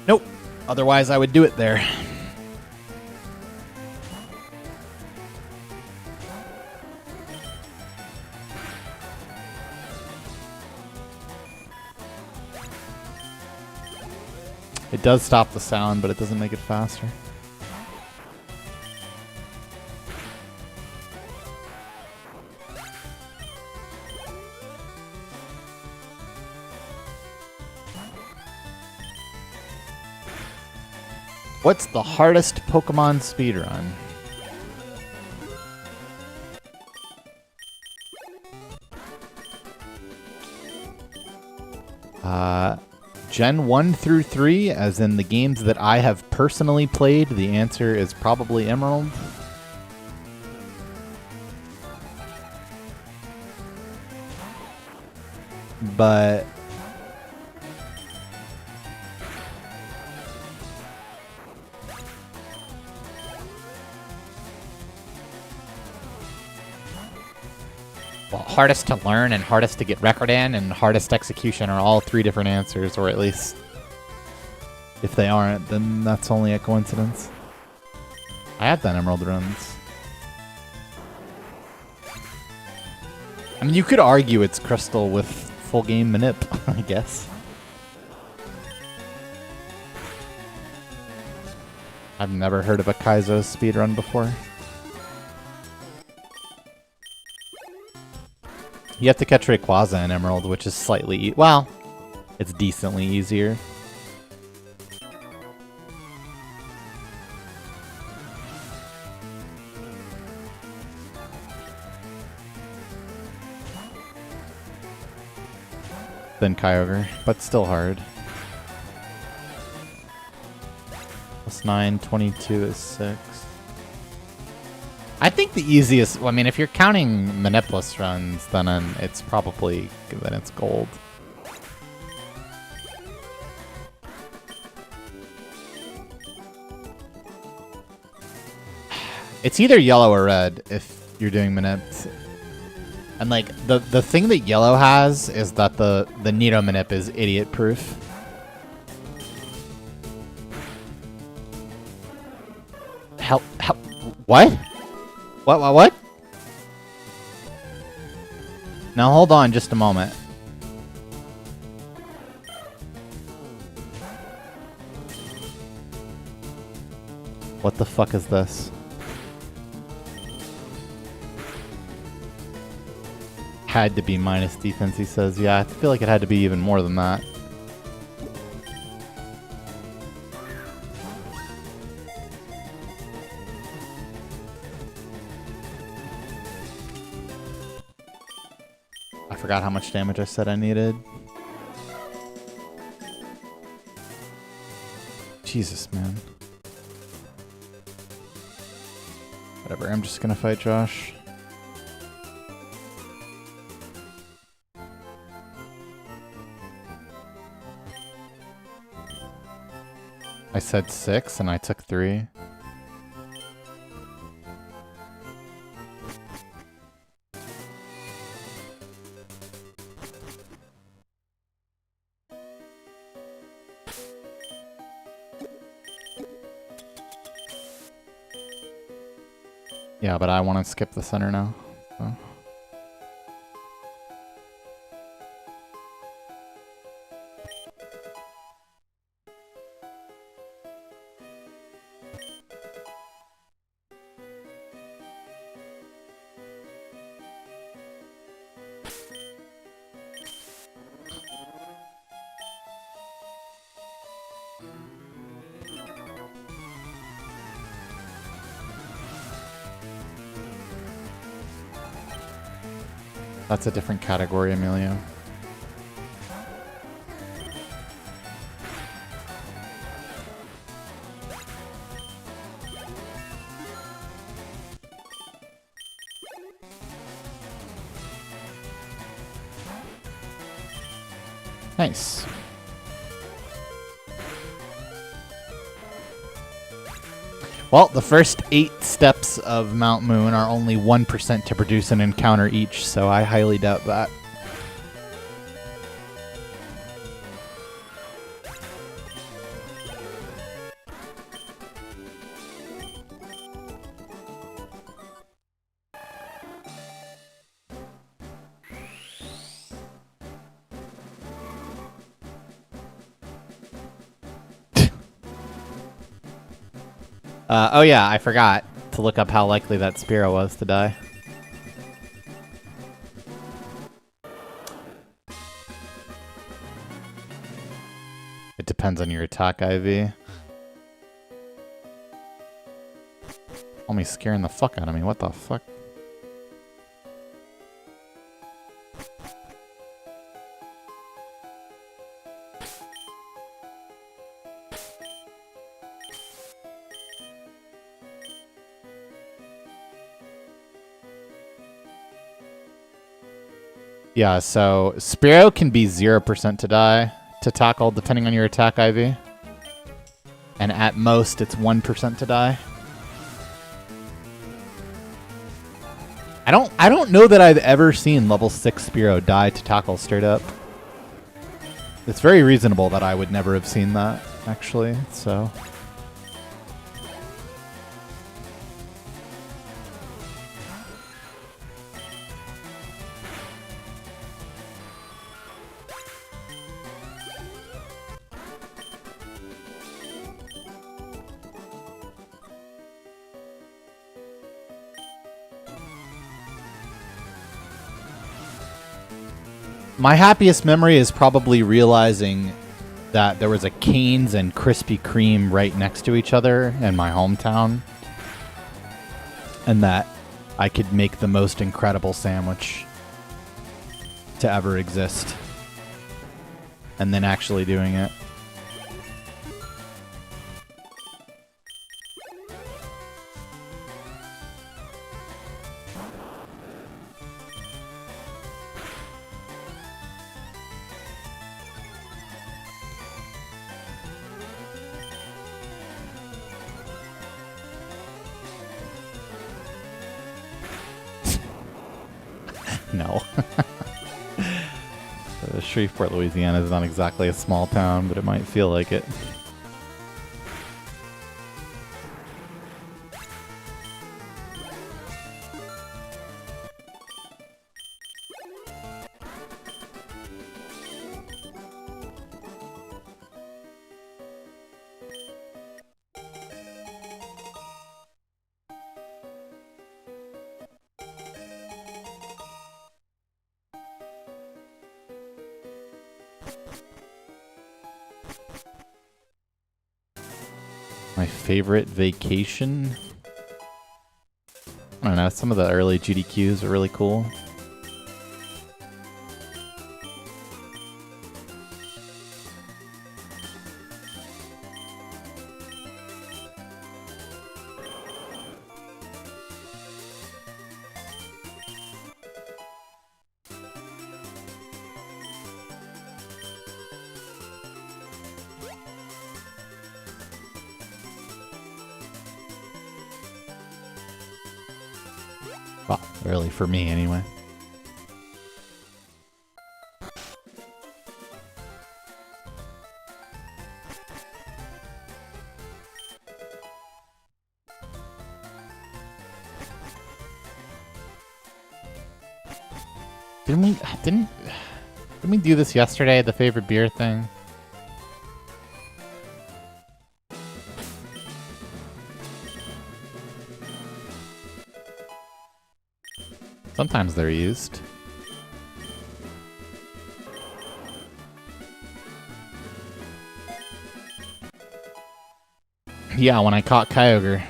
Nope. Otherwise, I would do it there. It does stop the sound, but it doesn't make it faster. What's the hardest Pokemon speedrun? Gen 1 through 3, as in the games that I have personally played, the answer is probably Emerald. But well, hardest to learn and hardest to get record in and hardest execution are all three different answers, or at least if they aren't, then that's only a coincidence. I have done Emerald runs. I mean, you could argue it's Crystal with full game manip, I guess. I've never heard of a Kaizo speedrun before. You have to catch Rayquaza in Emerald, which is slightly... well, it's decently easier. Than Kyogre, but still hard. +9, 22 is 6. I think the easiest... I mean, if you're counting Manipless runs, then it's probably... then it's gold. It's either yellow or red if you're doing Manip. And, like, the thing that yellow has is that the Nido Manip is idiot-proof. Help. What? What? Now hold on just a moment. What the fuck is this? Had to be minus defense, he says. Yeah, I feel like it had to be even more than that. I forgot how much damage I said I needed. Jesus, man. Whatever, I'm just gonna fight Josh. I said 6 and I took 3. Yeah, but I want to skip the center now. So. That's a different category, Emilio. Nice. Well, the first 8 steps of Mount Moon are only 1% to produce an encounter each, so I highly doubt that. Oh yeah, I forgot to look up how likely that Spearow was to die. It depends on your attack IV. Almost scaring the fuck out of me, what the fuck? Yeah, so Spearow can be 0% to die to tackle depending on your attack IV. And at most it's 1% to die. I don't know that I've ever seen level 6 Spearow die to tackle straight up. It's very reasonable that I would never have seen that, actually, so. My happiest memory is probably realizing that there was a Cane's and Krispy Kreme right next to each other in my hometown. And that I could make the most incredible sandwich to ever exist. And then actually doing it. No. Shreveport, Louisiana is not exactly a small town, but it might feel like it. My favorite vacation? I don't know, some of the early GDQs are really cool. Well, early for me anyway. Didn't we do this yesterday, the favorite beer thing? Sometimes they're used. Yeah, when I caught Kyogre.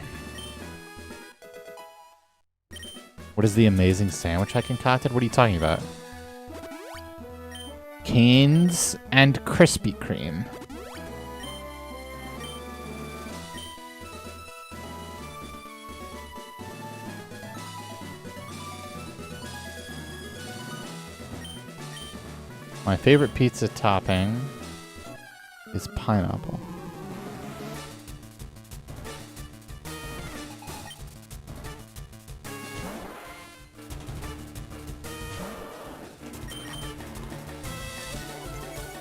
What is the amazing sandwich I concocted? What are you talking about? Canes and Krispy Kreme. My favorite pizza topping is pineapple.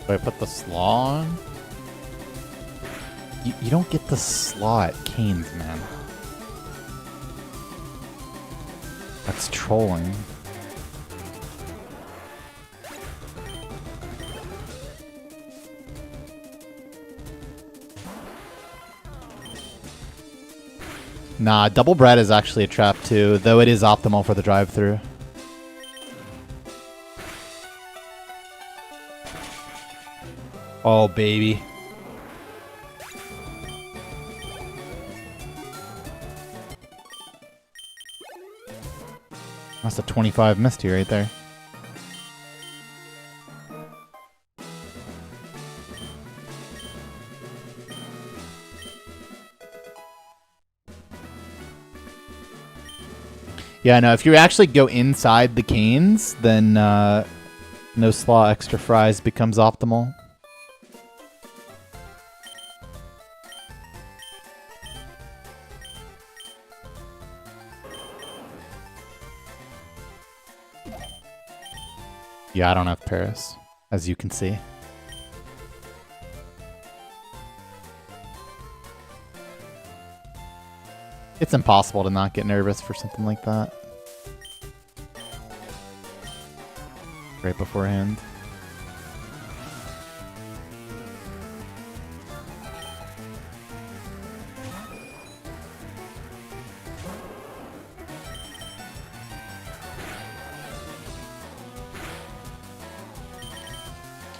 Do I put the slaw on? You don't get the slaw at Cane's, man. That's trolling. Nah, double bread is actually a trap too, though it is optimal for the drive-thru. Oh, baby. That's a 25 Misty right there. Yeah, no, if you actually go inside the Canes, then no slaw extra fries becomes optimal. Yeah, I don't have Paris, as you can see. It's impossible to not get nervous for something like that. Right beforehand.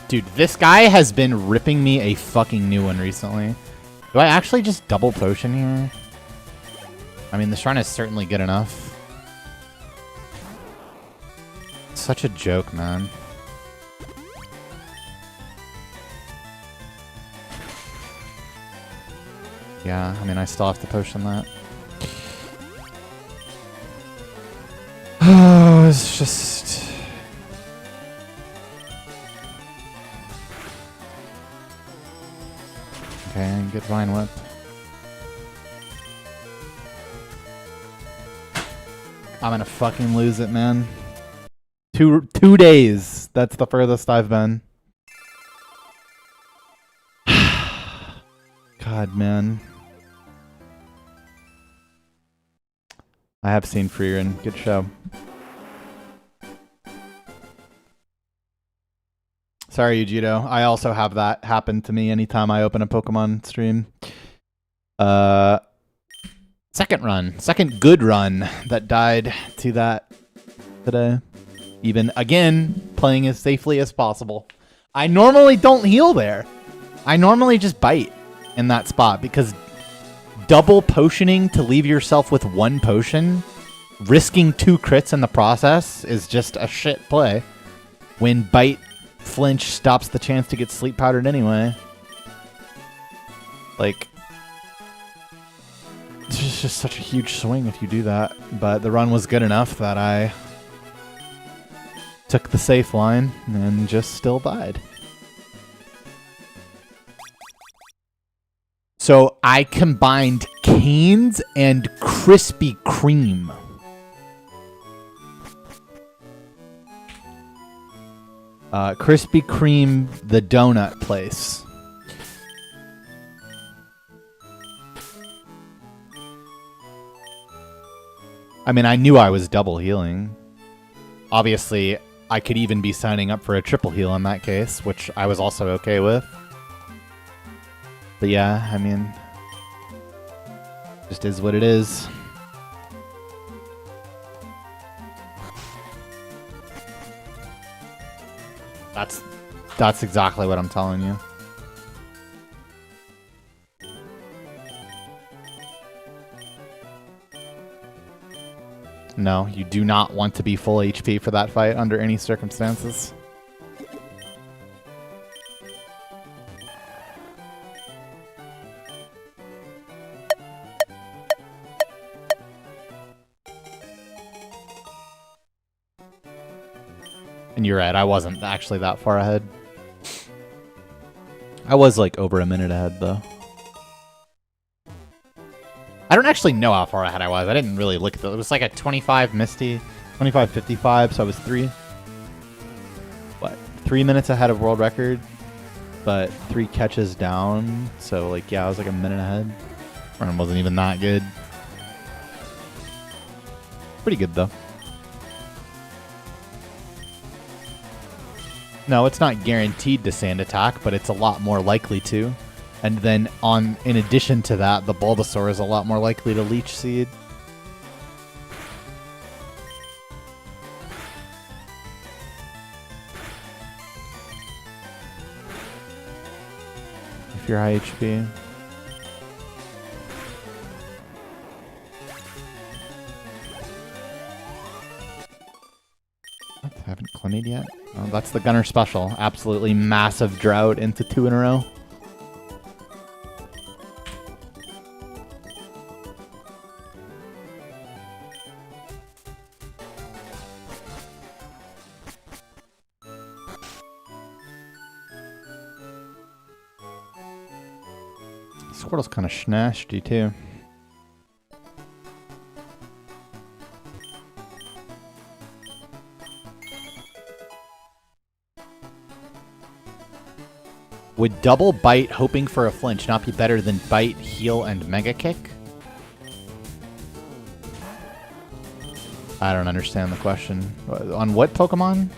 Dude, this guy has been ripping me a fucking new one recently. Do I actually just double potion here? I mean, the shrine is certainly good enough. Such a joke, man. Yeah, I mean, I still have to potion that. Oh, it's just... Okay, good Vine Whip. I'm gonna fucking lose it, man. Two days. That's the furthest I've been. God, man. I have seen Freerin. Good show. Sorry, Yujito. I also have that happen to me anytime I open a Pokemon stream. Second good run that died to that today. Even, again, playing as safely as possible. I normally don't heal there. I normally just bite in that spot because double potioning to leave yourself with 1 potion, risking 2 crits in the process is just a shit play. When bite flinch stops the chance to get sleep powdered anyway. Like, it's just such a huge swing if you do that. But the run was good enough that I took the safe line and just still died. So I combined Cane's and Krispy Kreme. Krispy Kreme, the donut place. I mean, I knew I was double healing. Obviously, I could even be signing up for a triple heal in that case, which I was also okay with. But yeah, I mean, just is what it is. That's exactly what I'm telling you. No, you do not want to be full HP for that fight under any circumstances. And you're right, I wasn't actually that far ahead. I was like over a minute ahead, though. I don't actually know how far ahead I was. I didn't really look at it. It was like a 25 Misty, 25:55, so I was 3 minutes ahead of world record, but 3 catches down. So like, yeah, I was like a minute ahead. Run wasn't even that good. Pretty good though. No, it's not guaranteed to sand attack, but it's a lot more likely to. And then in addition to that, the Bulbasaur is a lot more likely to Leech Seed. If you're high HP. What? I haven't clinied yet? Oh, that's the Gunner special. Absolutely massive drought into 2 in a row. Squirtle's kind of snasty too. Would double bite hoping for a flinch not be better than bite, heal, and mega kick? I don't understand the question. On what Pokemon?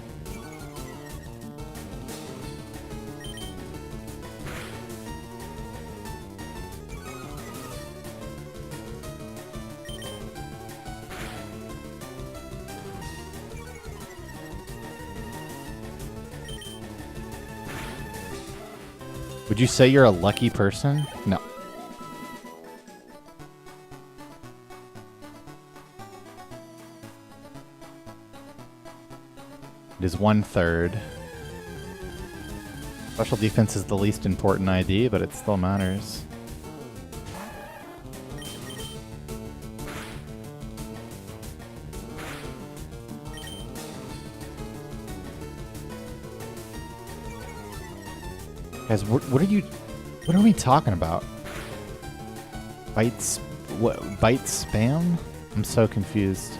Would you say you're a lucky person? No. It is 1/3. Special defense is the least important ID, but it still matters. Guys, what are we talking about? Bites? What? Bite spam? I'm so confused.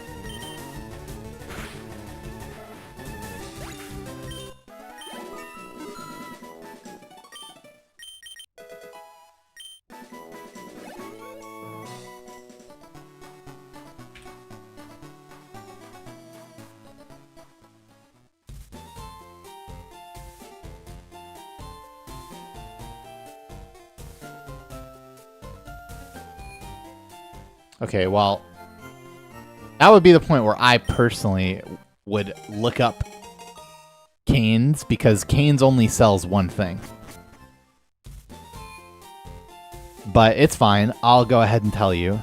Okay, well, that would be the point where I personally would look up Cane's, because Cane's only sells one thing. but it's fine. I'll go ahead and tell you.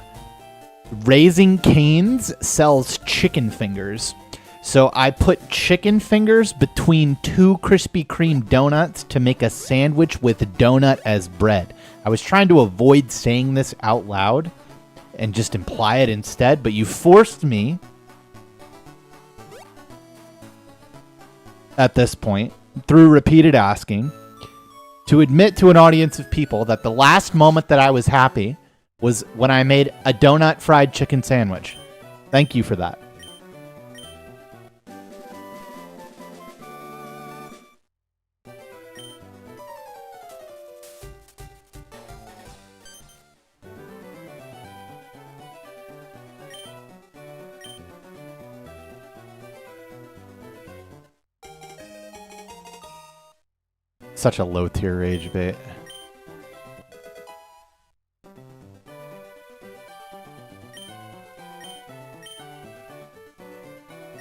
Raising Cane's sells chicken fingers. So I put chicken fingers between 2 Krispy Kreme donuts to make a sandwich with donut as bread. I was trying to avoid saying this out loud and just imply it instead, but you forced me at this point, through repeated asking, to admit to an audience of people that the last moment that I was happy was when I made a donut fried chicken sandwich. Thank you for that. Such a low tier rage bait.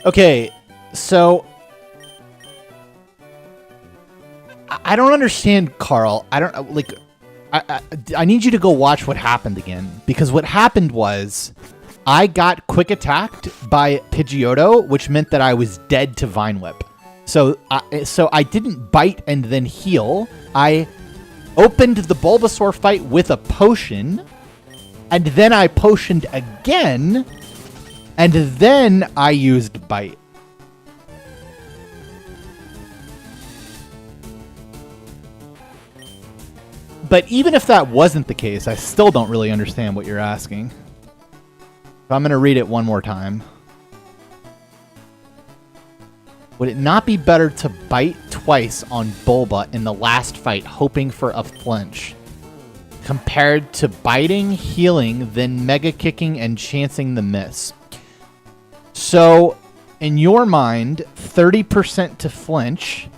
Okay, so I don't understand, Carl. I don't like. I need you to go watch what happened again, because what happened was I got quick attacked by Pidgeotto, which meant that I was dead to Vine Whip. So I didn't bite and then heal. I opened the Bulbasaur fight with a potion, and then I potioned again, and then I used bite. But even if that wasn't the case, I still don't really understand what you're asking. So I'm going to read it one more time. Would it not be better to bite twice on Bulba in the last fight, hoping for a flinch, compared to biting, healing, then mega kicking and chancing the miss? So, in your mind, 30% to flinch,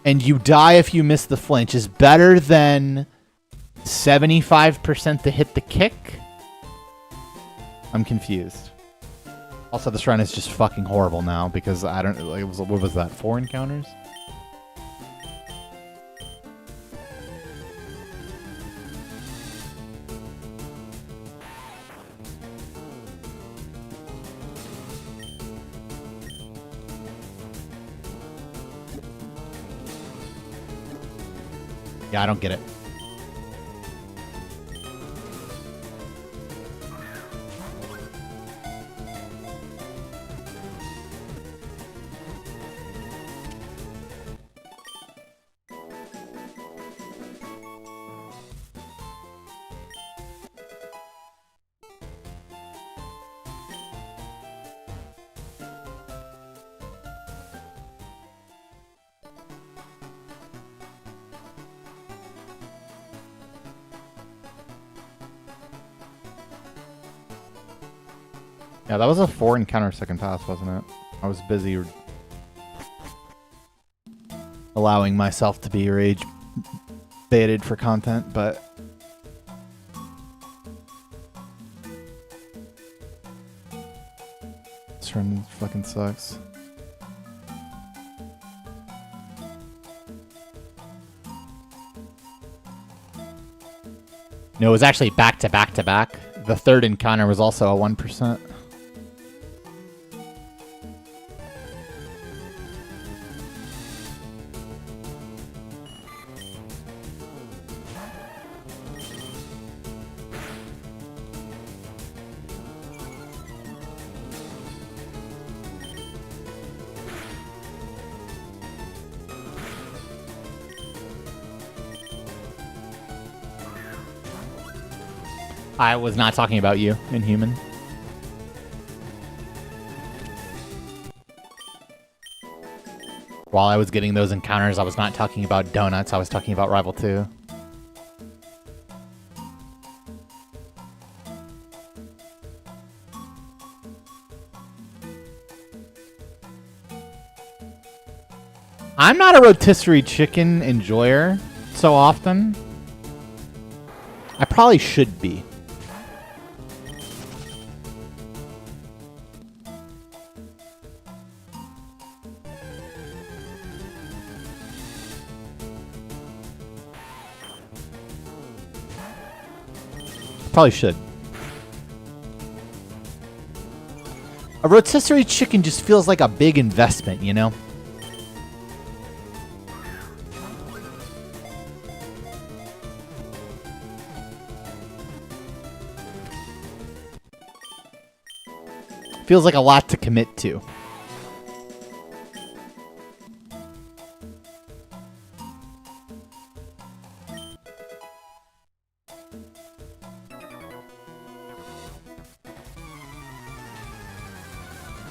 and you die if you miss the flinch, is better than 75% to hit the kick? I'm confused. Also, this run is just fucking horrible now because I don't like. What was that? 4 encounters? Yeah, I don't get it. Yeah, that was a 4 encounter second pass, wasn't it? I was busy allowing myself to be rage baited for content, but this run fucking sucks. No, it was actually back to back to back. The third encounter was also a 1%. I was not talking about you, Inhuman. While I was getting those encounters, I was not talking about donuts, I was talking about Rival 2. I'm not a rotisserie chicken enjoyer so often. I probably should be. Probably should. A rotisserie chicken just feels like a big investment, you know? Feels like a lot to commit to.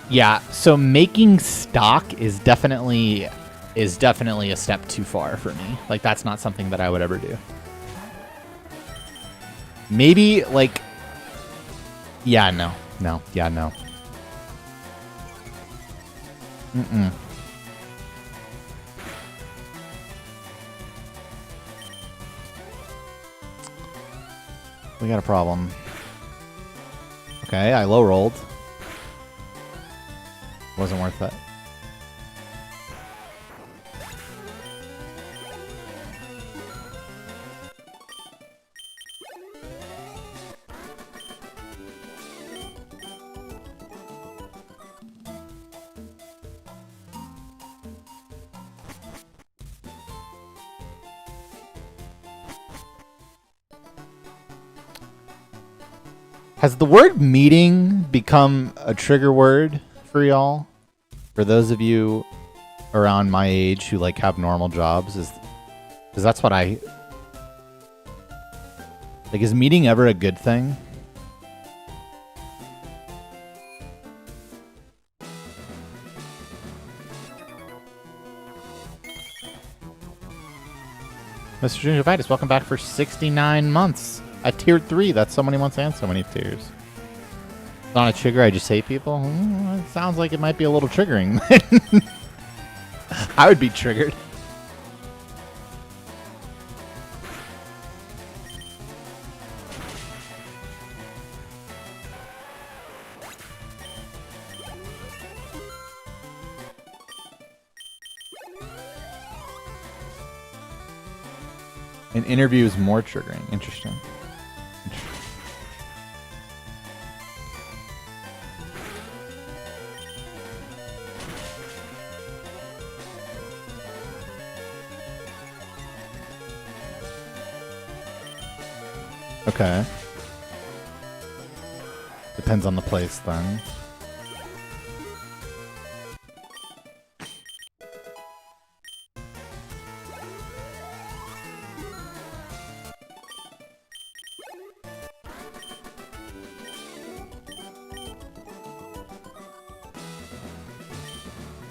Yeah, so making stock is definitely a step too far for me. Like, that's not something that I would ever do. Maybe, like... Yeah, no. Yeah, no. Mm-mm. We got a problem. Okay, I low-rolled. Wasn't worth it. Has the word meeting become a trigger word for y'all? For those of you around my age who like have normal jobs, is because that's what I like. Is meeting ever a good thing? Mr. Gingivitis, welcome back for 69 months. At tier 3, that's so many months and so many tiers. It's not a trigger, I just hate people. It sounds like it might be a little triggering. I would be triggered. An interview is more triggering. Interesting. Okay. Depends on the place then.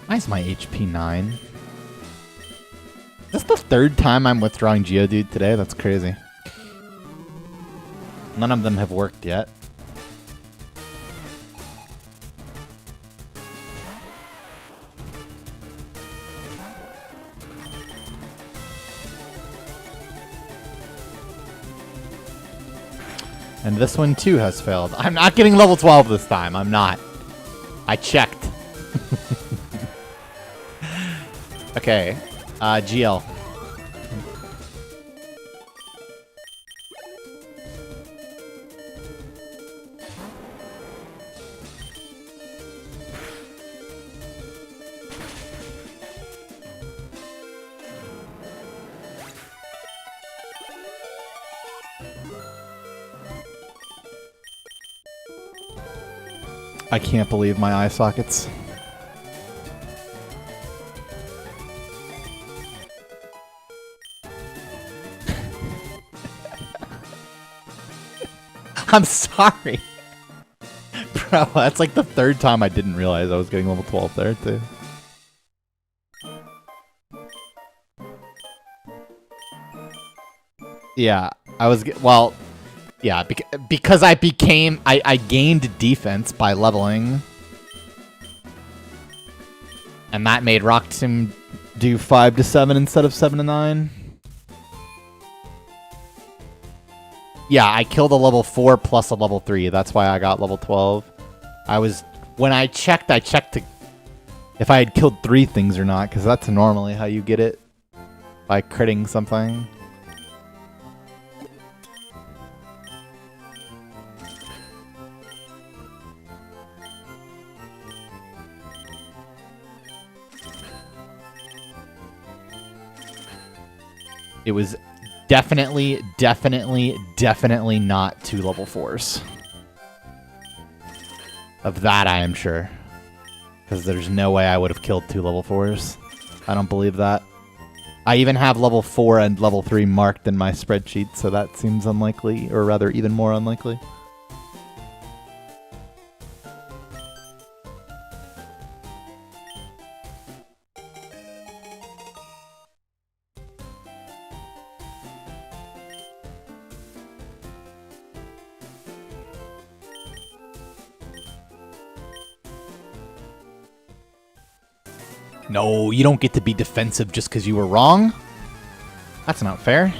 Why is my HP 9? That's the third time I'm withdrawing Geodude today. That's crazy. None of them have worked yet. And this one too has failed. I'm not getting level 12 this time. I'm not. I checked. Okay. GL. I can't believe my eye sockets. I'm sorry. Bro, that's like the third time I didn't realize I was getting level 12 there, too. Yeah, I was... Well, yeah, because I gained defense by leveling. And that made Rocksim do 5 to 7 instead of 7 to 9. Yeah, I killed a level 4 plus a level 3. That's why I got level 12. When I checked to if I had killed 3 things or not, because that's normally how you get it. By critting something. It was definitely not 2 level 4s. Of that, I am sure. Because there's no way I would have killed 2 level 4s. I don't believe that. I even have level 4 and level 3 marked in my spreadsheet, so that seems unlikely, or rather even more unlikely. No, you don't get to be defensive just because you were wrong. That's not fair.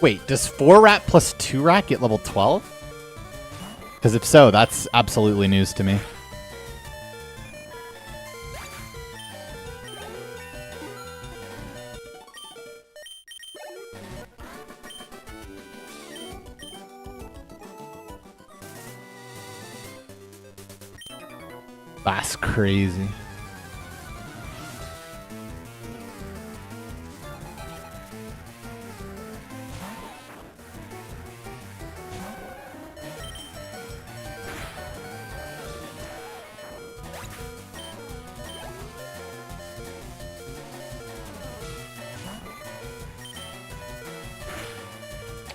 Wait, does 4 rat plus 2 rat get level 12? Because if so, that's absolutely news to me. That's crazy.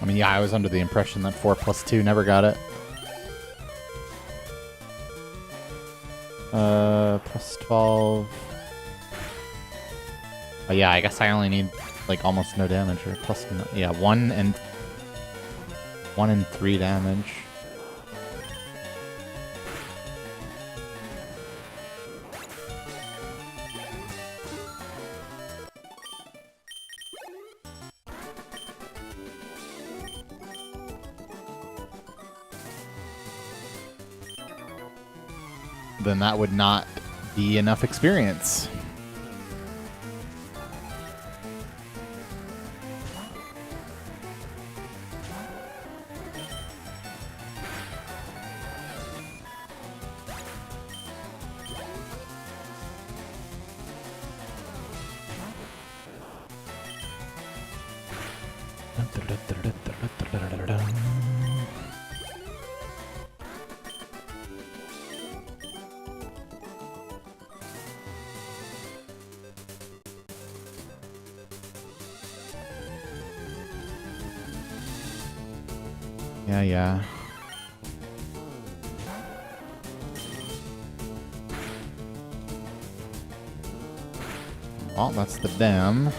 I mean, yeah, I was under the impression that 4 plus 2 never got it. Plus 12. Oh yeah, I guess I only need like almost no damage, or plus no, yeah, 1 and 3 damage. Then that would not be enough experience. Yeah. Well, that's the dam.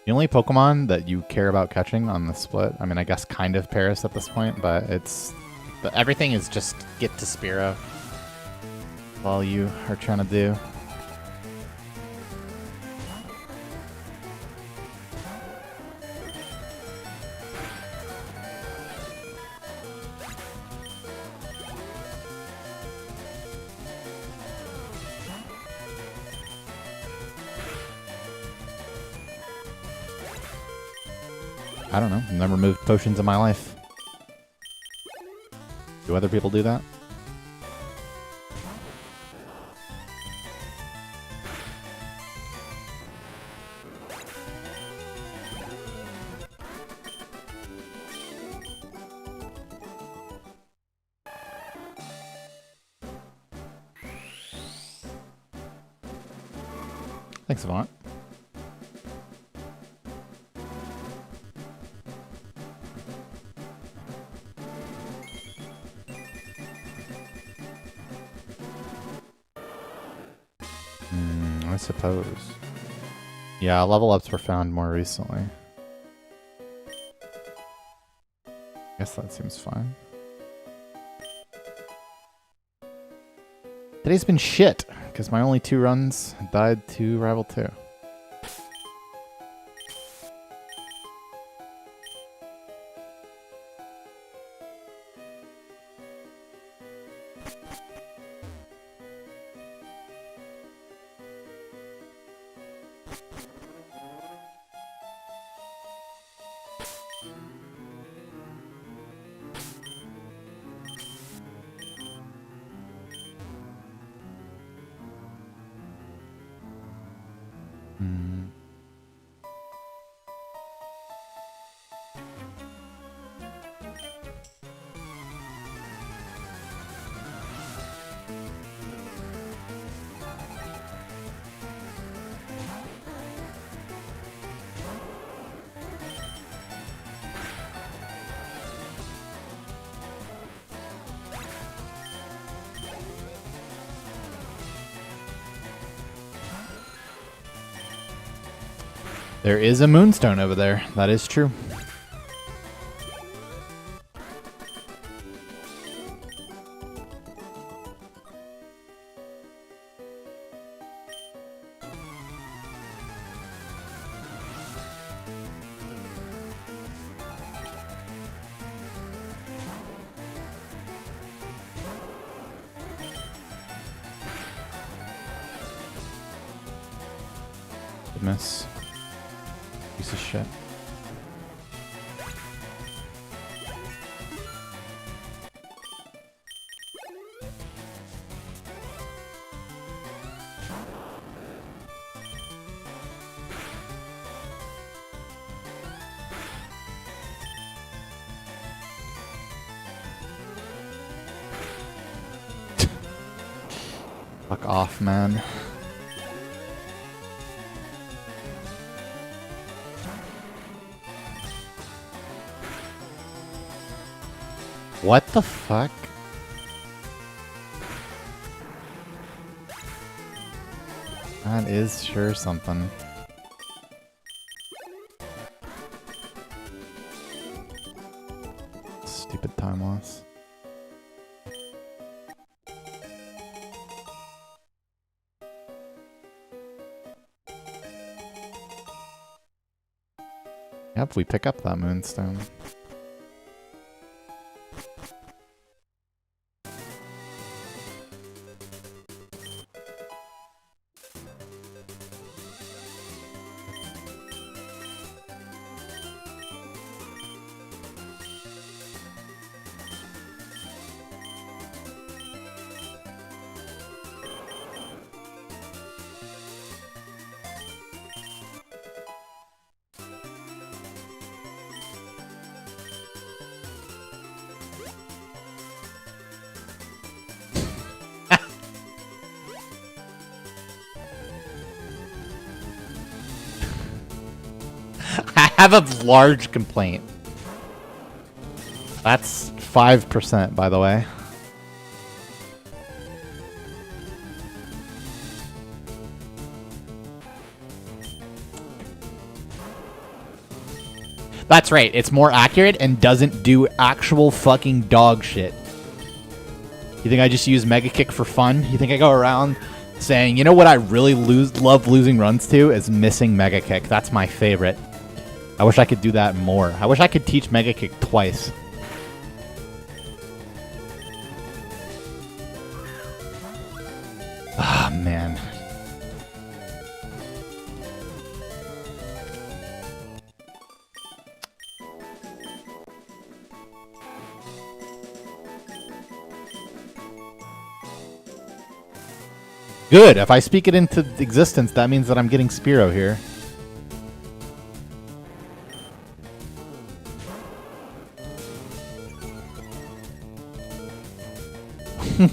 The only Pokemon that you care about catching on the split, I mean, I guess kind of Paris at this point, but everything is just get to Spearow. All you are trying to do. I don't know. I've never moved potions in my life. Do other people do that? Thanks, Avant. I suppose. Yeah, level ups were found more recently. Guess that seems fine. Today's been shit, because my only 2 runs died to Rival 2. There is a moonstone over there. That is true. Good miss. Piece of shit. Fuck off, man. What the fuck? That is sure something. Stupid time loss. Yep, we pick up that moonstone. I have a large complaint. That's 5%, by the way. That's right, it's more accurate and doesn't do actual fucking dog shit. You think I just use Mega Kick for fun? You think I go around saying, you know what I really love losing runs to is missing Mega Kick. That's my favorite. I wish I could do that more. I wish I could teach Mega Kick twice. Ah, man. Good. If I speak it into existence, that means that I'm getting Spearow here.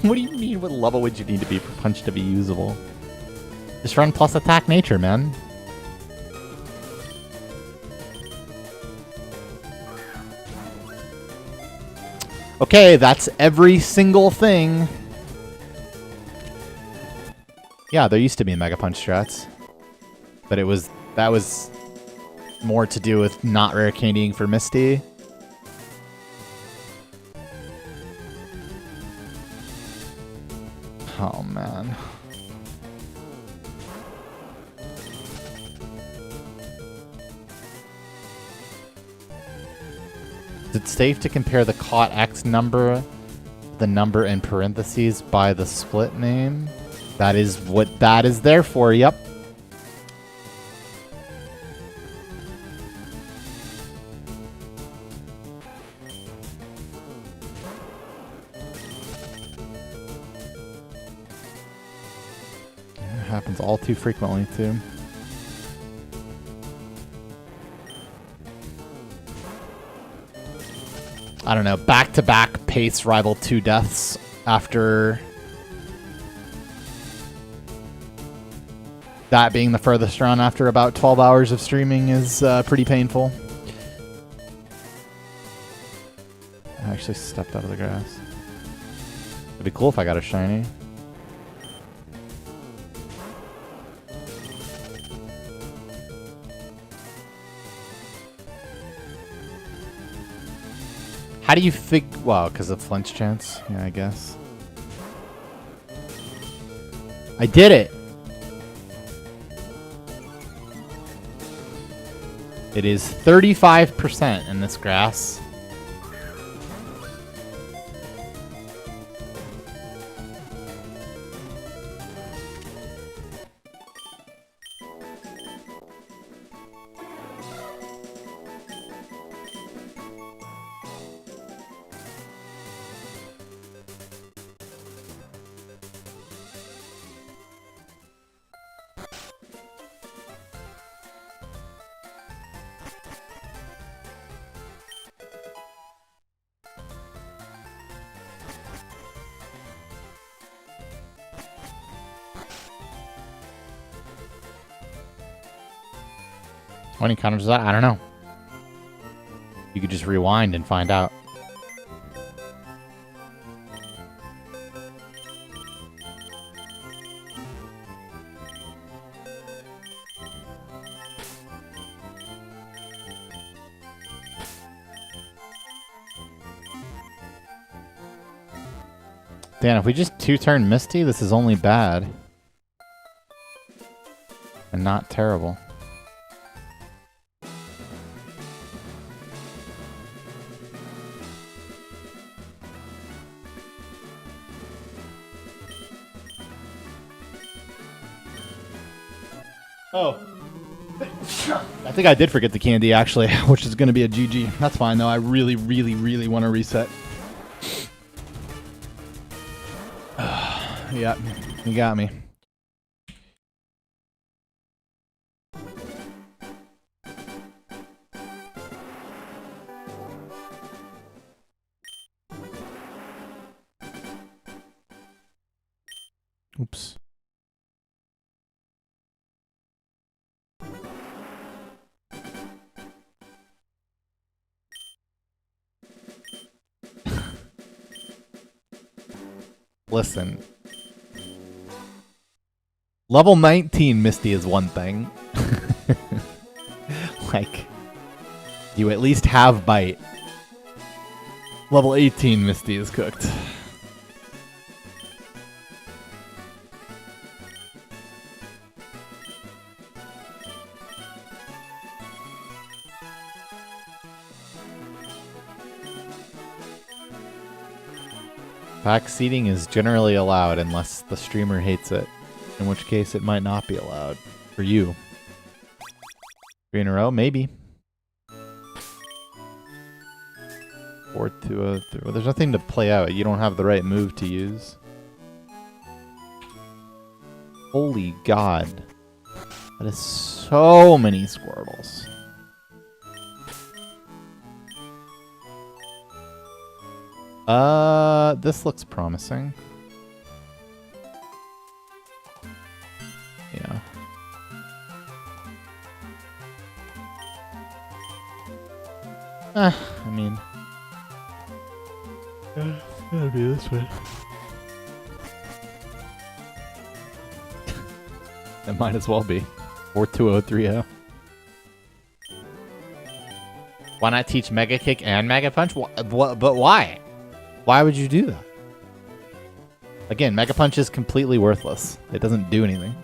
What do you mean? What level would you need to be for Punch to be usable? Just run plus attack nature, man. Okay, that's every single thing. Yeah, there used to be Mega Punch strats. But that was more to do with not rare candying for Misty. Oh, man. Is it safe to compare the caught X number, the number in parentheses, by the split name? That is what that is there for, yep. It happens all too frequently, too. I don't know, back-to-back pace rival 2 deaths after that being the furthest run after about 12 hours of streaming is pretty painful. I actually stepped out of the grass. It'd be cool if I got a shiny. How do you think? Well, because of flinch chance. Yeah, I guess. I did it! It is 35% in this grass. How many counters is that? I don't know. You could just rewind and find out. Dan, if we just 2-turn Misty, this is only bad. And not terrible. Oh. I think I did forget the candy, actually, which is going to be a GG. That's fine, though. I really, really, really want to reset. Yeah, you got me. Oops. Listen. Level 19 Misty is one thing. Like, you at least have bite. Level 18 Misty is cooked. Pack seating is generally allowed unless the streamer hates it, in which case it might not be allowed for you. 3 in a row, maybe. 4 to a 3. Well, there's nothing to play out. You don't have the right move to use. Holy God. That is so many Squirtles. This looks promising. Yeah. I mean... It'll be this way. It might as well be. 42030. Why not teach Mega Kick and Mega Punch? But why? Why would you do that? Again, Mega Punch is completely worthless. It doesn't do anything.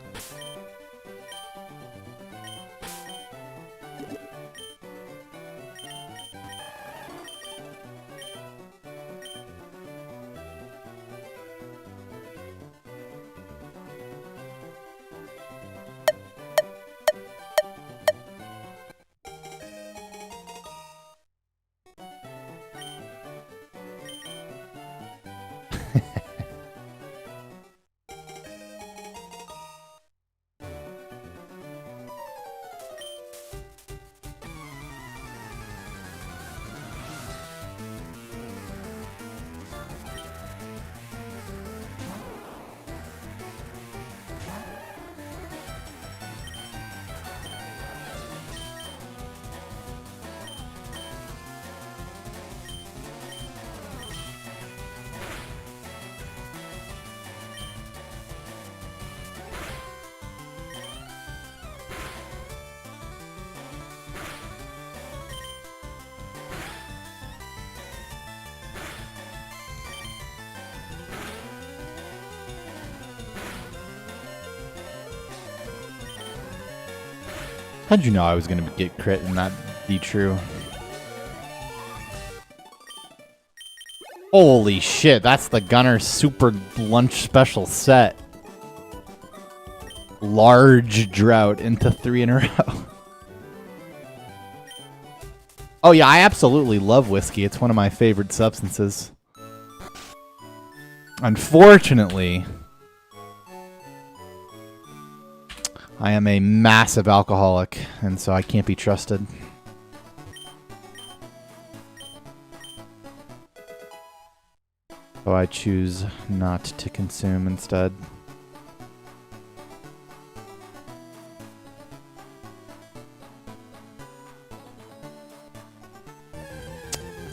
How'd you know I was gonna get crit and not be true? Holy shit, that's the Gunner Super Lunch Special set. Large drought into 3 in a row. Oh yeah, I absolutely love whiskey. It's one of my favorite substances. Unfortunately, I am a massive alcoholic, and so I can't be trusted. So I choose not to consume instead.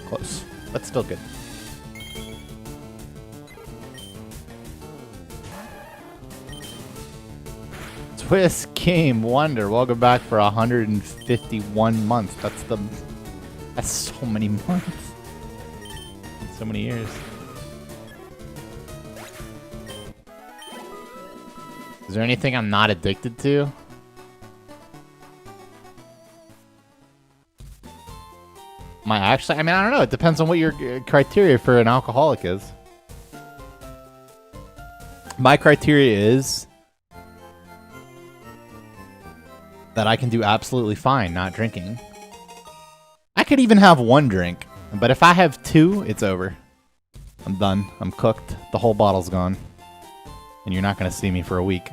Close, but still good. Swiss Game Wonder, welcome back for 151 months. That's so many months. So many years. Is there anything I'm not addicted to? Am I actually? I mean, I don't know. It depends on what your criteria for an alcoholic is. My criteria is that I can do absolutely fine not drinking. I could even have 1 drink, but if I have 2, it's over. I'm done. I'm cooked. The whole bottle's gone. And you're not going to see me for a week.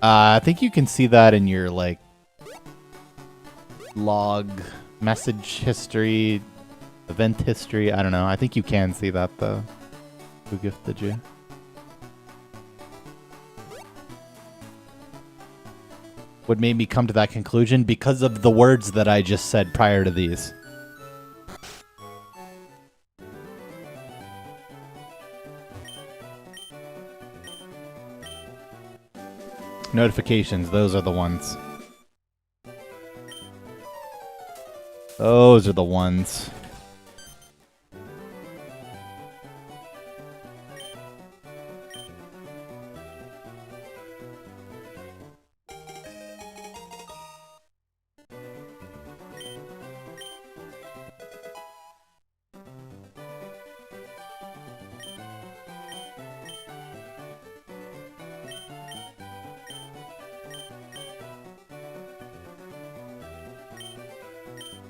I think you can see that in your, like, log, message history, event history. I don't know. I think you can see that, though. Who gifted you? What made me come to that conclusion? Because of the words that I just said prior to these. Notifications, those are the ones. Those are the ones.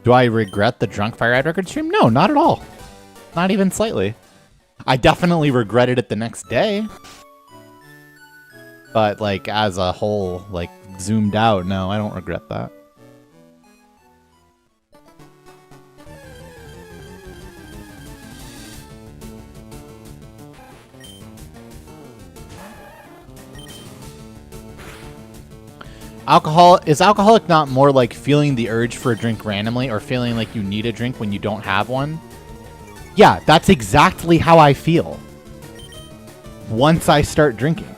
Do I regret the Drunk Fire Ad record stream? No, not at all. Not even slightly. I definitely regretted it the next day. But, like, as a whole, like, zoomed out, no, I don't regret that. Is alcoholic not more like feeling the urge for a drink randomly or feeling like you need a drink when you don't have one? Yeah, that's exactly how I feel once I start drinking.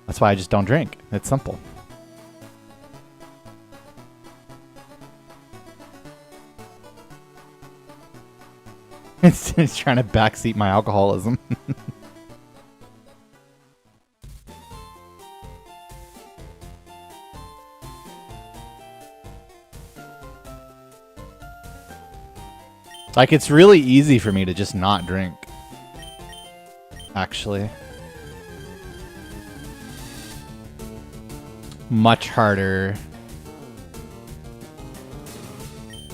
That's why I just don't drink. It's simple. It's trying to backseat my alcoholism. Like, it's really easy for me to just not drink. Actually. Much harder.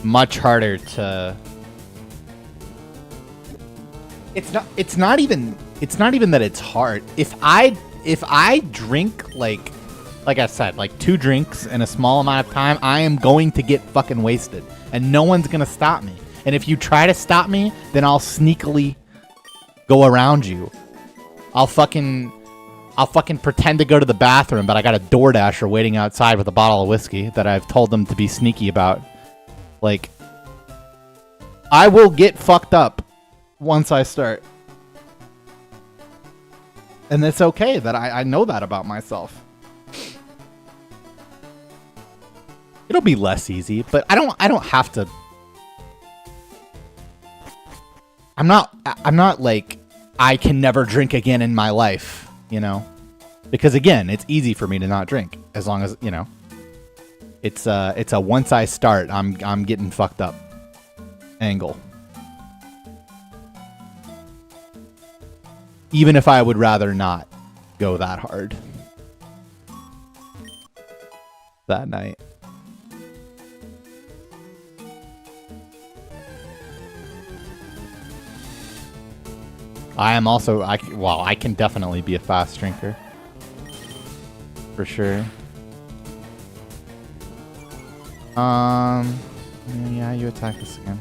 Much harder to... It's not even that it's hard. If I drink like I said, like 2 drinks in a small amount of time, I am going to get fucking wasted and no one's going to stop me. And if you try to stop me, then I'll sneakily go around you. I'll fucking pretend to go to the bathroom, but I got a DoorDasher waiting outside with a bottle of whiskey that I've told them to be sneaky about. Like, I will get fucked up once I start. And it's okay that I know that about myself. It'll be less easy, but I don't have to. I'm not like I can never drink again in my life, you know? Because again, it's easy for me to not drink as long as, you know, it's a once I start, I'm getting fucked up angle. Even if I would rather not go that hard that night. I am also, I can definitely be a fast drinker. For sure. Yeah, you attack this again.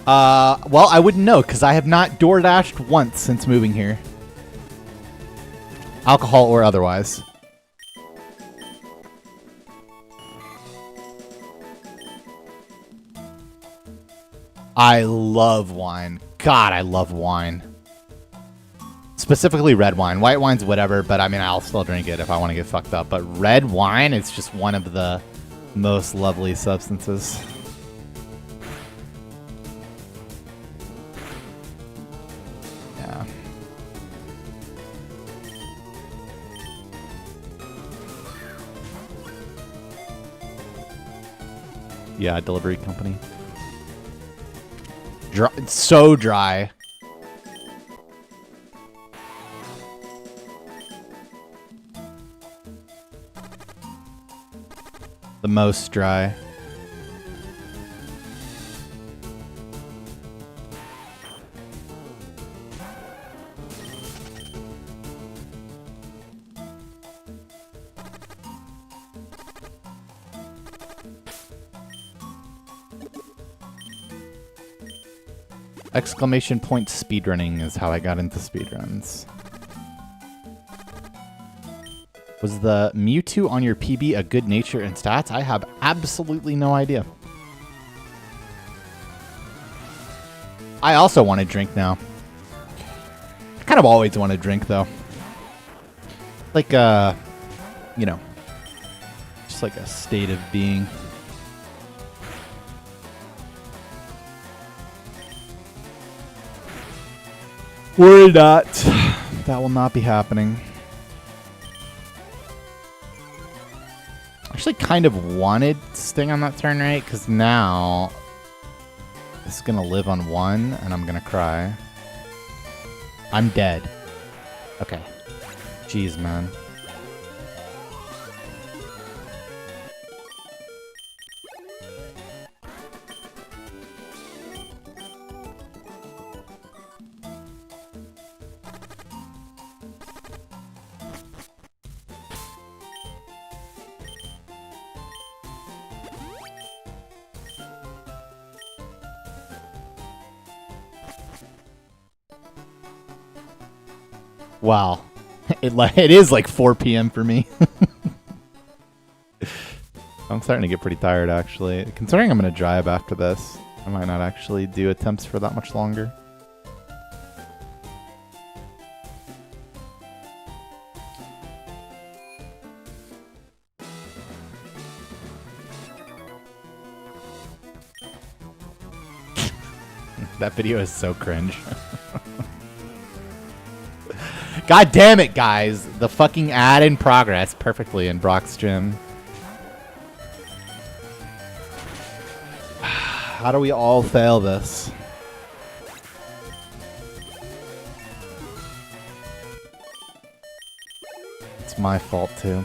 Well, I wouldn't know, because I have not DoorDashed once since moving here. Alcohol or otherwise. I love wine. God, I love wine. Specifically red wine. White wine's whatever, but I mean, I'll still drink it if I want to get fucked up. But red wine is just one of the most lovely substances. Yeah. Yeah, delivery company. Dry, it's so dry. The most dry. Exclamation point speedrunning is how I got into speedruns. Was the Mewtwo on your PB a good nature and stats? I have absolutely no idea. I also want to drink now. I kind of always want to drink though. Like, you know, just like a state of being. Worry not. That will not be happening. Actually kind of wanted Sting on that turn, right? Because now This is gonna live on 1, and I'm gonna cry. I'm dead. Okay. Jeez, man. Wow. It is like 4 p.m. for me. I'm starting to get pretty tired, actually. Considering I'm going to drive after this, I might not actually do attempts for that much longer. That video is so cringe. God damn it, guys. The fucking ad in progress perfectly in Brock's gym. How do we all fail this? It's my fault, too.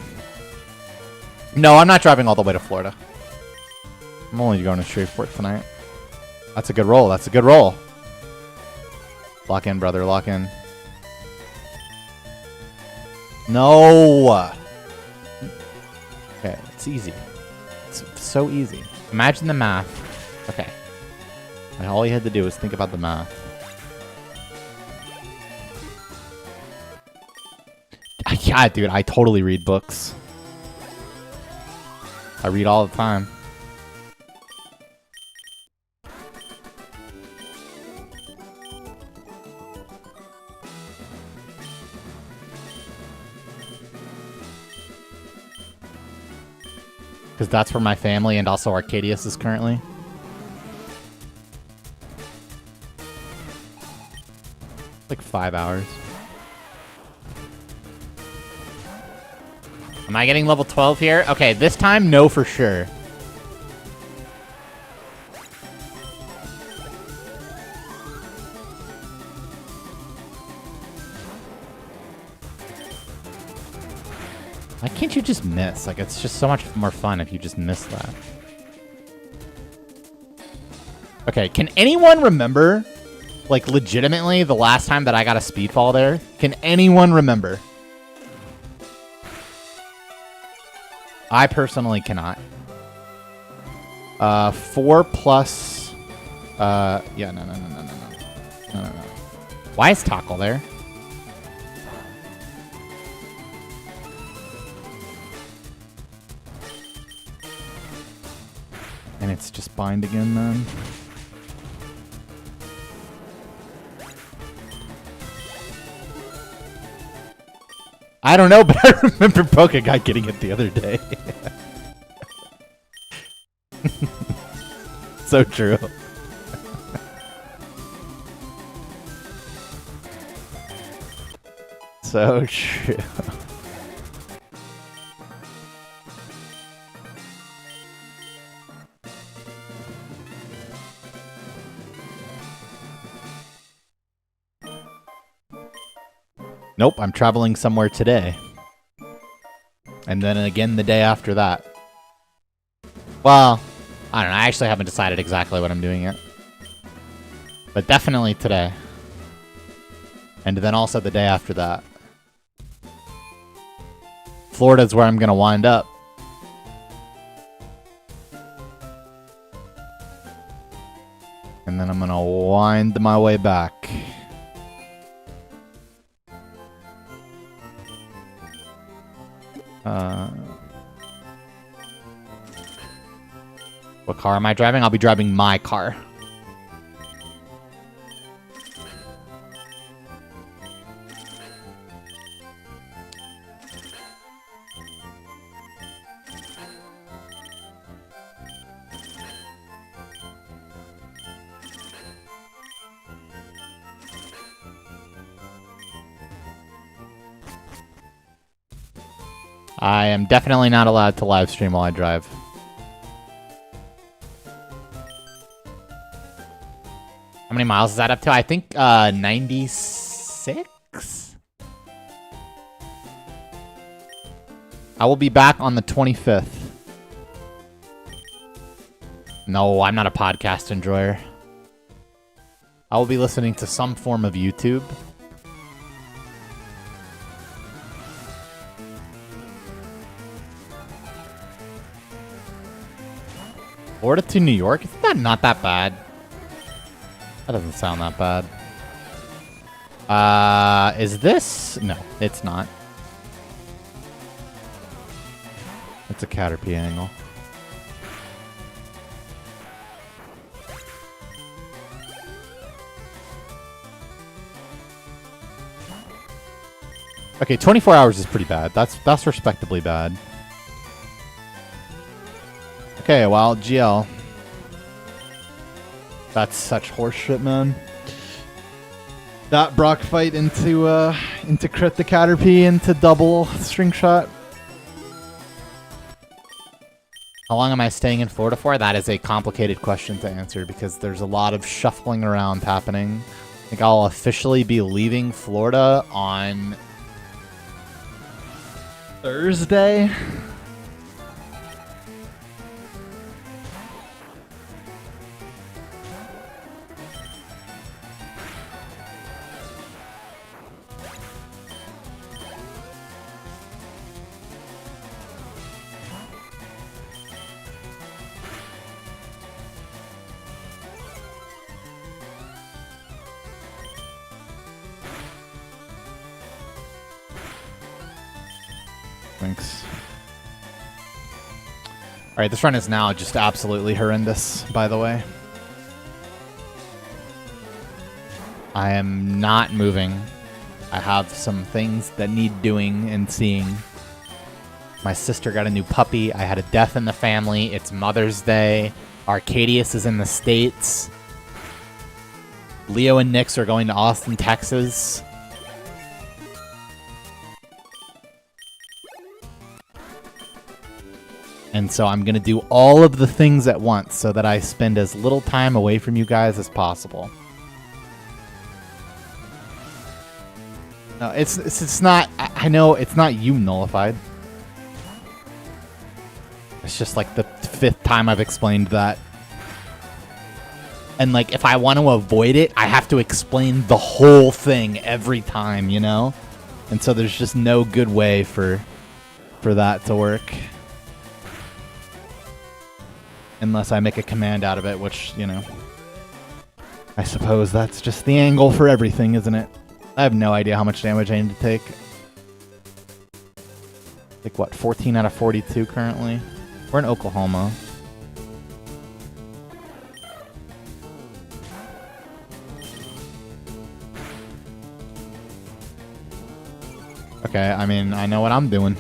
No, I'm not driving all the way to Florida. I'm only going to Shreveport tonight. That's a good roll. That's a good roll. Lock in, brother. Lock in. No! Okay, it's easy. It's so easy. Imagine the math. Okay. And all you had to do was think about the math. Yeah, dude, I totally read books. I read all the time. Because that's where my family and also Arcadius is currently. Like 5 hours. Am I getting level 12 here? Okay, this time, no for sure. Why can't you just miss? Like, it's just so much more fun if you just miss that. Okay, can anyone remember, like, legitimately the last time that I got a speedfall there? Can anyone remember? I personally cannot. 4 plus... yeah, no. No. Why is Tackle there? And it's just bind again, then. I don't know, but I remember Pokeguy getting it the other day. So true. So true. Nope, I'm traveling somewhere today. And then again the day after that. Well, I don't know. I actually haven't decided exactly what I'm doing yet. But definitely today. And then also the day after that. Florida's where I'm going to wind up. And then I'm going to wind my way back. What car am I driving? I'll be driving my car. I am definitely not allowed to live stream while I drive. How many miles is that up to? I think 96? I will be back on the 25th. No, I'm not a podcast enjoyer. I will be listening to some form of YouTube. Florida to New York? Isn't that not that bad? That doesn't sound that bad. Is this? No, it's not. It's a Caterpie angle. Okay, 24 hours is pretty bad. That's respectably bad. Okay, well, GL. That's such horseshit, man. That Brock fight into crit the Caterpie into double string shot. How long am I staying in Florida for? That is a complicated question to answer because there's a lot of shuffling around happening. I think I'll officially be leaving Florida on Thursday. Thanks. Alright, this run is now just absolutely horrendous, by the way. I am not moving. I have some things that need doing and seeing. My sister got a new puppy. I had a death in the family. It's Mother's Day. Arcadius is in the States. Leo and Nix are going to Austin, Texas. And so I'm going to do all of the things at once so that I spend as little time away from you guys as possible. No, it's not... I know it's not you nullified. It's just like the 5th time I've explained that. And like, if I want to avoid it, I have to explain the whole thing every time, you know? And so there's just no good way for that to work. Unless I make a command out of it, which, you know, I suppose that's just the angle for everything, isn't it? I have no idea how much damage I need to take. Like, what, 14 out of 42 currently? We're in Oklahoma. Okay, I mean, I know what I'm doing.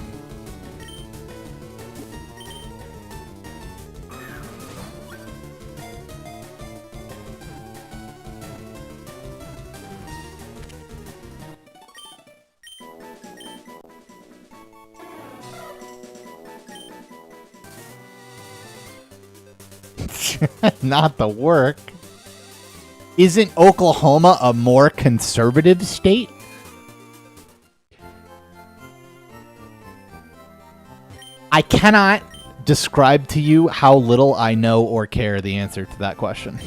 Not the work. Isn't Oklahoma a more conservative state? I cannot describe to you how little I know or care the answer to that question.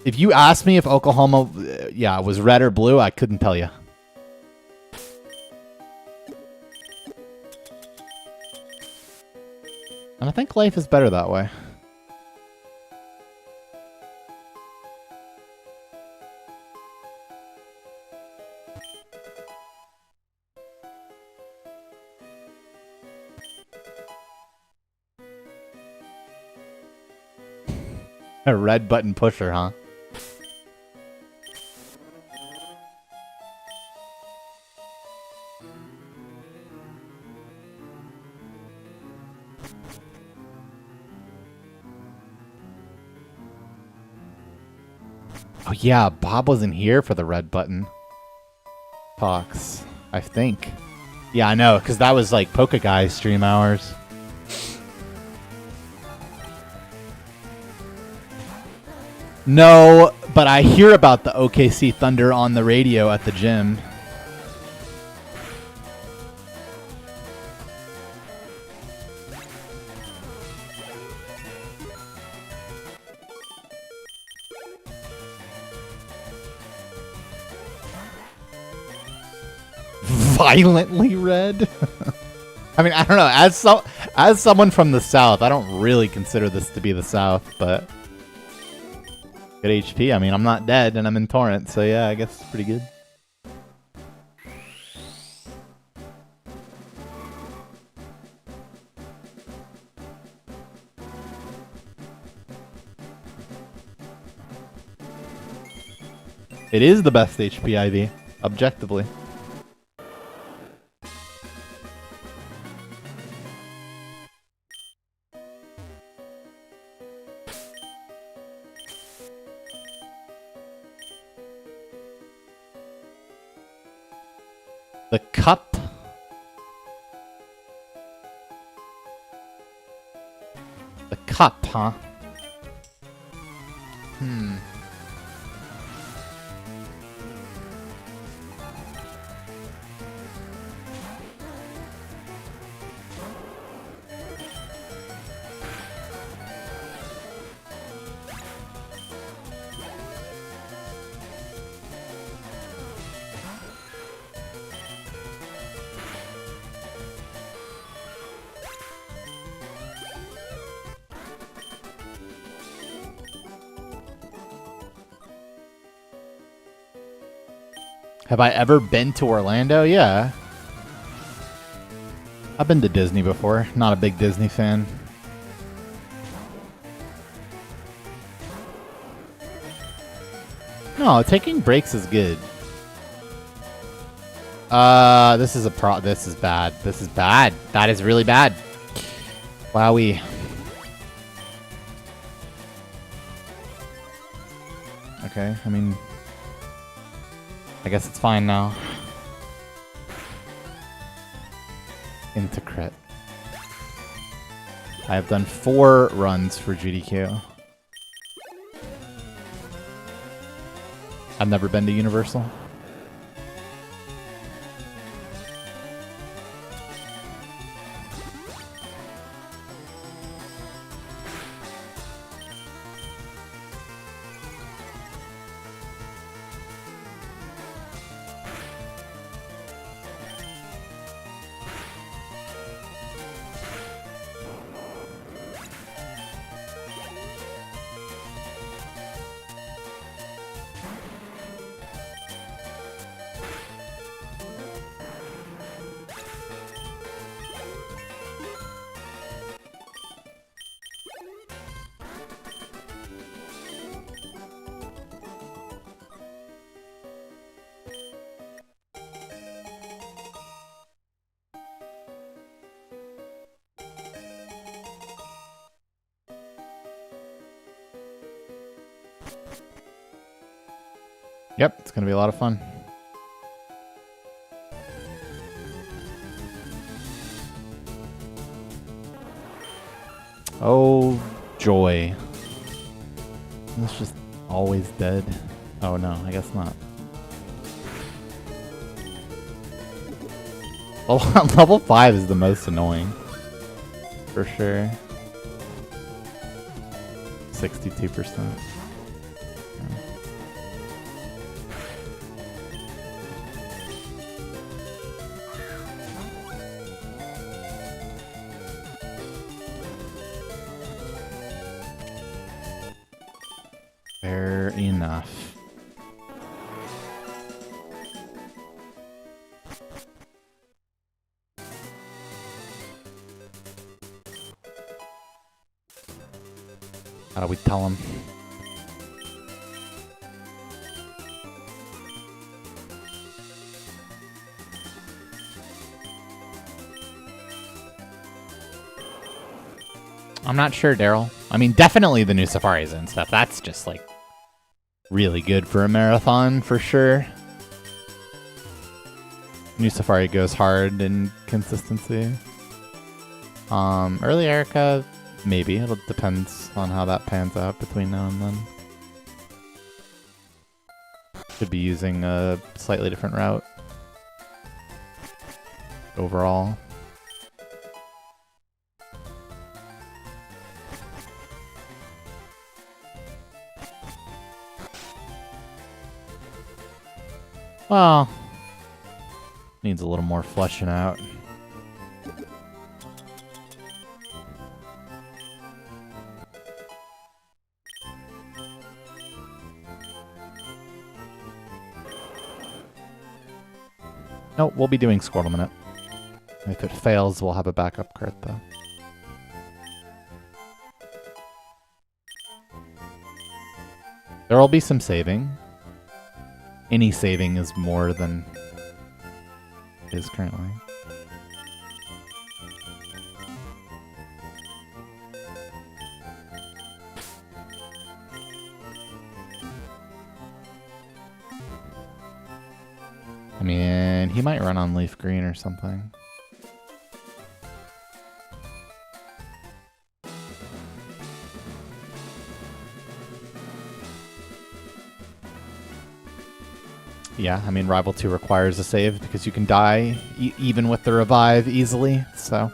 If you asked me if Oklahoma, was red or blue, I couldn't tell you. And I think life is better that way. A red button pusher, huh? Oh yeah, Bob wasn't here for the red button talks, I think. Yeah, I know, because that was like Poke Guy stream hours. No, but I hear about the OKC Thunder on the radio at the gym. Violently red? I mean, I don't know. As someone from the South, I don't really consider this to be the South, but good HP. I mean, I'm not dead and I'm in Torrent, so yeah, I guess it's pretty good. It is the best HP IV, objectively. The cup. The cup, huh? Have I ever been to Orlando? Yeah. I've been to Disney before. Not a big Disney fan. No, taking breaks is good. This is this is bad. This is bad. That is really bad. Wowie. Okay, I mean, I guess it's fine now. Into crit. I have done 4 runs for GDQ. I've never been to Universal. Yep, it's gonna be a lot of fun. Oh, joy. It's just always dead. Oh no, I guess not. Level 5 is the most annoying. For sure. 62%. Fair enough. How do we tell him? I'm not sure, Daryl. I mean, definitely the new safaris and stuff. That's just like really good for a marathon for sure. New Safari goes hard in consistency. Early Erica, maybe. It depends on how that pans out between now and then. Should be using a slightly different route overall. Well, needs a little more fleshing out. Nope, we'll be doing Squirtle Minute. If it fails, we'll have a backup card, though. There will be some saving. Any saving is more than is currently. I mean, he might run on leaf green or something. Yeah, I mean, Rival 2 requires a save because you can die even with the revive easily, so.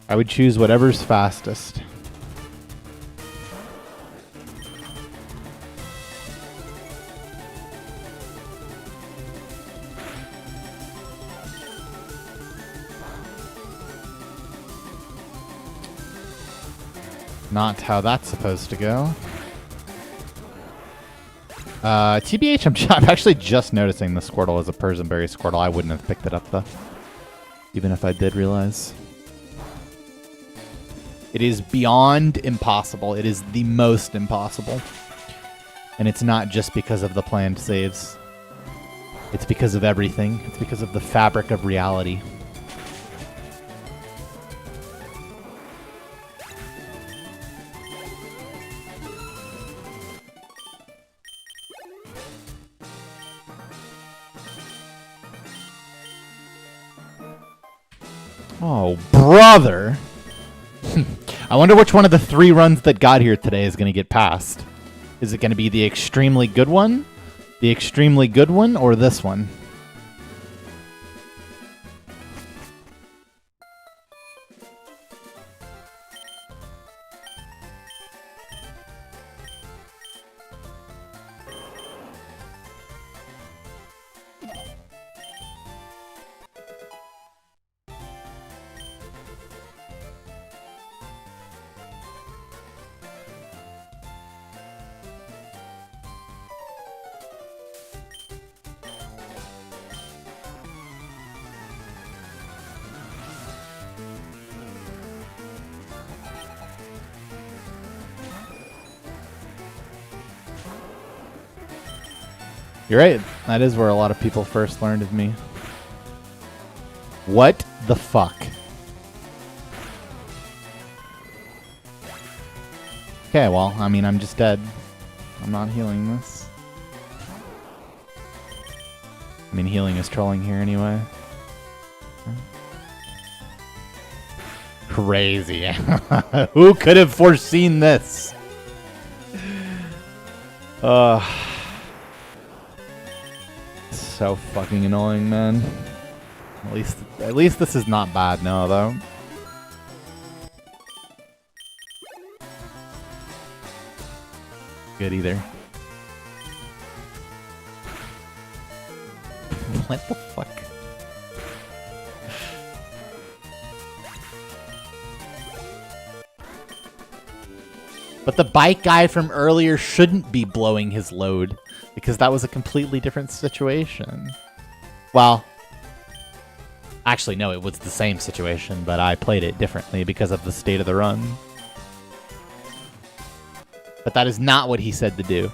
I would choose whatever's fastest. Not how that's supposed to go. TBH, I'm actually just noticing the Squirtle is a Persianberry Squirtle. I wouldn't have picked it up, though. Even if I did realize. It is beyond impossible. It is the most impossible. And it's not just because of the planned saves. It's because of everything. It's because of the fabric of reality. Oh, brother. I wonder which one of the 3 runs that got here today is going to get passed. Is it going to be the extremely good one, the extremely good one, or this one? You're right. That is where a lot of people first learned of me. What the fuck? Okay, well, I mean, I'm just dead. I'm not healing this. I mean, healing is trolling here anyway. Crazy. Who could have foreseen this? So fucking annoying, man. At least this is not bad now, though. Good either. What the fuck? But the bike guy from earlier shouldn't be blowing his load, because that was a completely different situation. Well, actually, no, it was the same situation, but I played it differently because of the state of the run. But that is not what he said to do.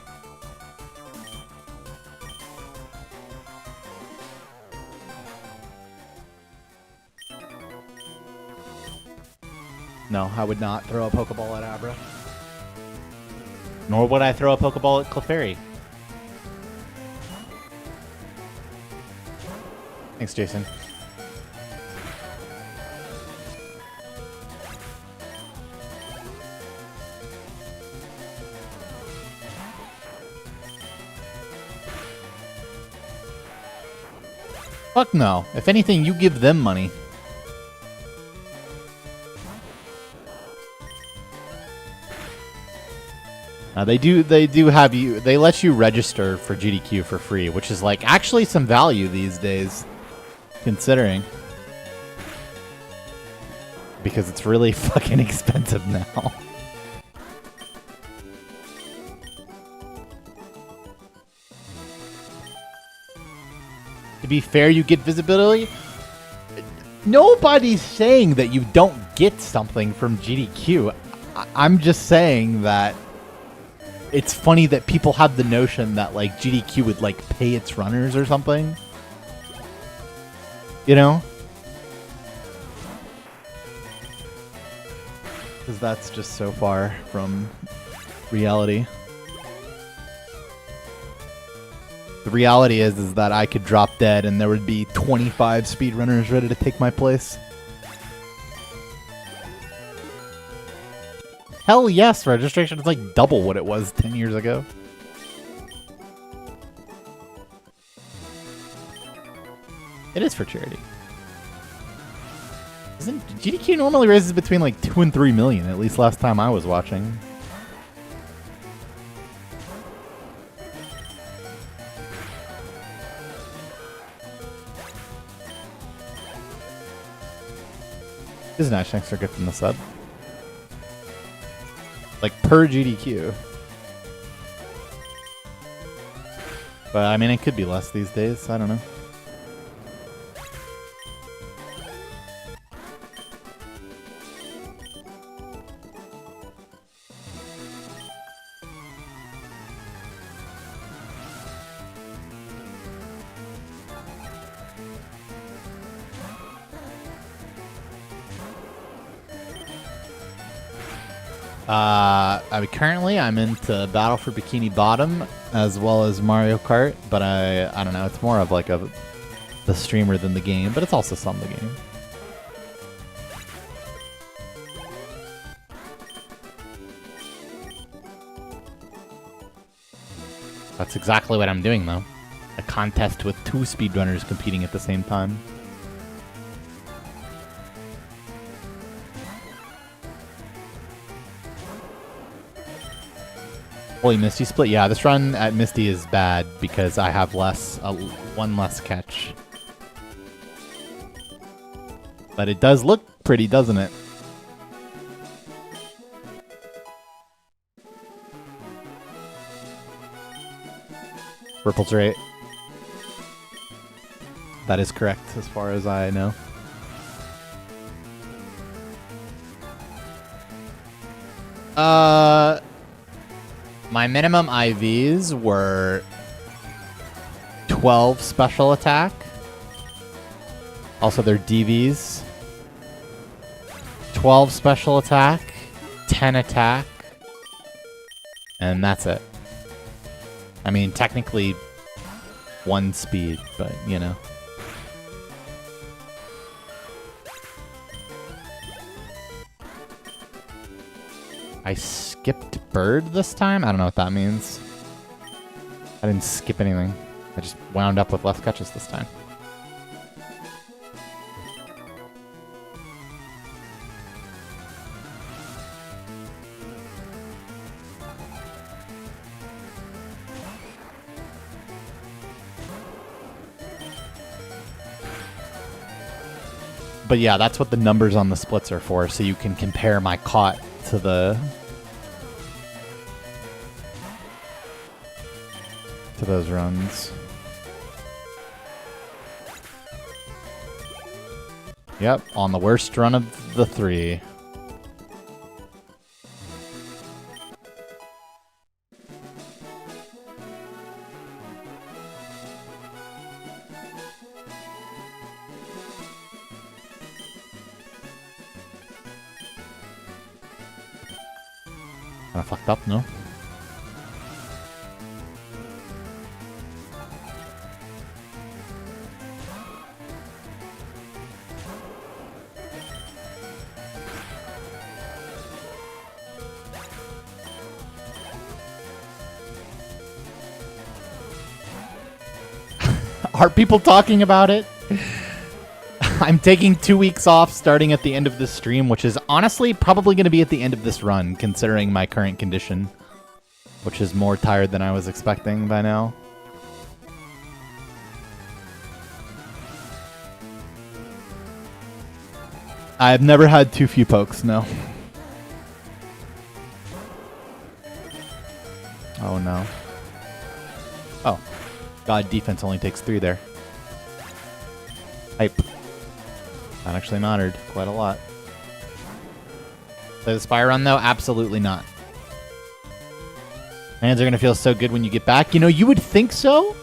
No, I would not throw a Pokeball at Abra. Nor would I throw a Pokeball at Clefairy. Thanks, Jason. Fuck no. If anything, you give them money. They do have you. They let you register for GDQ for free, which is like actually some value these days, considering. Because it's really fucking expensive now. To be fair, you get visibility. Nobody's saying that you don't get something from GDQ. I'm just saying that it's funny that people have the notion that like GDQ would like pay its runners or something. You know? Because that's just so far from reality. The reality is that I could drop dead and there would be 25 speedrunners ready to take my place. Hell yes, registration is like double what it was 10 years ago. It is for charity. Isn't GDQ normally raises between like 2 and 3 million, at least last time I was watching. This is nice. Thanks for gifting the sub. Like per GDQ. But I mean, it could be less these days. I don't know. I mean, currently I'm into Battle for Bikini Bottom as well as Mario Kart, but I don't know, it's more of like the streamer than the game, but it's also some of the game. That's exactly what I'm doing though. A contest with 2 speedrunners competing at the same time. Holy Misty split. Yeah, this run at Misty is bad because I have one less catch. But it does look pretty, doesn't it? Ripple's right. That is correct as far as I know. My minimum IVs were 12 special attack. Also, they're DVs. 12 special attack, 10 attack, and that's it. I mean, technically 1 speed, but you know. I skipped bird this time? I don't know what that means. I didn't skip anything. I just wound up with less catches this time. But yeah, that's what the numbers on the splits are for, so you can compare my caught to those runs. Yep, on the worst run of the 3. Kinda fucked up, no? Are people talking about it? I'm taking 2 weeks off starting at the end of this stream, which is honestly probably going to be at the end of this run, considering my current condition, which is more tired than I was expecting by now. I've never had too few pokes, no. Oh no. Oh. God, defense only takes 3 there. Hype. That actually mattered quite a lot. Play the spy run though? Absolutely not. Hands are going to feel so good when you get back. You know, you would think so.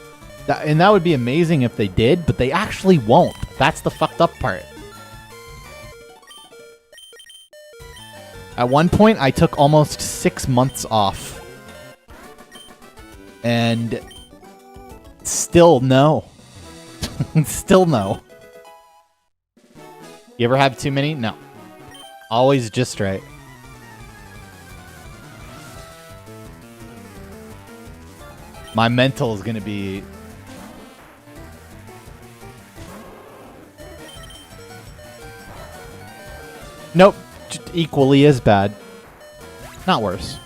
And that would be amazing if they did, but they actually won't. That's the fucked up part. At one point, I took almost 6 months off. And still no. Still no. You ever have too many? No. Always just right. My mental is going to be... Nope. Just equally as bad. Not worse.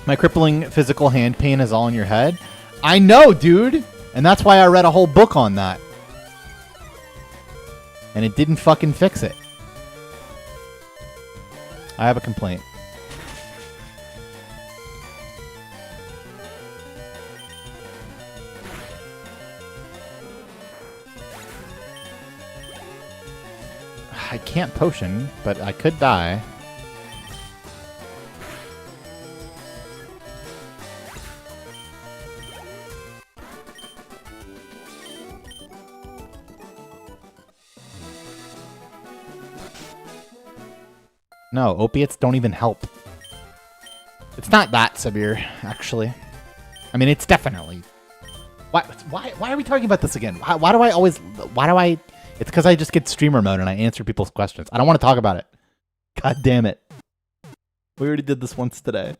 My crippling physical hand pain is all in your head. I know, dude! And that's why I read a whole book on that. And it didn't fucking fix it. I have a complaint. I can't potion, but I could die. No, opiates don't even help. It's not that severe, actually. I mean, it's definitely... Why are we talking about this again? Why do I always... Why do I... It's because I just get streamer mode and I answer people's questions. I don't want to talk about it. God damn it. We already did this once today.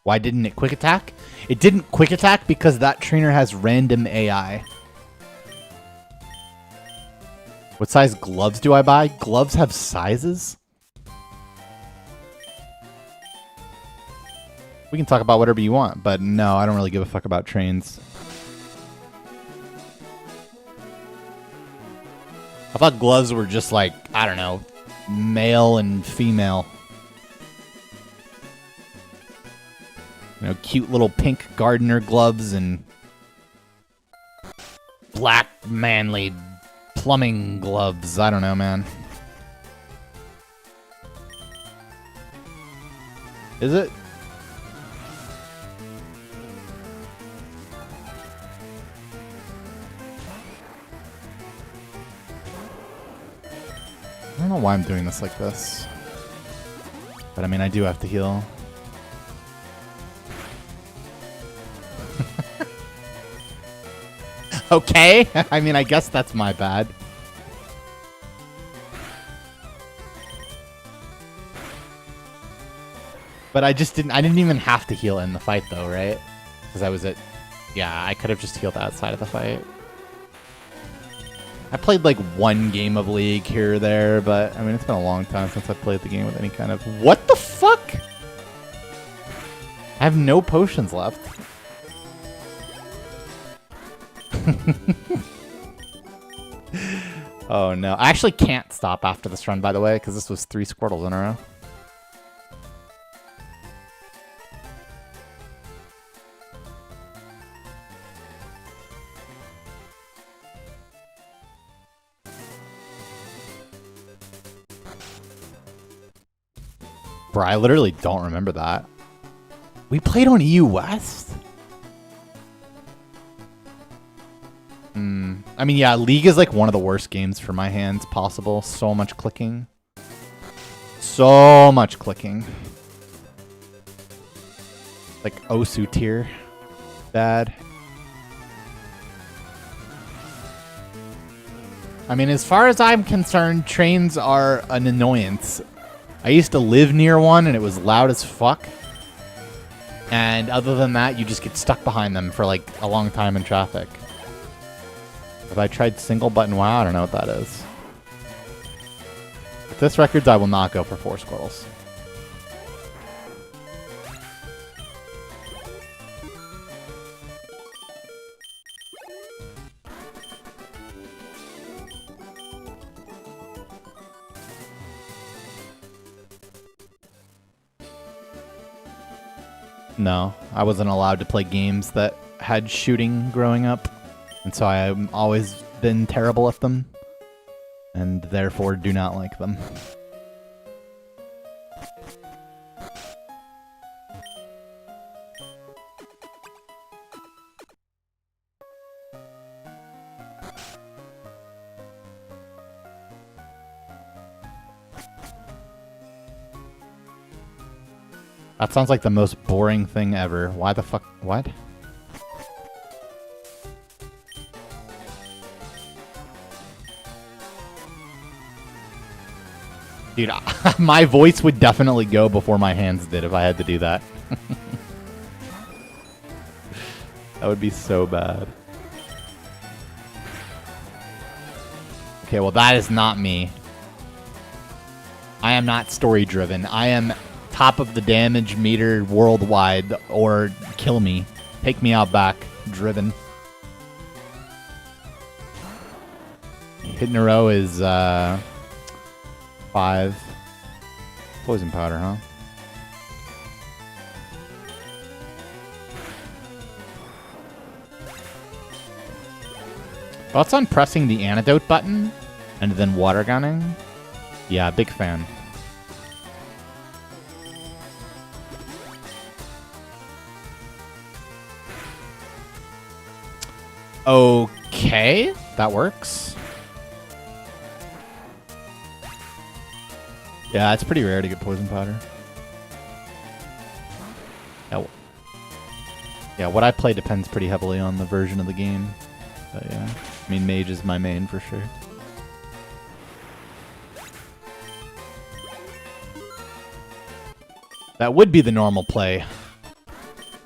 Why didn't it quick attack? It didn't quick attack because that trainer has random AI. What size gloves do I buy? Gloves have sizes? We can talk about whatever you want, but no, I don't really give a fuck about trains. I thought gloves were just like, I don't know, male and female. You know, cute little pink gardener gloves and black manly plumbing gloves. I don't know, man. Is it? I don't know why I'm doing this like this. But I mean, I do have to heal. Okay. I mean, I guess that's my bad. But I didn't even have to heal in the fight though, right? Because I was at... Yeah, I could have just healed outside of the fight. I played like one game of League here or there, but I mean, it's been a long time since I played the game with any kind of... What the fuck? I have no potions left. Oh no. I actually can't stop after this run, by the way, because this was 3 Squirtles in a row. Bro, I literally don't remember that. We played on EU West? I mean, yeah, League is like one of the worst games for my hands possible. So much clicking. So much clicking. Like Osu tier. Bad. I mean, as far as I'm concerned, trains are an annoyance. I used to live near one, and it was loud as fuck. And other than that, you just get stuck behind them for like a long time in traffic. Have I tried single button WoW? I don't know what that is. If this records, I will not go for 4 squirrels. No, I wasn't allowed to play games that had shooting growing up, and so I've always been terrible at them, and therefore do not like them. That sounds like the most boring thing ever. Why the fuck? What? Dude, my voice would definitely go before my hands did if I had to do that. That would be so bad. Okay, well that is not me. I am not story driven. I am top of the damage meter worldwide, or kill me. Take me out back. Driven. Hit in a row is 5. Poison powder, huh? Thoughts on pressing the antidote button and then water gunning? Yeah, big fan. Okay, that works. Yeah, it's pretty rare to get poison powder. Yeah, what I play depends pretty heavily on the version of the game. But yeah, I mean, mage is my main for sure. That would be the normal play.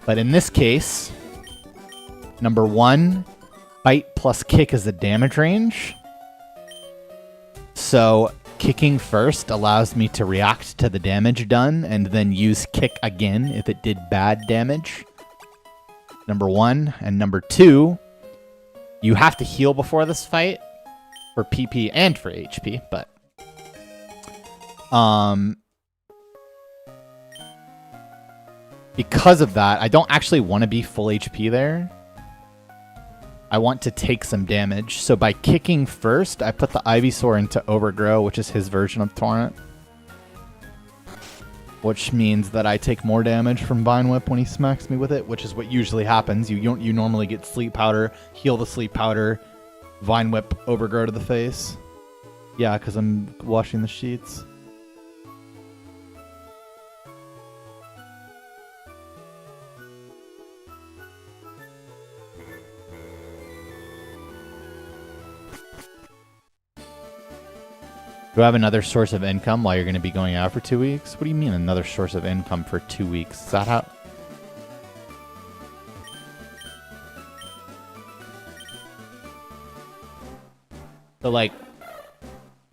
But in this case, number 1, bite plus kick is the damage range. So kicking first allows me to react to the damage done and then use kick again if it did bad damage. Number 1. And number 2, you have to heal before this fight for PP and for HP, but because of that, I don't actually want to be full HP there. I want to take some damage. So by kicking first, I put the Ivysaur into Overgrow, which is his version of Torrent. Which means that I take more damage from Vine Whip when he smacks me with it, which is what usually happens. You normally get Sleep Powder, heal the Sleep Powder, Vine Whip, Overgrow to the face. Yeah, because I'm washing the sheets. Do I have another source of income while you're going to be going out for 2 weeks? What do you mean another source of income for 2 weeks? Is that how... So, like,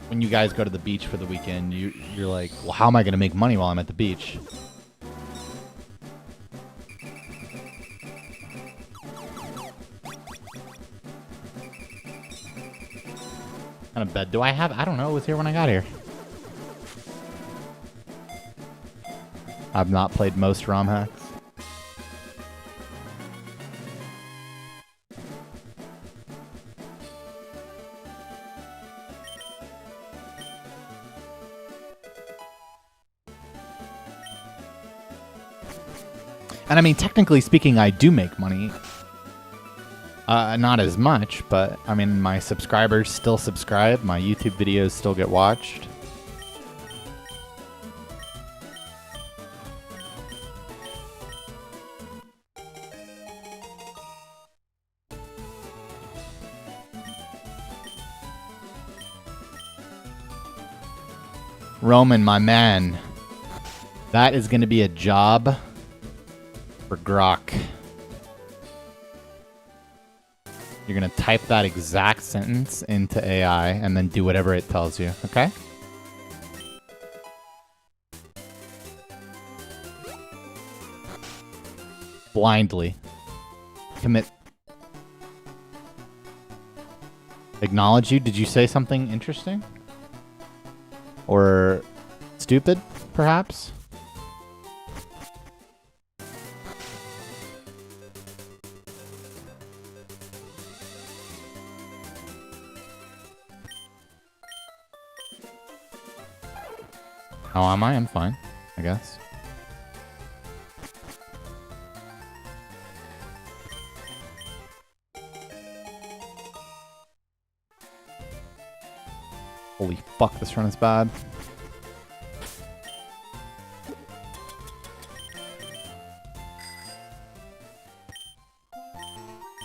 when you guys go to the beach for the weekend, you're like, well, how am I going to make money while I'm at the beach? What kind of bed do I have? I don't know. It was here when I got here. I've not played most ROM hacks. And I mean, technically speaking, I do make money. Not as much, but I mean, my subscribers still subscribe. My YouTube videos still get watched. Roman, my man. That is going to be a job for Grok. You're going to type that exact sentence into AI and then do whatever it tells you, okay? Blindly. Commit. Acknowledge you. Did you say something interesting? Or stupid, perhaps? How am I? I'm fine, I guess. Holy fuck, this run is bad.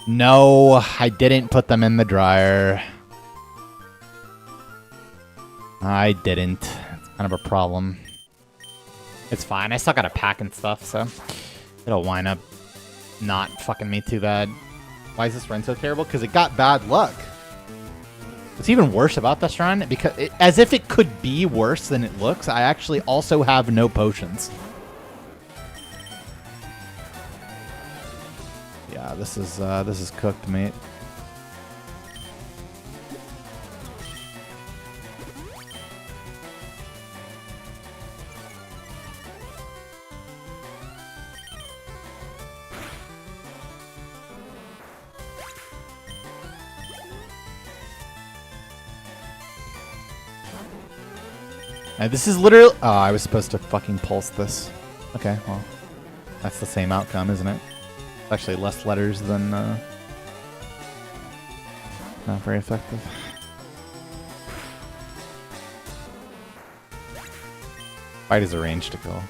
No, I didn't put them in the dryer. I didn't. It's kind of a problem. It's fine. I still gotta pack and stuff, so it'll wind up not fucking me too bad. Why is this run so terrible? Because it got bad luck. What's even worse about this run, because as if it could be worse than it looks, I actually also have no potions. Yeah, this is cooked, mate. This is literally... Oh, I was supposed to fucking pulse this. Okay, well, that's the same outcome, isn't it? It's actually less letters than... Not very effective. Fight is a range to kill.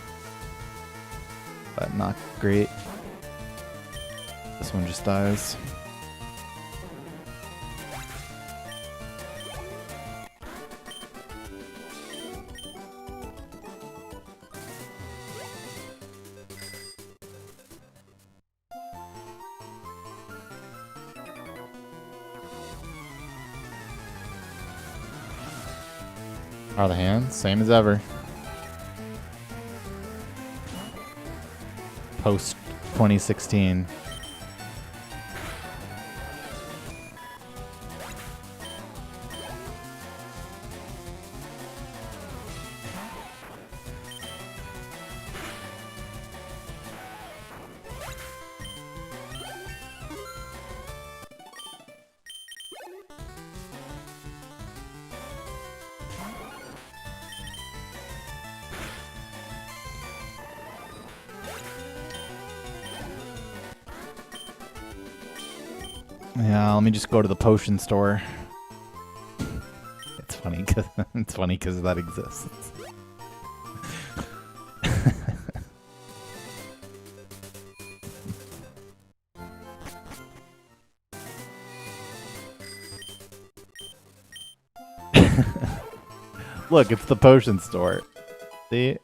But not great. This one just dies. Are the hands? Same as ever. Post 2016. Yeah, let me just go to the potion store. It's funny because that exists. Look, it's the potion store. See?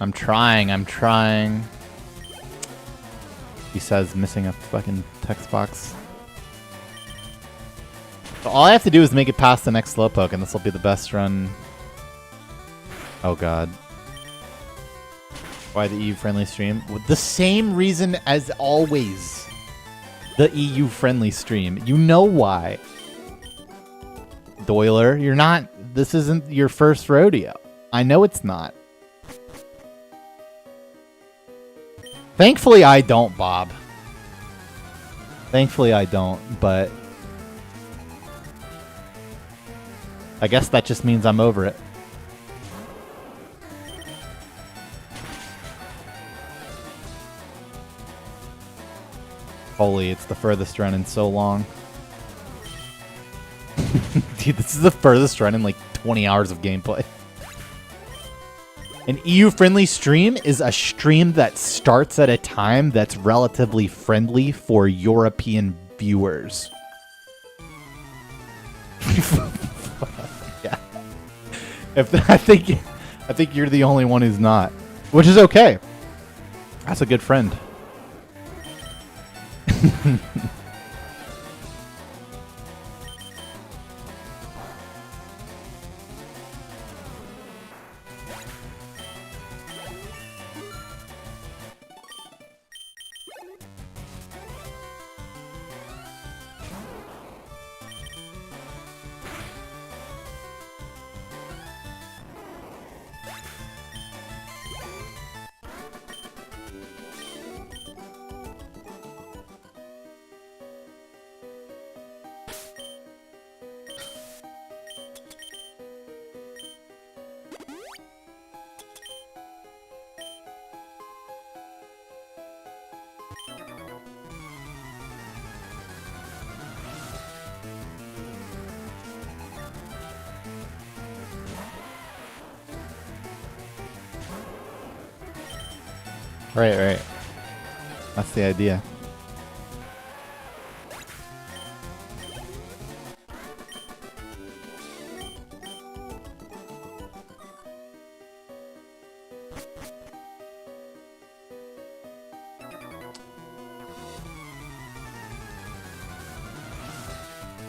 I'm trying. He says missing a fucking text box. So all I have to do is make it past the next slowpoke and this will be the best run. Oh god. Why the EU friendly stream? With the same reason as always. The EU friendly stream. You know why. Doiler, you're not, this isn't your first rodeo. I know it's not. Thankfully, I don't, Bob. Thankfully, I don't, but I guess that just means I'm over it. Holy, it's the furthest run in so long. Dude, this is the furthest run in like 20 hours of gameplay. An EU-friendly stream is a stream that starts at a time that's relatively friendly for European viewers. Yeah. I think you're the only one who's not, which is okay. That's a good friend. Right. That's the idea.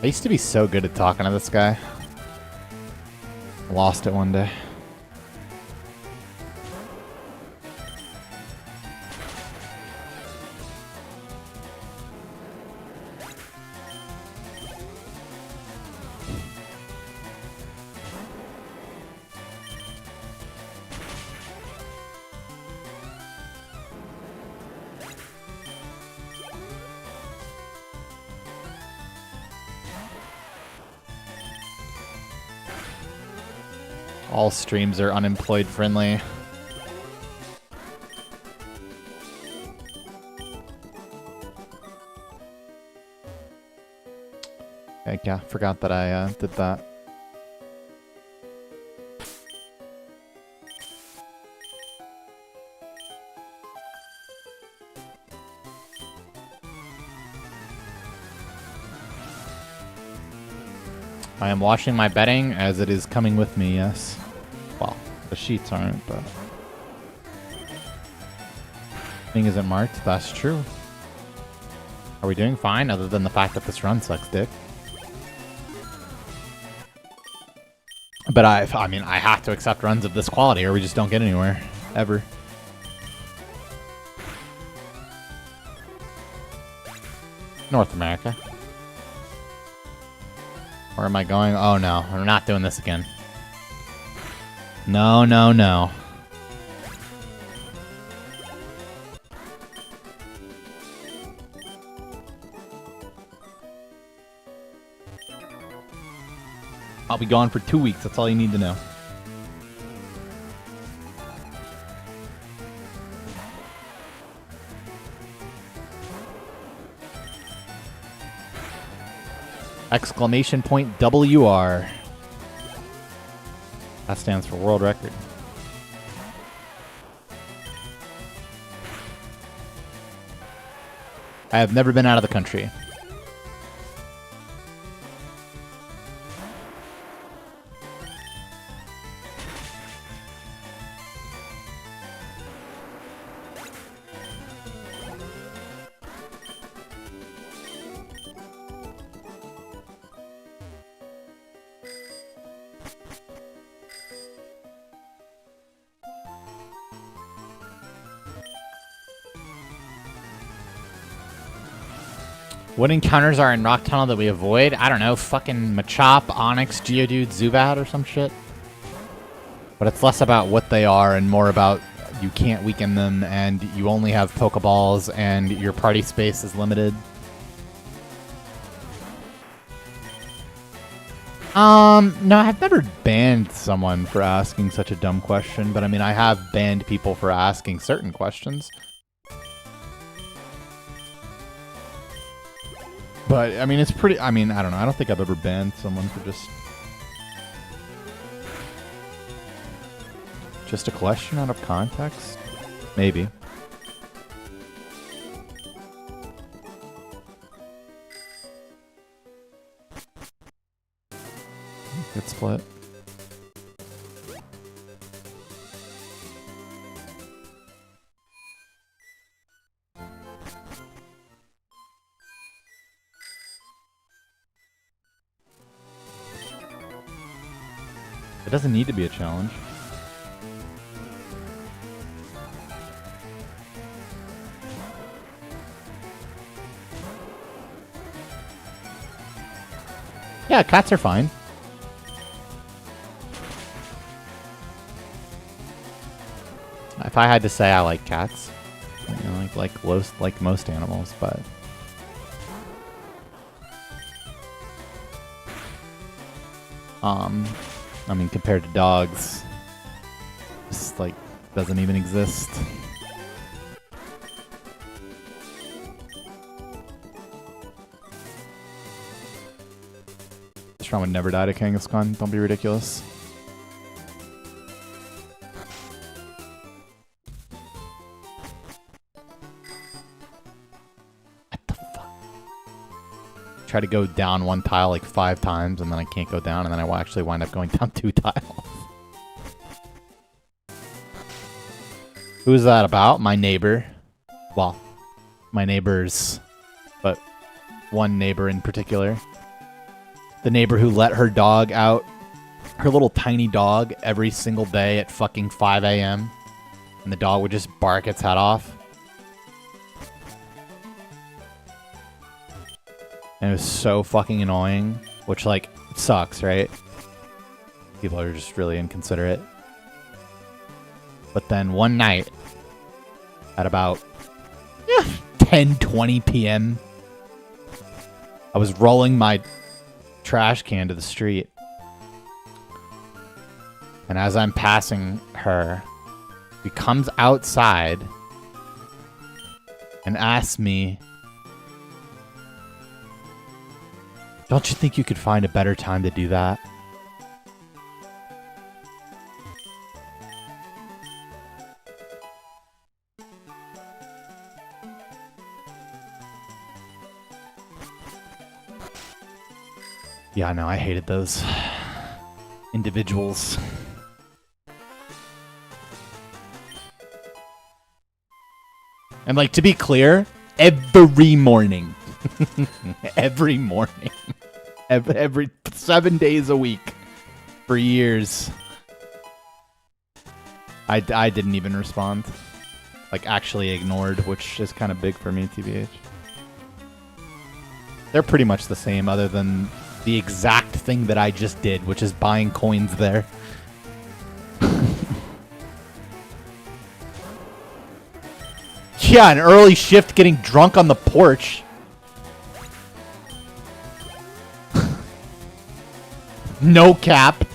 I used to be so good at talking to this guy. Lost it one day. All streams are unemployed friendly. Yeah, forgot that I did that. I am washing my bedding as it is coming with me, yes. Well, the sheets aren't, but... Thing isn't marked, that's true. Are we doing fine, other than the fact that this run sucks dick? But I mean, I have to accept runs of this quality or we just don't get anywhere. Ever. North America. Where am I going? Oh no, we're not doing this again. No. I'll be gone for 2 weeks, that's all you need to know. Exclamation point WR. That stands for world record. I have never been out of the country. What encounters are in Rock Tunnel that we avoid? I don't know, fucking Machop, Onyx, Geodude, Zubat or some shit. But it's less about what they are and more about you can't weaken them and you only have Pokeballs and your party space is limited. No, I've never banned someone for asking such a dumb question, but I mean, I have banned people for asking certain questions. But, I mean, it's pretty... I mean, I don't know. I don't think I've ever banned someone for just a question out of context? Maybe. Good split. It doesn't need to be a challenge. Yeah, cats are fine. If I had to say, I like cats. You know, like most animals, but I mean, compared to dogs, just like doesn't even exist. This round would never die to Kangaskhan. Don't be ridiculous. Try to go down one tile like 5 times, and then I can't go down, and then I will actually wind up going down 2 tiles. Who's that about? My neighbor. Well, my neighbors, but one neighbor in particular. The neighbor who let her dog out, her little tiny dog, every single day at fucking 5 a.m. And the dog would just bark its head off. And it was so fucking annoying, which, like, sucks, right? People are just really inconsiderate. But then one night, at about 10:20 p.m., I was rolling my trash can to the street. And as I'm passing her, she comes outside and asks me, "Don't you think you could find a better time to do that?" Yeah, I know, I hated those individuals. And, like, to be clear, every morning. Every morning. Every 7 days a week. For years. I didn't even respond. Like, actually ignored, which is kind of big for me, TBH. They're pretty much the same, other than the exact thing that I just did, which is buying coins there. Yeah, an early shift getting drunk on the porch. No cap.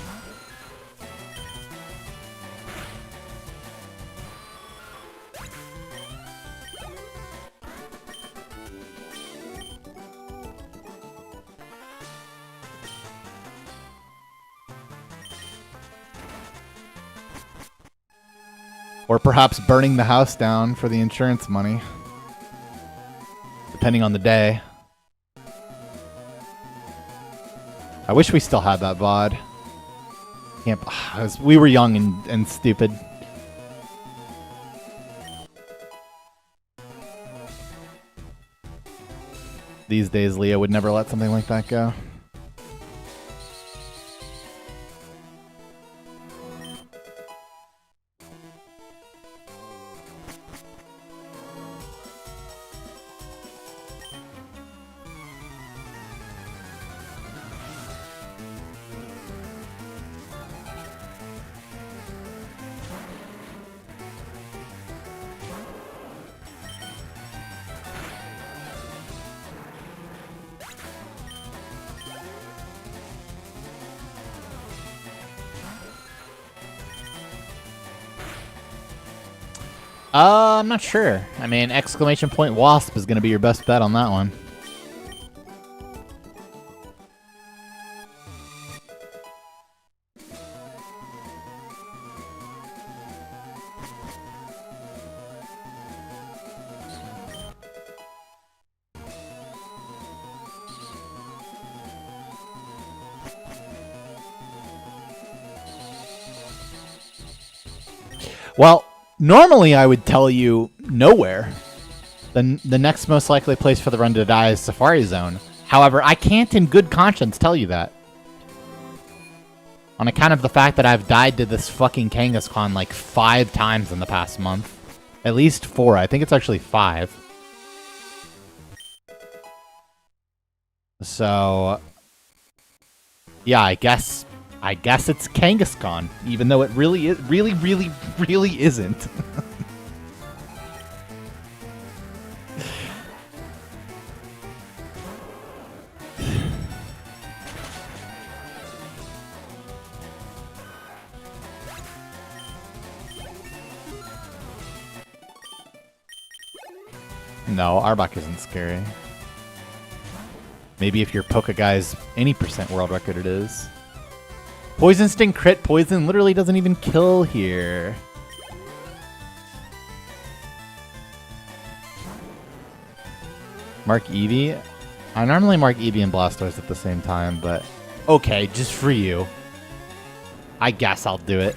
Or perhaps burning the house down for the insurance money. Depending on the day. I wish we still had that VOD. We were young and stupid. These days, Leah would never let something like that go. I'm not sure. I mean, exclamation point wasp is going to be your best bet on that one. Well, normally I would tell you nowhere. The next most likely place for the run to die is Safari Zone. However, I can't in good conscience tell you that. On account of the fact that I've died to this fucking Kangaskhan like 5 times in the past month. At least 4. I think it's actually 5. So, yeah, I guess it's Kangaskhan, even though it really isn't. No, Arbok isn't scary. Maybe if your Poke Guy's any % world record it is. Poison Sting crit poison literally doesn't even kill here. Mark Eevee? I normally mark Eevee and Blastoise at the same time, but okay, just for you. I guess I'll do it.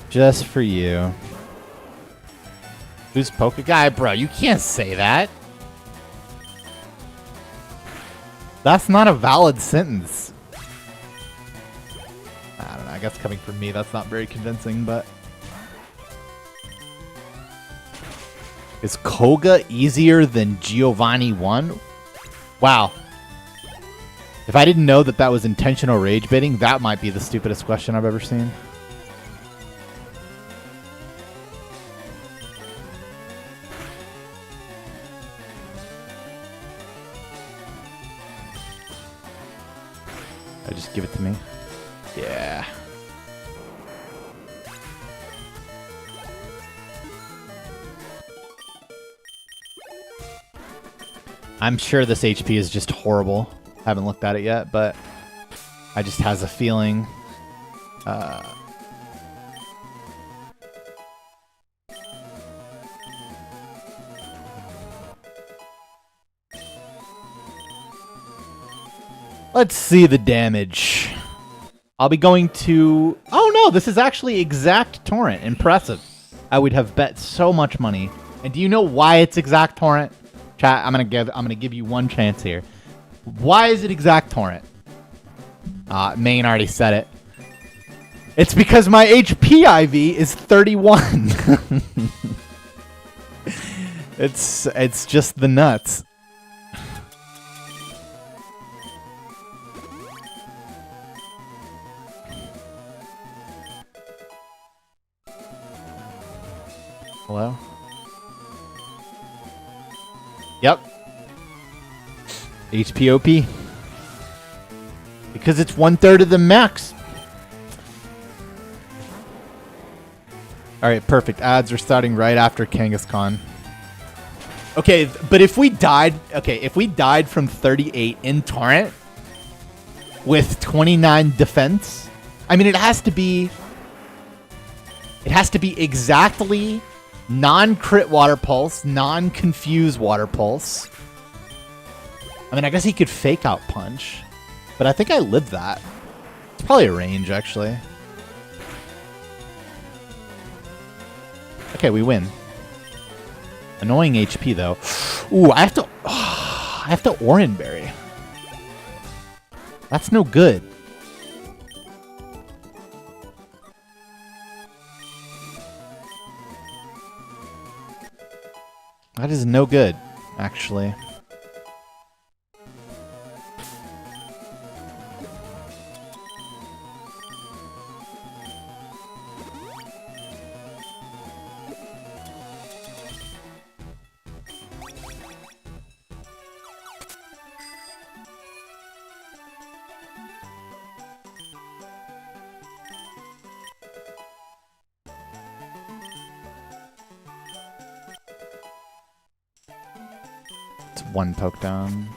Just for you. Who's Poke Guy? Bro, you can't say that. That's not a valid sentence. I don't know. I guess coming from me, that's not very convincing, but... Is Koga easier than Giovanni 1? Wow. If I didn't know that that was intentional rage baiting, that might be the stupidest question I've ever seen. Just give it to me. Yeah. I'm sure this HP is just horrible. Haven't looked at it yet, but I just has a feeling. Let's see the damage. I'll be going to... Oh no, this is actually exact torrent. Impressive. I would have bet so much money. And do you know why it's exact torrent? Chat, I'm gonna give you one chance here. Why is it exact torrent? Main already said it. It's because my HP IV is 31. It's just the nuts. Hello? Yep. HPOP. Because it's 1/3 of the max. Alright, perfect. Ads are starting right after Kangaskhan. Okay, but if we died... Okay, if we died from 38 in Torrent with 29 defense... I mean, it has to be... It has to be exactly... non-crit water pulse, non-confuse water pulse. I mean, I guess he could fake out punch, but I think I lived that. It's probably a range, actually. Okay, we win. Annoying HP though. Ooh, I have to Oranberry. That's no good. That is no good, actually. It's one poke down.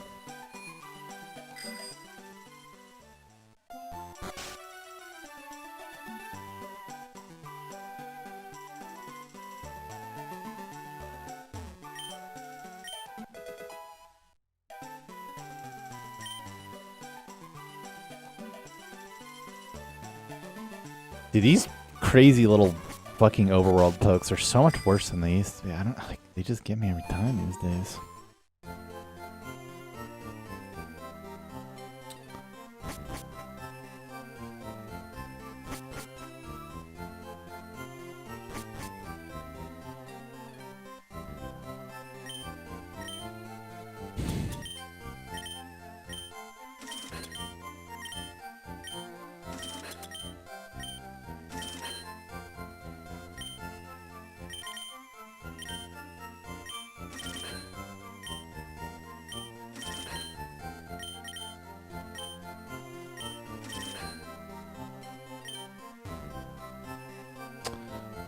Dude, these crazy little fucking overworld pokes are so much worse than they used to be. I don't like. They just get me every time these days.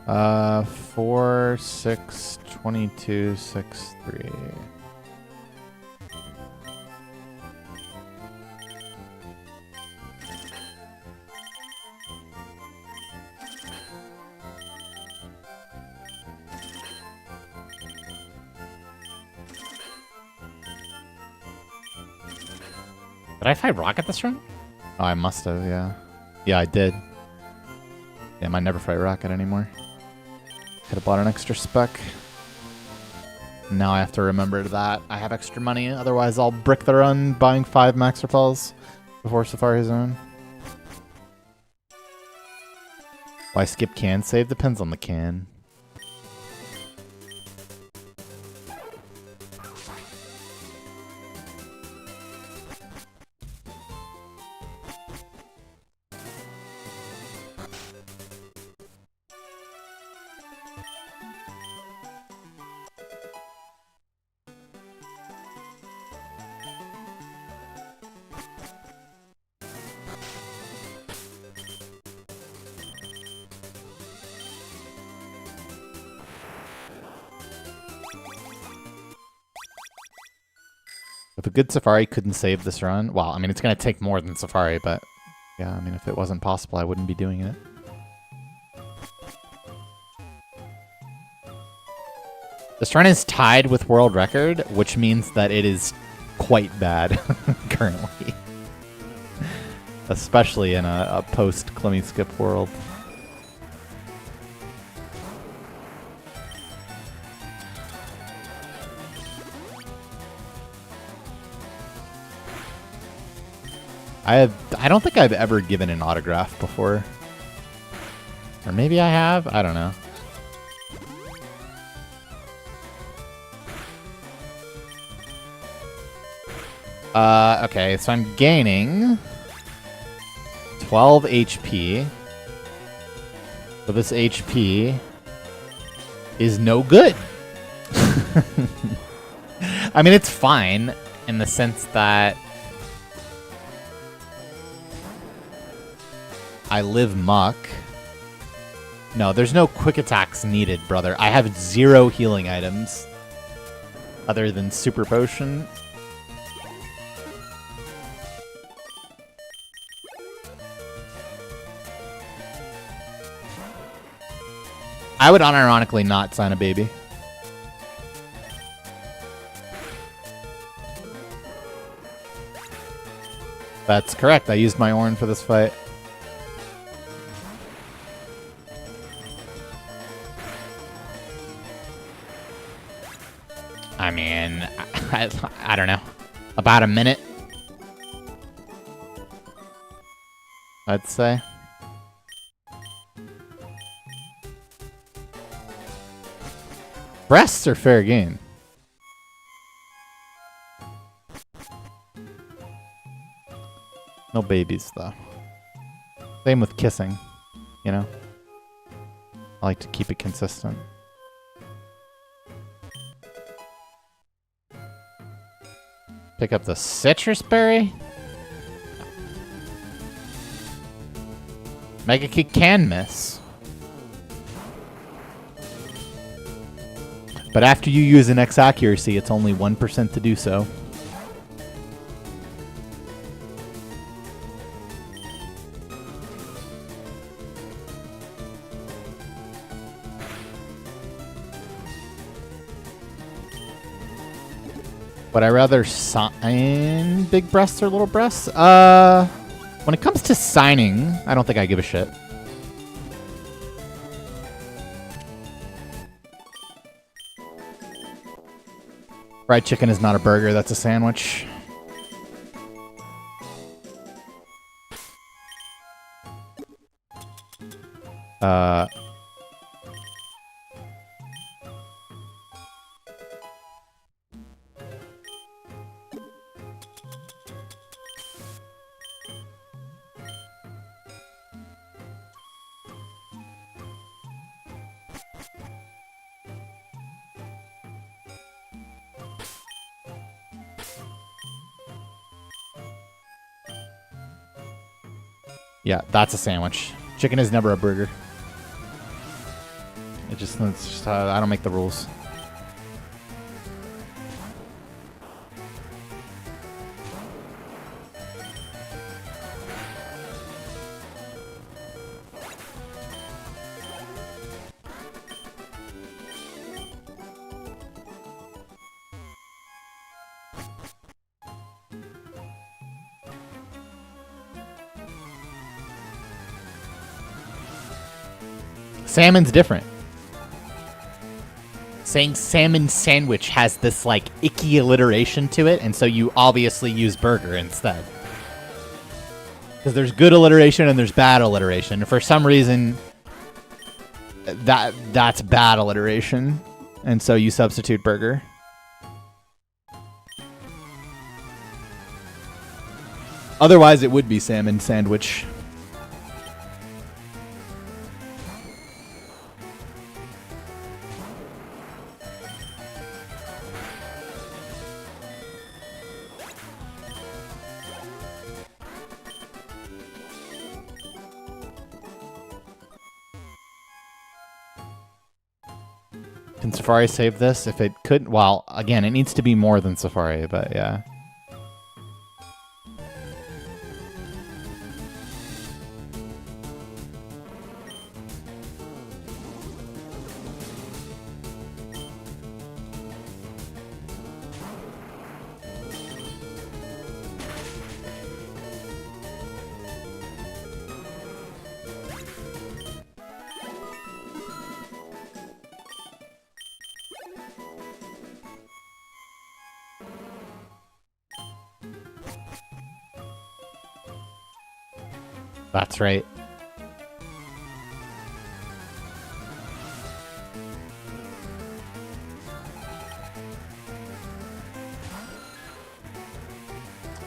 Uh, 4, 6, 22, 6, 3. Did I fight Rocket this run? Oh, I must have, yeah. Yeah, I did. Damn, I never fight Rocket anymore. Could have bought an extra spec. Now I have to remember that I have extra money, otherwise I'll brick the run buying 5 max repels before Safari Zone. Why skip can save? Depends on the can. If a good Safari couldn't save this run, well, I mean, it's going to take more than Safari, but yeah, I mean, if it wasn't possible, I wouldn't be doing it. This run is tied with world record, which means that it is quite bad currently. Especially in a post-Clemmy Skip world. I don't think I've ever given an autograph before. Or maybe I have? I don't know. Okay, so I'm gaining 12 HP. So this HP is no good. I mean, it's fine in the sense that I live muck. No, there's no quick attacks needed, brother. I have 0 healing items other than Super Potion. I would unironically not sign a baby. That's correct. I used my Ornn for this fight. I mean, I don't know. About a minute, I'd say. Breasts are fair game. No babies, though. Same with kissing, you know? I like to keep it consistent. Pick up the citrus berry? Mega Kick can miss. But after you use an X accuracy, it's only 1% to do so. Would I rather sign big breasts or little breasts? When it comes to signing, I don't think I give a shit. Fried chicken is not a burger, that's a sandwich. Yeah, that's a sandwich. Chicken is never a burger. It's just I don't make the rules. Salmon's different. Saying salmon sandwich has this, like, icky alliteration to it, and so you obviously use burger instead. Because there's good alliteration and there's bad alliteration. And for some reason, that's bad alliteration, and so you substitute burger. Otherwise, it would be salmon sandwich. Can Safari save this? If it could, well, again, it needs to be more than Safari, but yeah. That's right.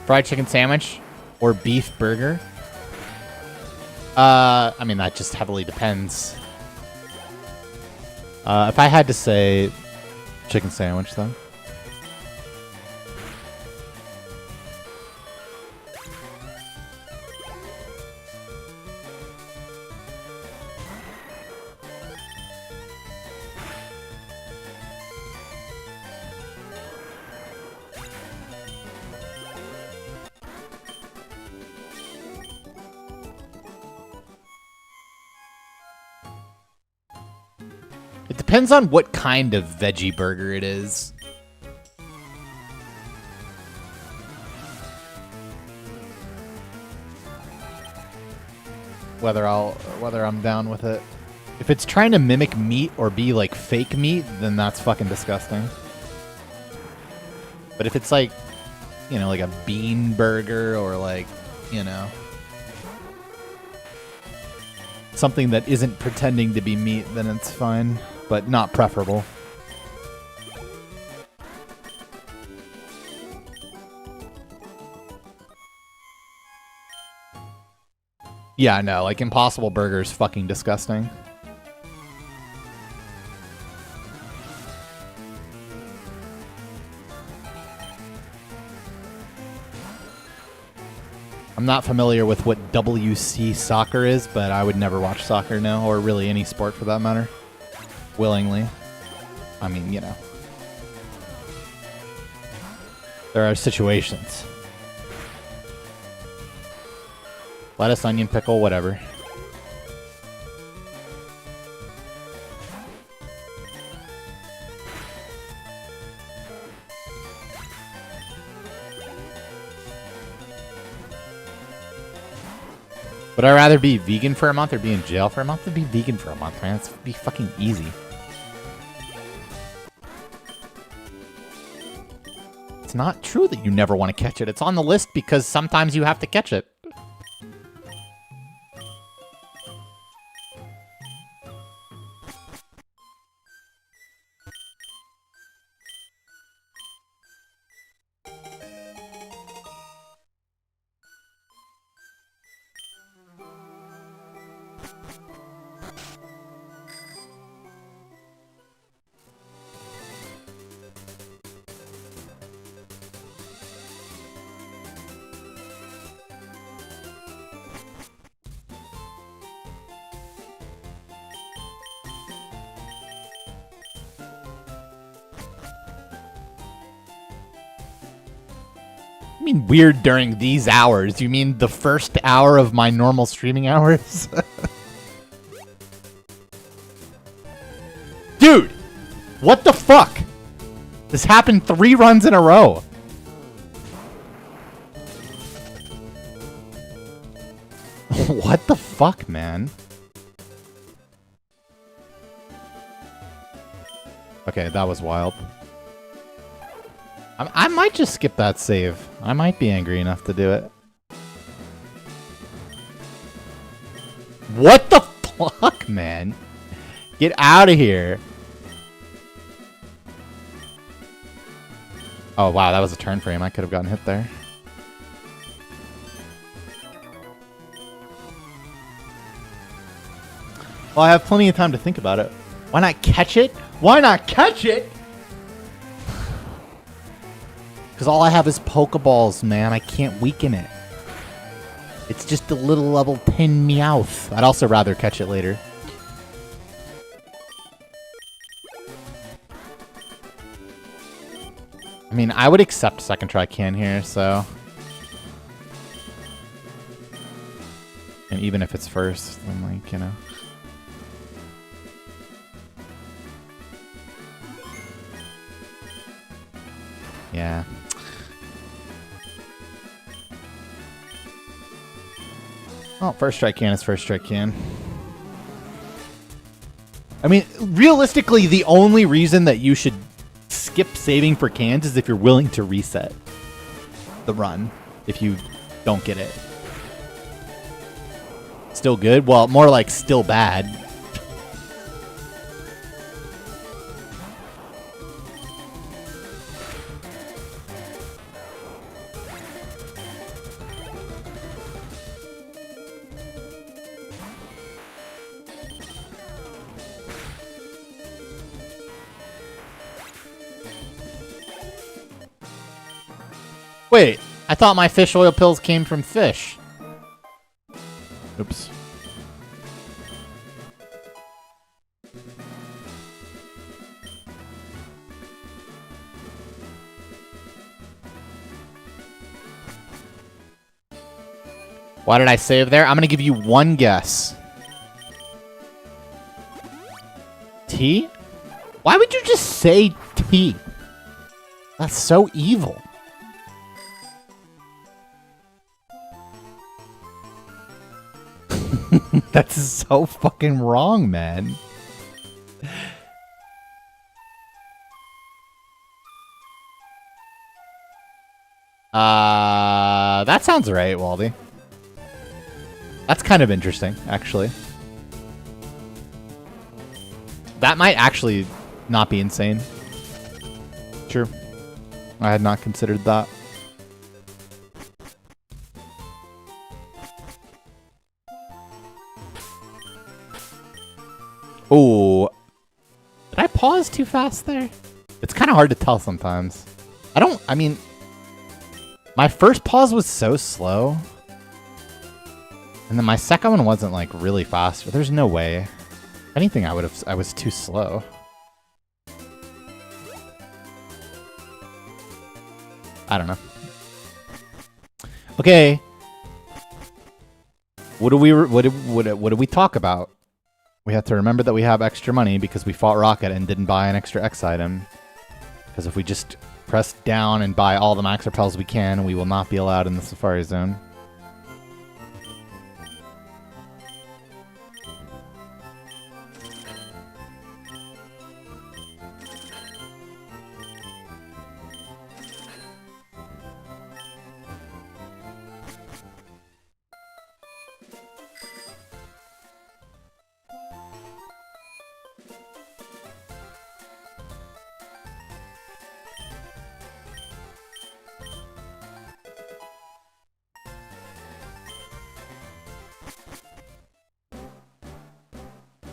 Fried chicken sandwich or beef burger? I mean, that just heavily depends. If I had to say chicken sandwich, then. It depends on what kind of veggie burger it is. Whether I'm down with it. If it's trying to mimic meat or be like fake meat, then that's fucking disgusting. But if it's like, you know, like a bean burger or like, you know, something that isn't pretending to be meat, then it's fine, but not preferable. Yeah, no, like Impossible Burger is fucking disgusting. I'm not familiar with what WC soccer is, but I would never watch soccer now, or really any sport for that matter. Willingly. I mean, you know. There are situations. Lettuce, onion, pickle, whatever. Would I rather be vegan for a month or be in jail for a month? I'd be vegan for a month, man. It's be fucking easy. not true that you never want to catch it. It's on the list because sometimes you have to catch it. I mean weird during these hours. You mean the first hour of my normal streaming hours? Dude! What the fuck? This happened 3 runs in a row. What the fuck, man? Okay, that was wild. I might just skip that save. I might be angry enough to do it. What the fuck, man? Get out of here. Oh, wow, that was a turn frame. I could have gotten hit there. Well, I have plenty of time to think about it. Why not catch it? Why not catch it? Because all I have is Pokeballs, man. I can't weaken it. It's just a little level pin Meowth. I'd also rather catch it later. I mean, I would accept second try can here, so... And even if it's first, then like, you know... Yeah. Oh, first strike can is first strike can. I mean, realistically, the only reason that you should skip saving for cans is if you're willing to reset the run if you don't get it. Still good? Well, more like still bad. Wait, I thought my fish oil pills came from fish. Oops. Why did I save there? I'm gonna give you one guess. T? Why would you just say T? That's so evil. That's so fucking wrong, man. That sounds right, Waldy. That's kind of interesting, actually. That might actually not be insane. True. I had not considered that. Oh, did I pause too fast there? It's kind of hard to tell sometimes. I mean, my first pause was so slow. And then my second one wasn't like really fast, but there's no way. If anything, I was too slow. I don't know. Okay. What do we talk about? We have to remember that we have extra money because we fought Rocket and didn't buy an extra X item. Because if we just press down and buy all the max repels we can, we will not be allowed in the Safari Zone.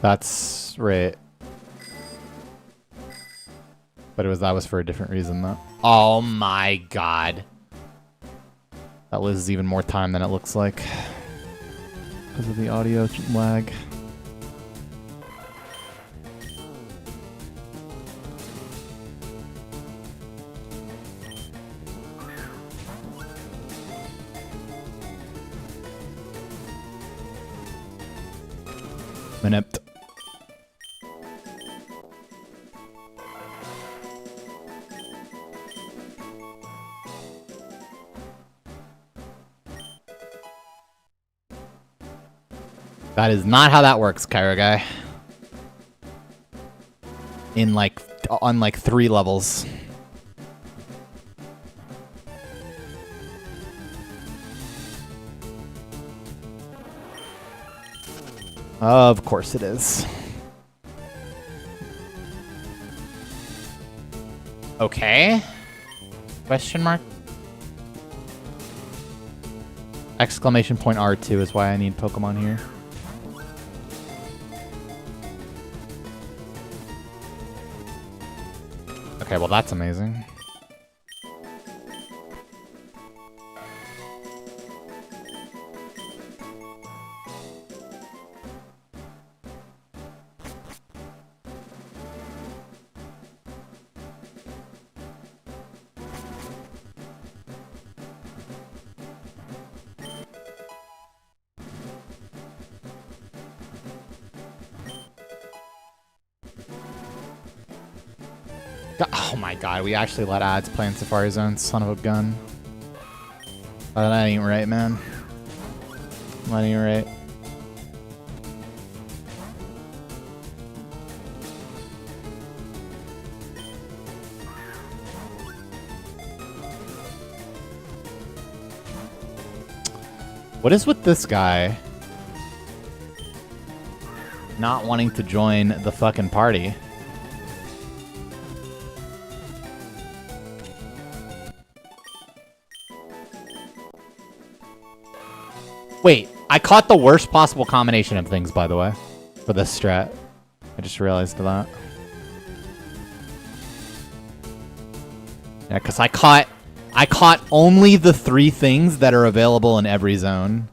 That's right. But that was for a different reason, though. Oh my god. That was even more time than it looks like. Because of the audio lag. Minute. That is not how that works, Kyra guy. On like 3 levels. Of course it is. Okay. Question mark? Exclamation point R2 is why I need Pokemon here. Okay, well that's amazing. Oh my god, we actually let ads play in Safari Zone, son of a gun. Oh, that ain't right, man. That ain't right. What is with this guy not wanting to join the fucking party? Wait, I caught the worst possible combination of things, by the way, for this strat. I just realized that. Yeah, because I caught only the 3 things that are available in every zone.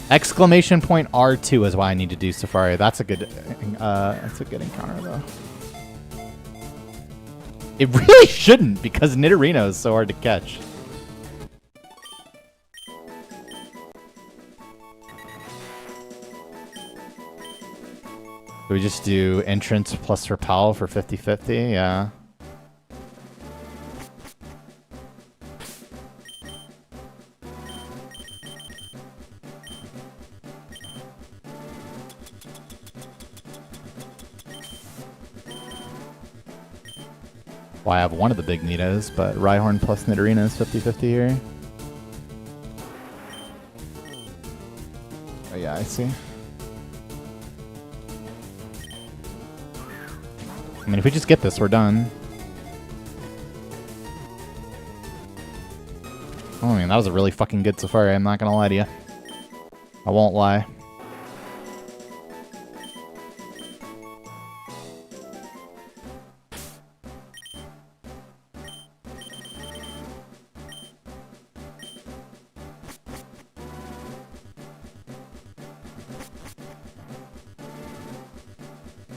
Exclamation point R2 is why I need to do Safari. That's a good encounter though. It really shouldn't because Nidorino is so hard to catch. Do we just do entrance plus repel for 50-50? Yeah. Well, I have one of the big Nidos, but Rhyhorn plus Nidorino is 50-50 here. Oh yeah, I see. I mean, if we just get this, we're done. Oh, I mean, that was a really fucking good Safari, I'm not gonna lie to you. I won't lie.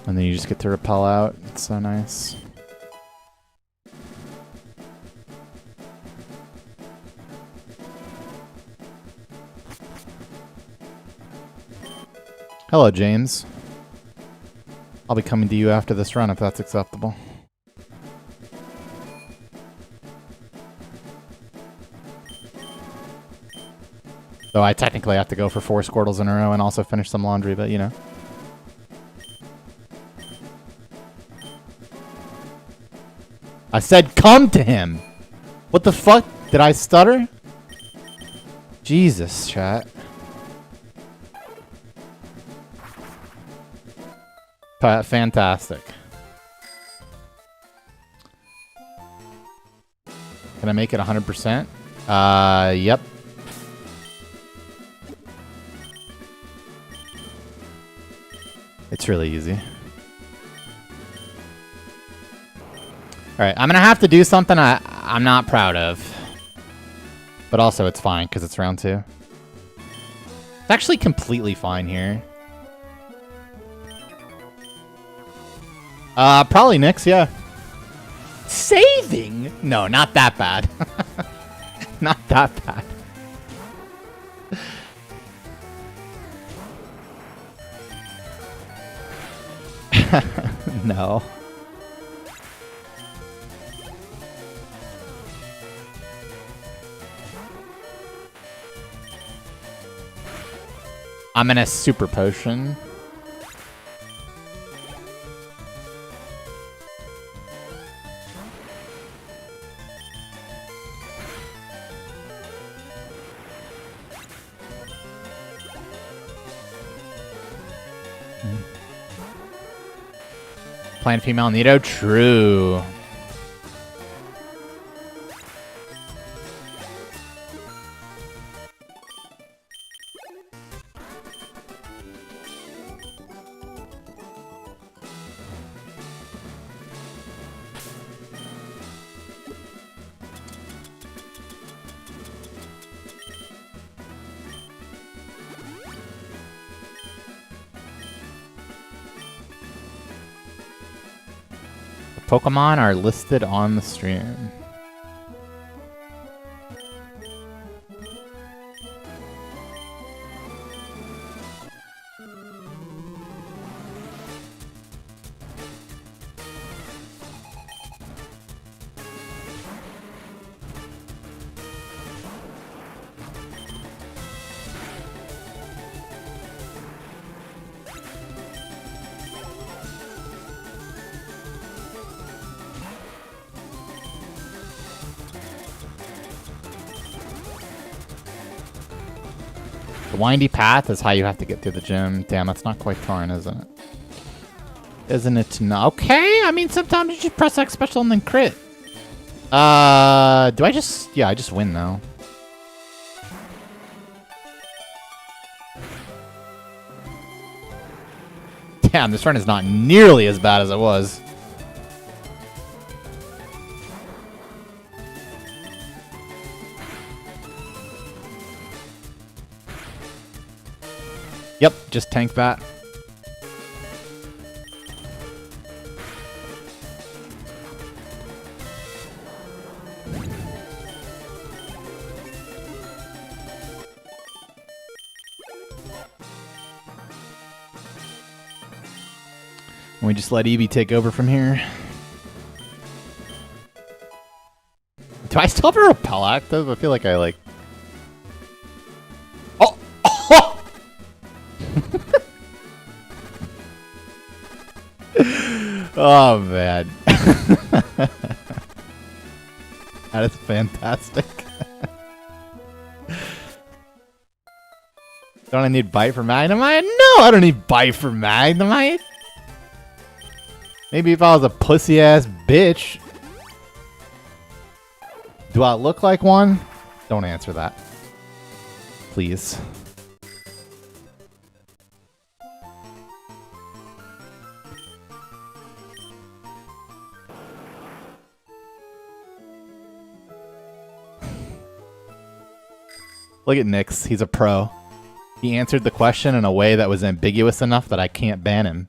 And then you just get to repel out. It's so nice. Hello, James. I'll be coming to you after this run if that's acceptable. Though I technically have to go for 4 Squirtles in a row and also finish some laundry, but you know. I said come to him! What the fuck? Did I stutter? Jesus, chat. Fantastic. Can I make it 100%? Yep. It's really easy. Alright, I'm gonna have to do something I'm not proud of. But also it's fine, because it's round 2. It's actually completely fine here. Probably Nyx, yeah. Saving? No, not that bad. Not that bad. No. I'm in a super potion. Playing female Nido? True. Pokemon are listed on the stream. The windy path is how you have to get through the gym. Damn, that's not quite Torn, isn't it? Isn't it? No. Okay, I mean, sometimes you just press X special and then crit. Do I just... Yeah, I just win, though. Damn, this run is not nearly as bad as it was. Yep, just tank bat. And we just let Eevee take over from here. Do I still have a repel active? I feel like I like... Oh! Oh! Oh, man. That is fantastic. Don't I need Bite for Magnemite? No, I don't need Bite for Magnemite. Maybe if I was a pussy-ass bitch. Do I look like one? Don't answer that. Please. Look at Nyx. He's a pro. He answered the question in a way that was ambiguous enough that I can't ban him.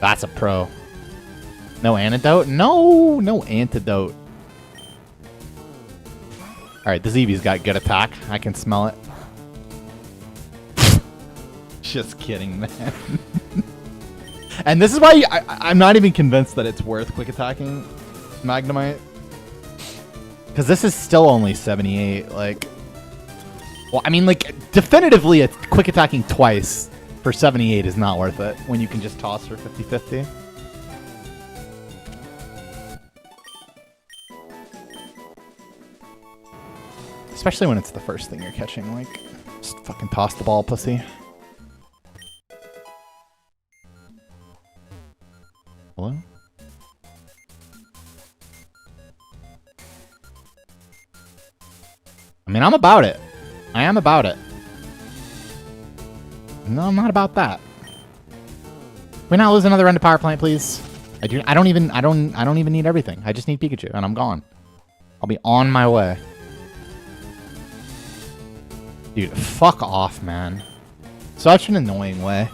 That's a pro. No antidote? No! No antidote. Alright, this Eevee's got good attack. I can smell it. Just kidding, man. And this is why I'm not even convinced that it's worth quick attacking Magnemite. Because this is still only 78, like... Well, I mean, like, definitively it's quick attacking twice for 78 is not worth it when you can just toss for 50-50. Especially when it's the first thing you're catching, like, just fucking toss the ball, pussy. Hello? I mean, I'm about it. I am about it. No, I'm not about that. Can we not lose another run to power plant, please? I don't even need everything. I just need Pikachu, and I'm gone. I'll be on my way. Dude, fuck off, man. Such an annoying way.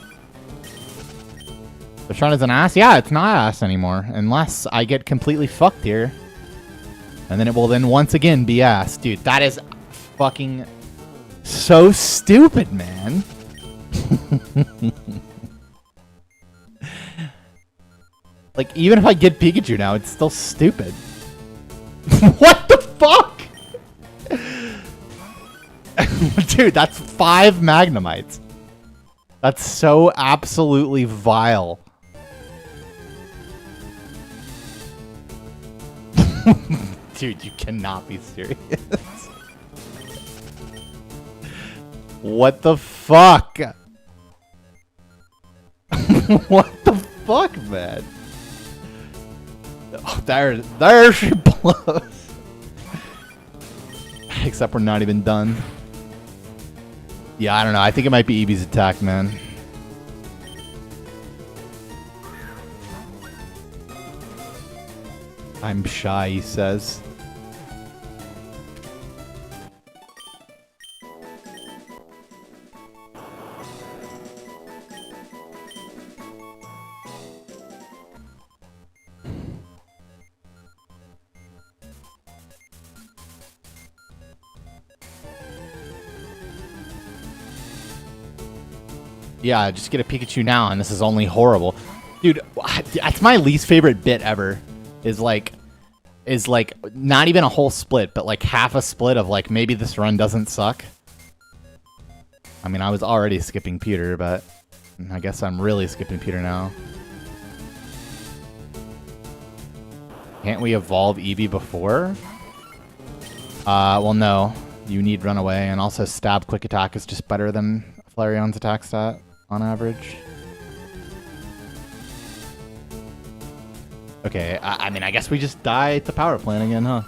The Shrun is an ass? Yeah, it's not ass anymore. Unless I get completely fucked here. And then it will then once again be ass. Dude, that is fucking so stupid, man. Like, even if I get Pikachu now, it's still stupid. What the fuck? Dude, that's 5 Magnemites. That's so absolutely vile. Dude, you cannot be serious. What the fuck? What the fuck, man? Oh, there she blows. Except we're not even done. Yeah, I don't know. I think it might be Eevee's attack, man. I'm shy, he says. Yeah, just get a Pikachu now, and this is only horrible. Dude, that's my least favorite bit ever. Is like not even a whole split, but like half a split of like maybe this run doesn't suck. I mean, I was already skipping Peter, but I guess I'm really skipping Peter now. Can't we evolve Eevee before? Well, no. You need Run Away, and also Stab Quick Attack is just better than Flareon's attack stat on average. Okay, I mean, I guess we just die to power plant again, huh?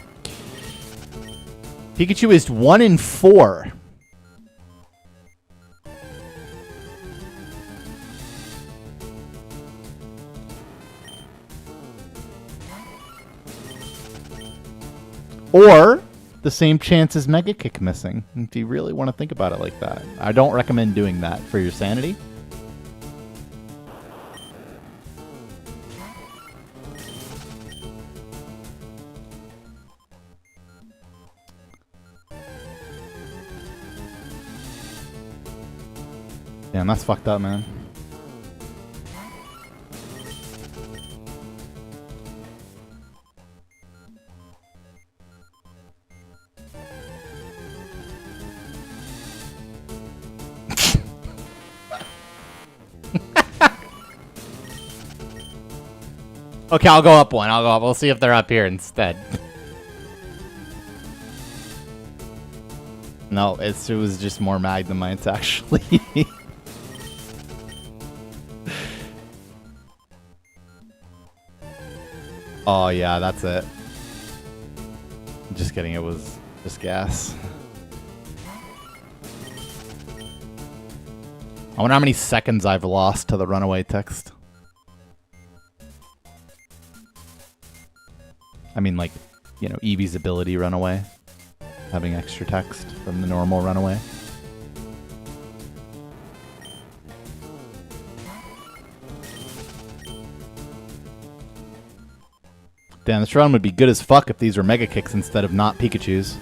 Pikachu is 1 in 4. Or the same chance as Mega Kick missing, if you really want to think about it like that. I don't recommend doing that for your sanity. Damn, that's fucked up, man. Okay, I'll go up 1. I'll go up. We'll see if they're up here instead. No, it was just more Magnemites, actually. Oh, yeah, that's it. Just kidding, it was just gas. I wonder how many seconds I've lost to the runaway text. I mean, like, you know, Eevee's ability runaway. Having extra text from the normal runaway. Damn, this run would be good as fuck if these were Mega Kicks instead of not Pikachus.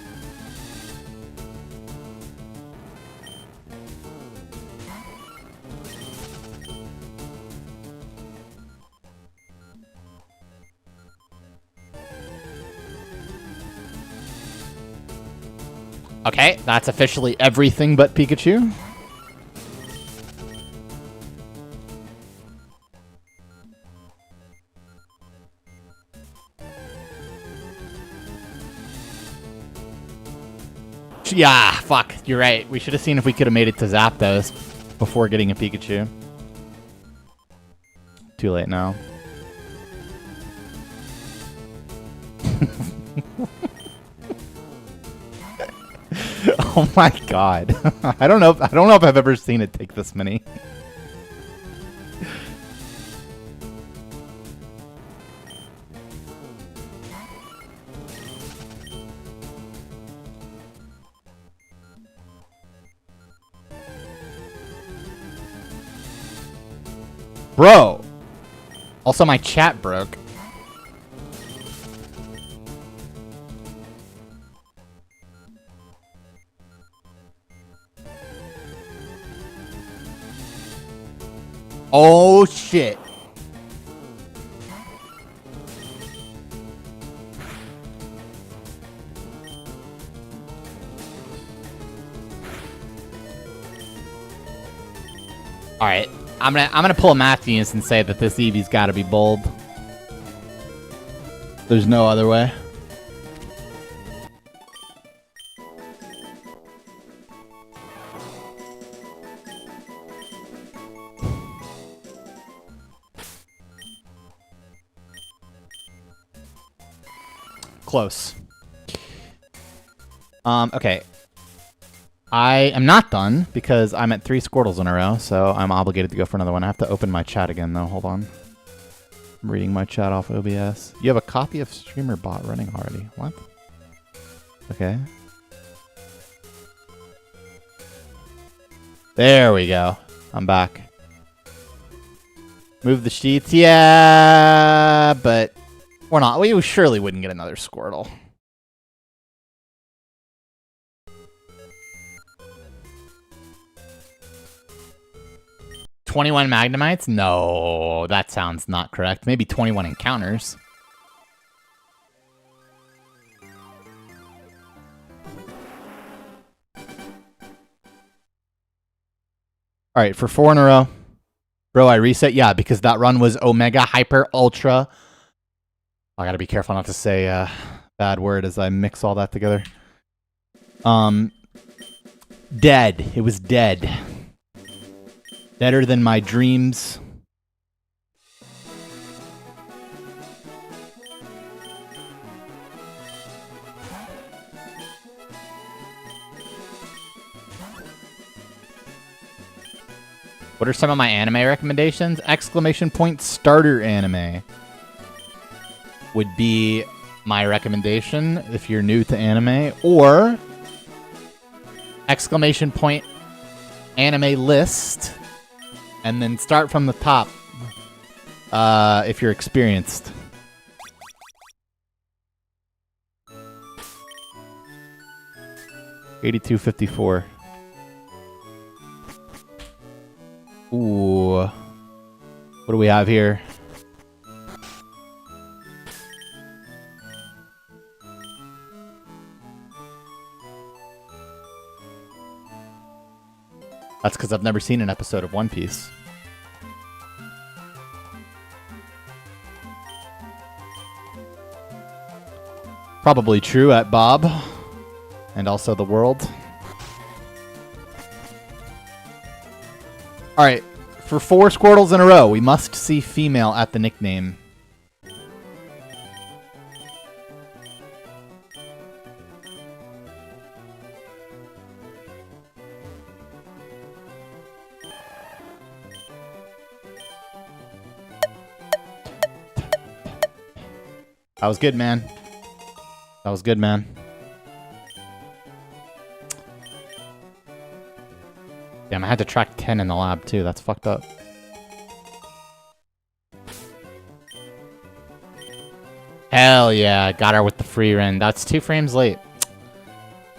Okay, that's officially everything but Pikachu. Yeah, fuck, you're right. We should have seen if we could have made it to Zapdos before getting a Pikachu. Too late now. Oh my god. I don't know if I've ever seen it take this many. Bro. Also, my chat broke. Oh, shit. All right. I'm gonna pull a Matthews and say that this Eevee's got to be bold. There's no other way. Close. Okay. I am not done because I'm at 3 Squirtles in a row, so I'm obligated to go for another one. I have to open my chat again, though. Hold on. I'm reading my chat off OBS. You have a copy of Streamer Bot running already. What? Okay. There we go. I'm back. Move the sheets. Yeah, but we're not. We surely wouldn't get another Squirtle. $21 Magnemites? No, that sounds not correct. Maybe 21 encounters. All right, for 4 in a row. Bro, I reset. Yeah, because that run was Omega Hyper Ultra. I gotta be careful not to say a bad word as I mix all that together. Dead. It was dead. Better than my dreams. What are some of my anime recommendations? Exclamation point starter anime would be my recommendation if you're new to anime, or exclamation point anime list. And then start from the top if you're experienced. $82.54. Ooh. What do we have here? That's because I've never seen an episode of One Piece. Probably true at Bob. And also the world. Alright, for 4 Squirtles in a row, we must see female at the nickname. That was good, man. That was good, man. Damn, I had to track 10 in the lab, too. That's fucked up. Hell yeah. Got her with the free run. That's 2 frames late.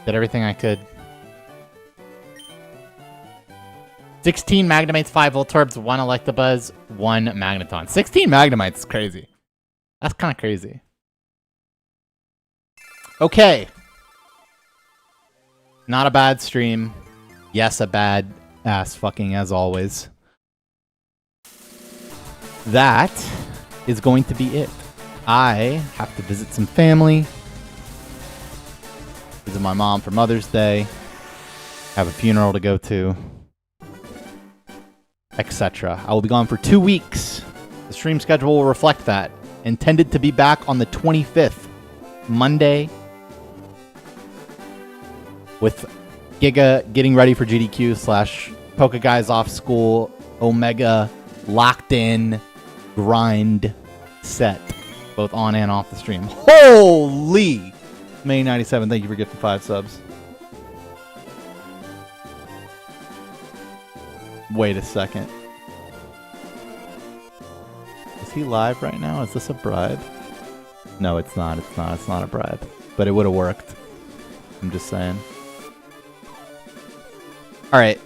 Did everything I could. 16 Magnemites, 5 Voltorbs, 1 Electabuzz, 1 Magneton. 16 Magnemites is crazy. That's kind of crazy. Okay. Not a bad stream. Yes, a bad ass fucking as always. That is going to be it. I have to visit some family. Visit my mom for Mother's Day. Have a funeral to go to. Etc. I will be gone for 2 weeks. The stream schedule will reflect that. Intended to be back on the 25th. Monday. With Giga getting ready for GDQ slash Poke Guys off school Omega locked in grind set, both on and off the stream. Holy! May 97, thank you for gifting 5 subs. Wait a second. Is he live right now? Is this a bribe? No, it's not. It's not. It's not a bribe. But it would have worked. I'm just saying. All right.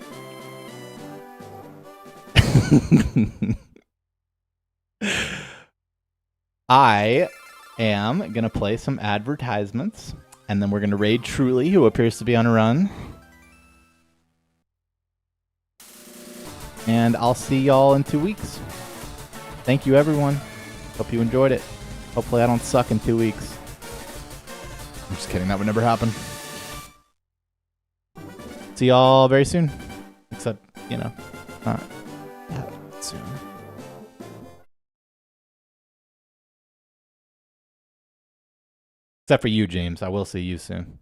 I am going to play some advertisements, and then we're going to raid Truly, who appears to be on a run. And I'll see y'all in 2 weeks. Thank you, everyone. Hope you enjoyed it. Hopefully I don't suck in 2 weeks. I'm just kidding. That would never happen. See y'all very soon. Except, you know, not that soon. Except for you, James. I will see you soon.